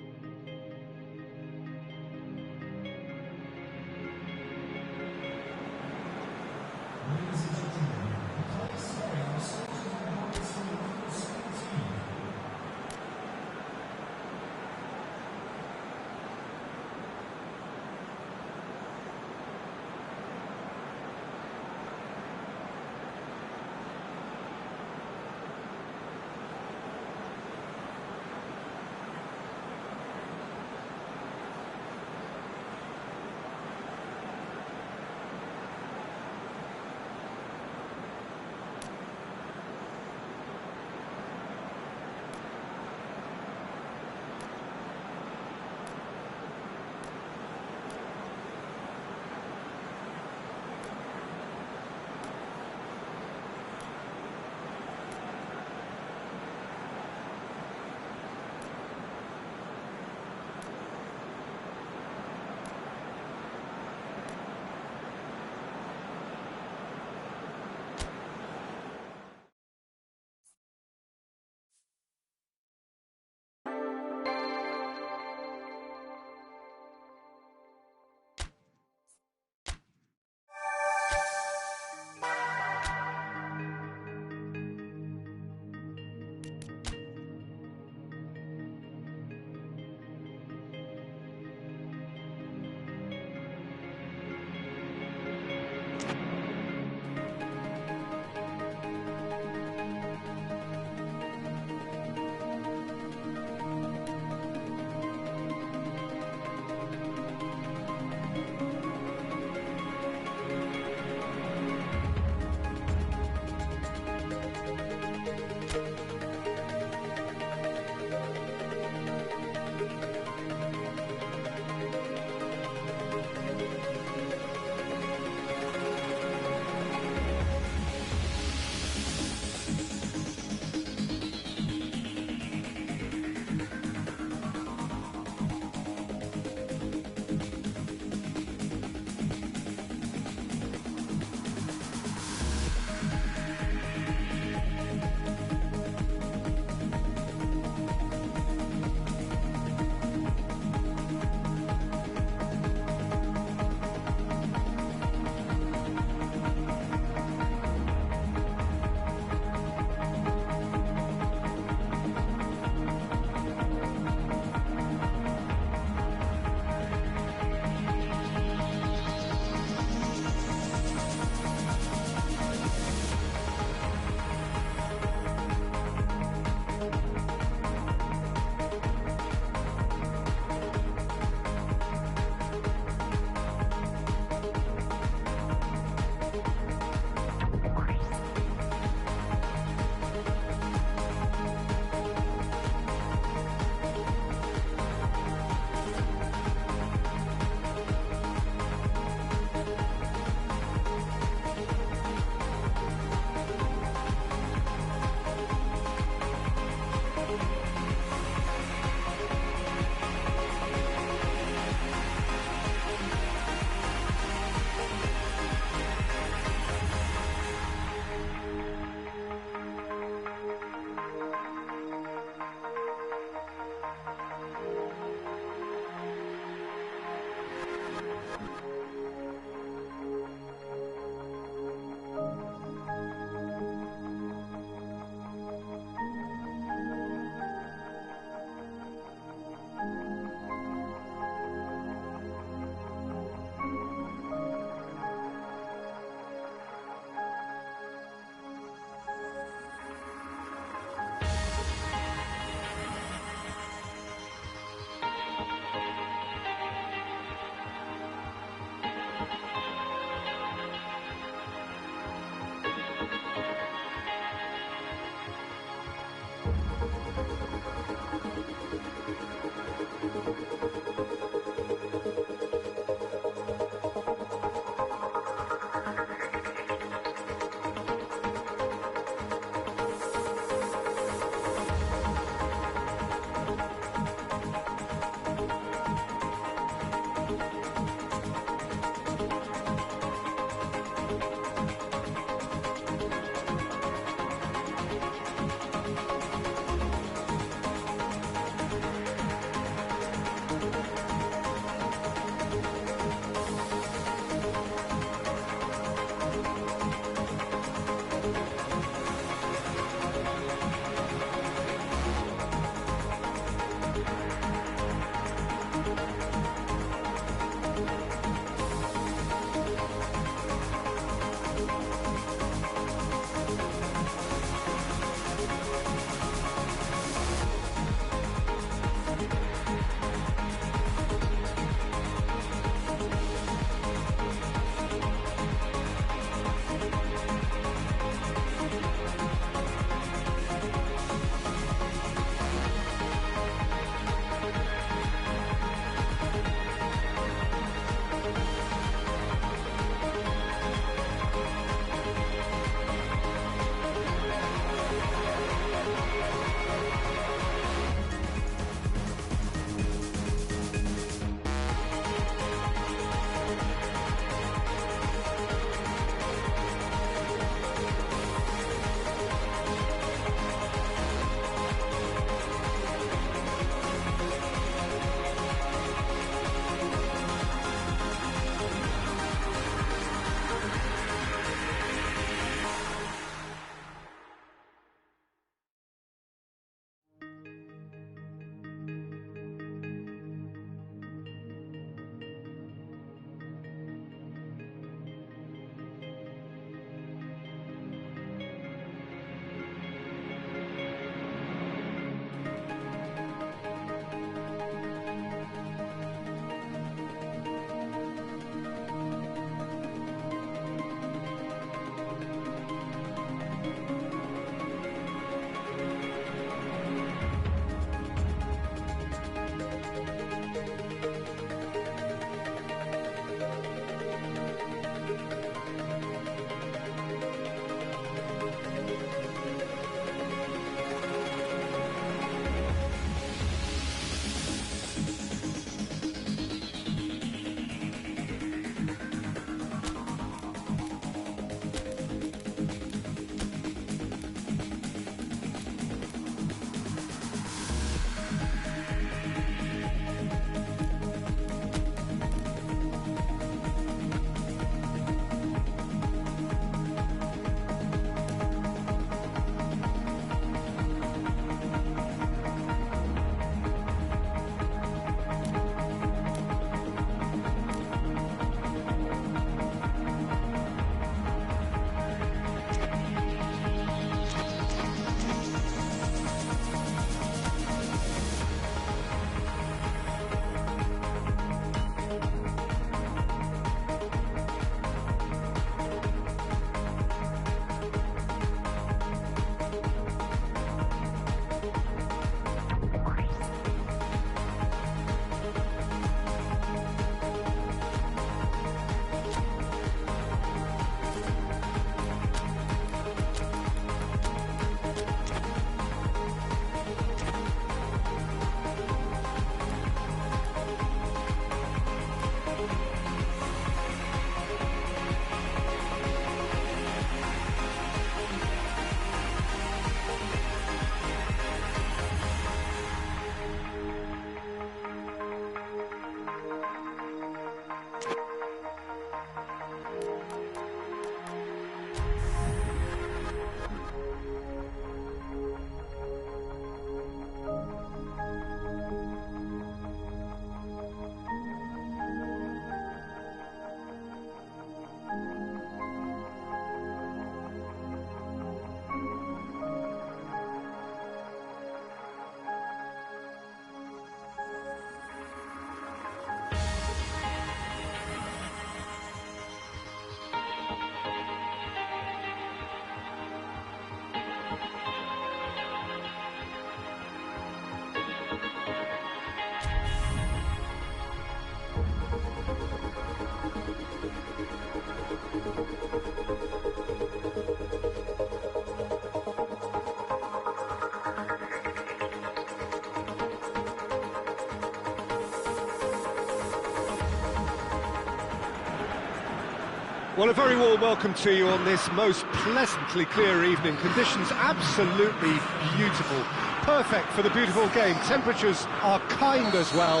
Well, a very warm welcome to you on this most pleasantly clear evening. Conditions absolutely beautiful. Perfect for the beautiful game. Temperatures are kind as well.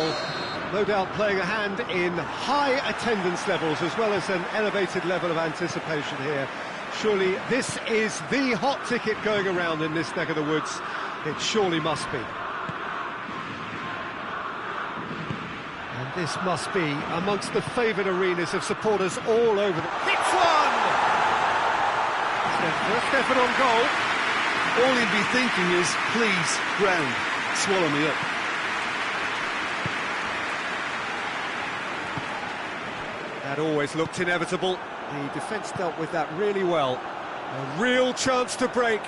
No doubt playing a hand in high attendance levels as well as an elevated level of anticipation here. Surely this is the hot ticket going around in this neck of the woods. It surely must be. And this must be amongst the favoured arenas of supporters all over the... Hits one! It's their first effort on goal. All he'd be thinking is, please, ground, swallow me up. That always looked inevitable. The defence dealt with that really well. A real chance to break.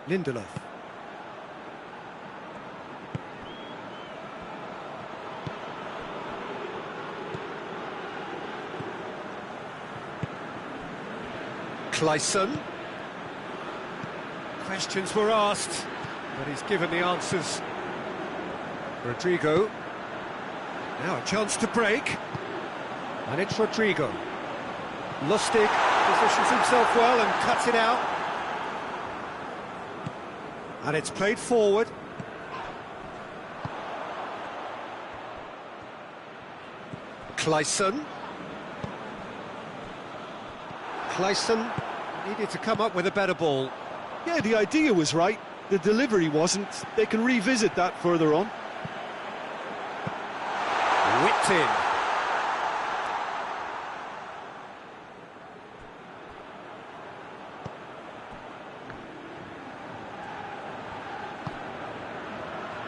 Lindelof. Clayson. Questions were asked, but he's given the answers. Rodrigo. Now a chance to break. And it's Rodrigo. Lustig positions himself well and cuts it out. And it's played forward. Clayson. Clayson needed to come up with a better ball. Yeah, the idea was right. The delivery wasn't. They can revisit that further on. Whipped in.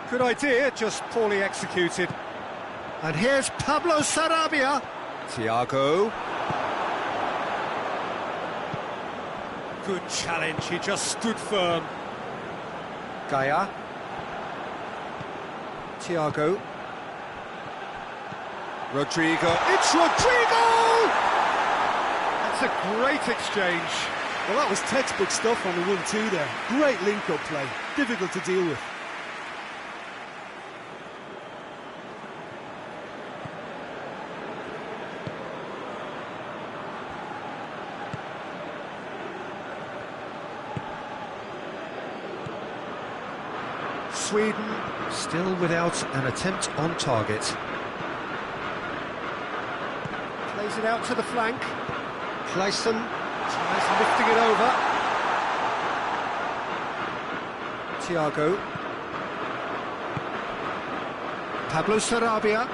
Good idea, just poorly executed. And here's Pablo Sarabia. Thiago. Good challenge, he just stood firm. Gaia. Thiago. Rodrigo. It's Rodrigo! That's a great exchange. Well, that was textbook stuff on the 1-2 there. Great link-up play. Difficult to deal with. Sweden still without an attempt on target. Plays it out to the flank. Clayson tries lifting it over. Thiago. Pablo Sarabia.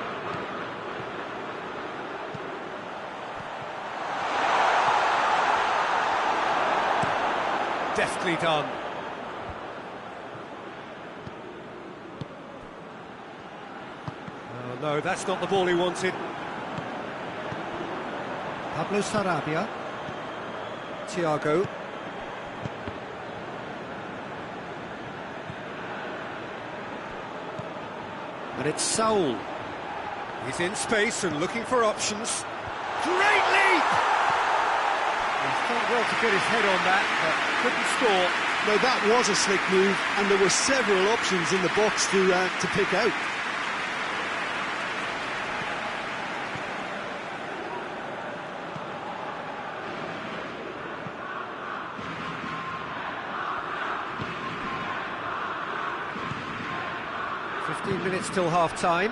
Deftly done. No, that's not the ball he wanted. Pablo Sarabia. Thiago. And it's Saul. He's in space and looking for options. Great leap! He's done well to get his head on that, but couldn't score. No, that was a slick move, and there were several options in the box to pick out. Minutes till half-time.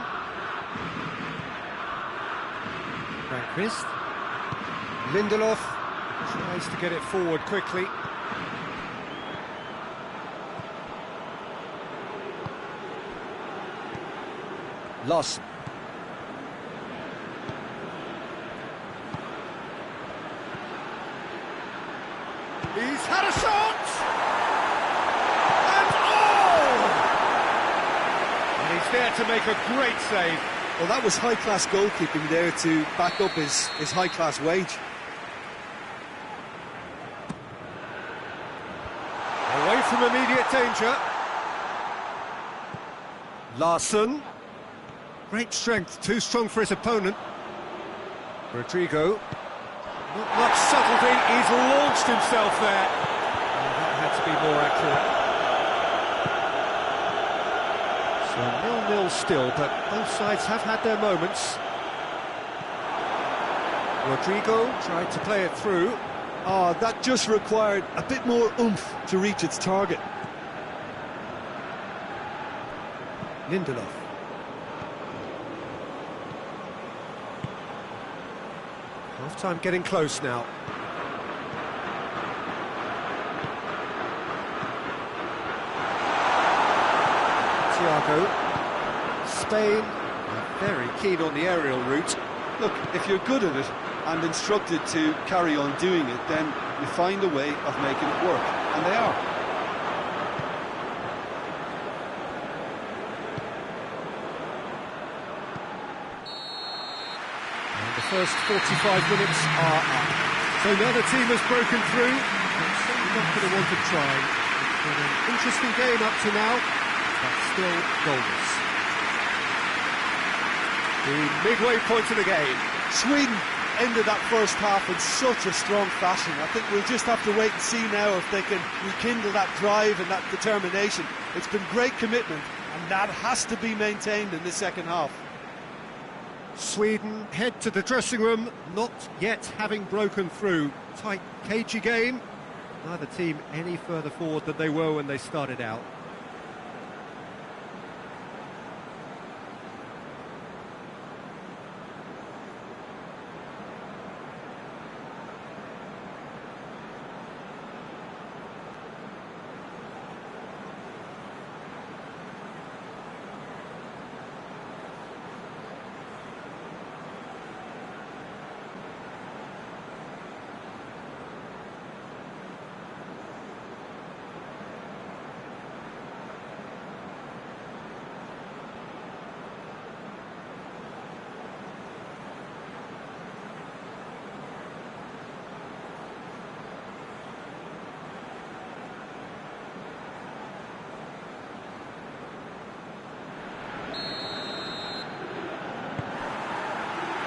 Franquist. Lindelof tries to get it forward quickly. Lawson. He's had a shot! He's there to make a great save. Well, that was high-class goalkeeping there to back up his high-class wage. Away from immediate danger. Larsson. Great strength, too strong for his opponent. Rodrigo. Not much subtlety, he's launched himself there. Oh, that had to be more accurate. So 0-0 still, but both sides have had their moments. Rodrigo tried to play it through. Oh, that just required a bit more oomph to reach its target. Lindelof. Half-time getting close now. Thiago. Spain are very keen on the aerial route. Look, if you're good at it and instructed to carry on doing it, then you find a way of making it work, and they are. And the first 45 minutes are up. So now the team has broken through. It's certainly not going to want to try. It's been an interesting game up to now, but still goalless. The midway point of the game. Sweden ended that first half in such a strong fashion. I think we'll just have to wait and see now if they can rekindle that drive and that determination. It's been great commitment, and that has to be maintained in the second half. Sweden head to the dressing room, not yet having broken through. Tight, cagey game. Neither team any further forward than they were when they started out.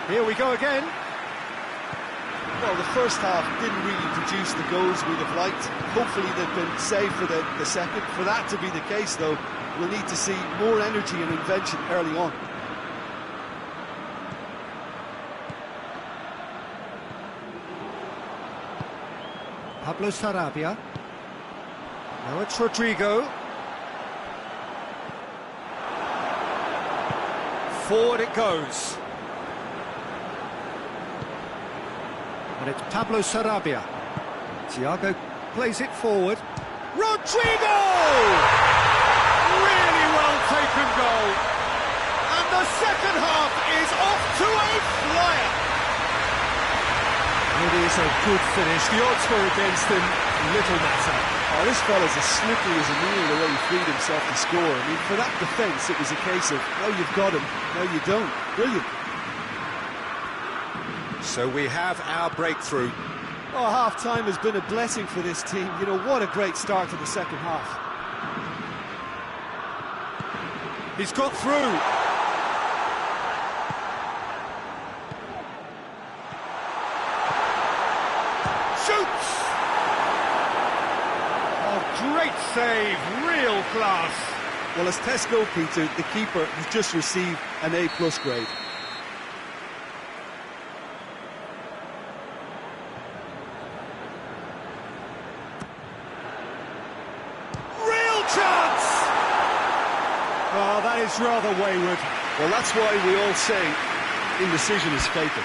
Here we go again. Well, the first half didn't really produce the goals we'd have liked. Hopefully they've been saved for the second. For that to be the case, though, we'll need to see more energy and invention early on. Pablo Sarabia. Now it's Rodrigo. Forward it goes. And it's Pablo Sarabia. Thiago plays it forward. Rodrigo! Really well taken goal. And the second half is off to a flyer. It is a good finish. The odds were against him. Little matter. Oh, this fella's as slippery as a needle the way he freed himself to score. I mean, for that defence, it was a case of, now you've got him, now you don't. Brilliant. So we have our breakthrough. Oh, half-time has been a blessing for this team. You know, what a great start to the second half. He's got through. Shoots! Oh, great save, real class. Well, as tests go, Peter, the keeper has just received an A+ grade. Oh, that is rather wayward. Well, that's why we all say indecision is fatal.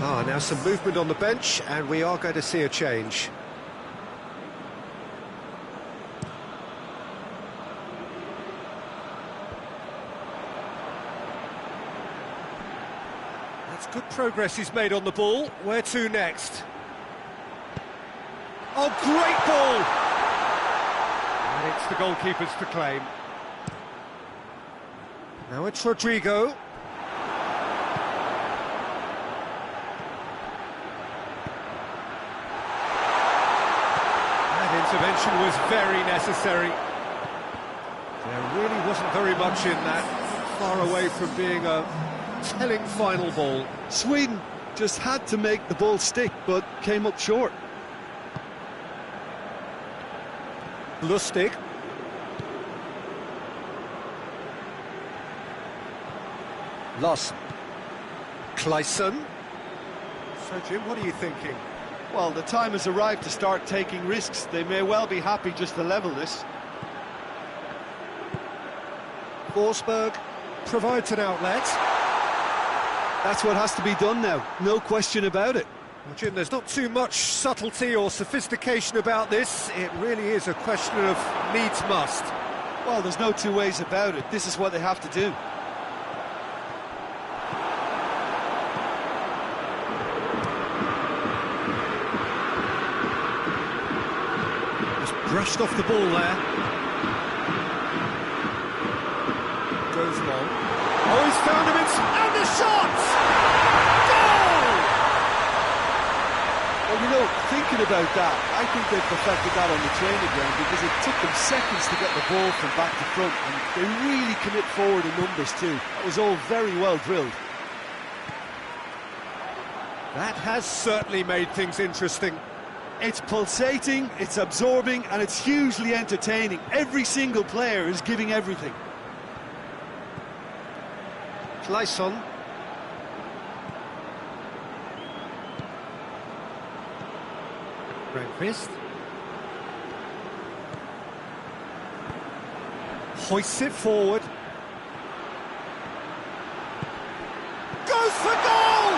Now some movement on the bench, and we are going to see a change. That's good progress he's made on the ball. Where to next? Oh, great ball! And it's the goalkeeper's to claim. Now it's Rodrigo. Intervention was very necessary. There really wasn't very much in that, far away from being a telling final ball. Sweden just had to make the ball stick, but came up short. Lustig. Loss. Kleisson. So, Jim, what are you thinking? Well, the time has arrived to start taking risks. They may well be happy just to level this. Forsberg provides an outlet. That's what has to be done now, no question about it. Well, Jim, there's not too much subtlety or sophistication about this. It really is a question of needs must. Well, there's no two ways about it. This is what they have to do. Brushed off the ball there. Goes long. Oh, he's found him and the shot! Goal! Well, you know, thinking about that, I think they perfected that on the training ground because it took them seconds to get the ball from back to front, and they really commit forward in numbers too. That was all very well drilled. That has certainly made things interesting. It's pulsating, it's absorbing, and it's hugely entertaining. Every single player is giving everything. Kleisson. Rehnquist. Hoists it forward. Goes for goal!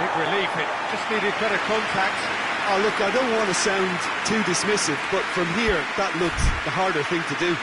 Big relief, it just needed better contact. Oh, look, I don't want to sound too dismissive, but from here, that looked the harder thing to do.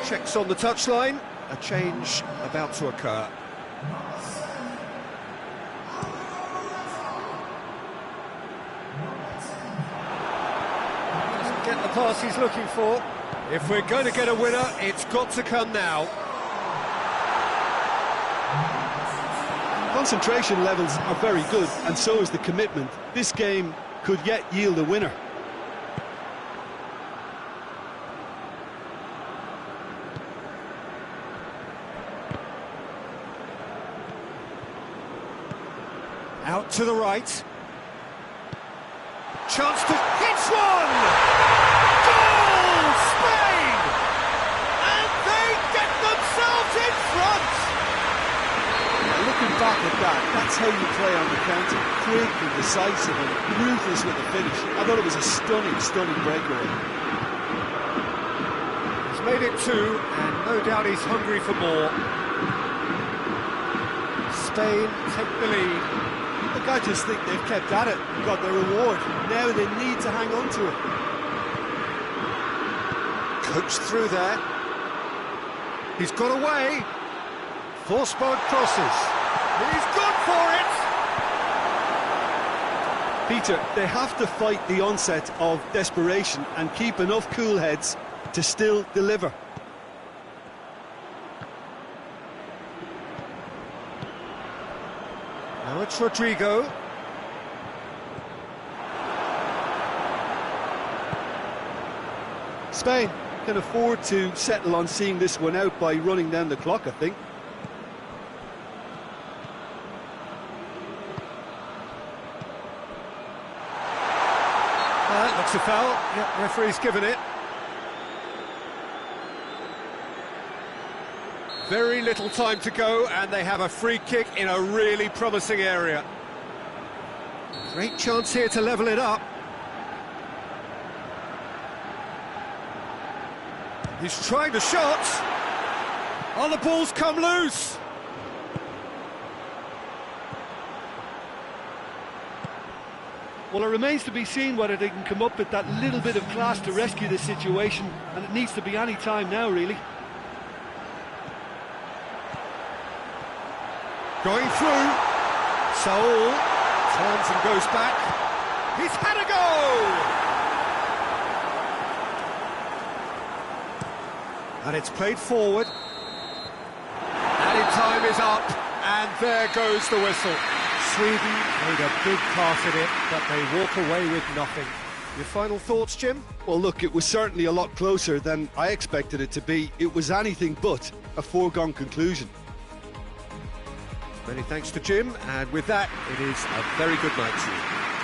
Checks on the touchline, a change about to occur. Doesn't get the pass he's looking for. If we're going to get a winner, it's got to come now. Concentration levels are very good, and so is the commitment. This game could yet yield a winner. Out to the right. Chance to hit one! Goal! Spain! And they get themselves in front! Yeah, looking back at that, that's how you play on the counter. Quick and decisive and ruthless with the finish. I thought it was a stunning, stunning breakaway. He's made it two, and no doubt he's hungry for more. Spain take the lead. Look, I just think they've kept at it and got their reward. Now they need to hang on to it. Coached through there. He's got away. Forsberg crosses. He's gone for it! Peter, they have to fight the onset of desperation and keep enough cool heads to still deliver. Now it's Rodrigo. Spain can afford to settle on seeing this one out by running down the clock, I think. That looks a foul. Yeah, referee's given it. Very little time to go, and they have a free kick in a really promising area. Great chance here to level it up. He's trying the shot. Oh, the ball's come loose. Well, it remains to be seen whether they can come up with that little bit of class to rescue this situation, and it needs to be any time now, really. Going through. Saul turns and goes back. He's had a goal! And it's played forward. Added time is up, and there goes the whistle. Sweden made a big part of it, but they walk away with nothing. Your final thoughts, Jim? Well, look, it was certainly a lot closer than I expected it to be. It was anything but a foregone conclusion. Many thanks to Jim, and with that, it is a very good night to you.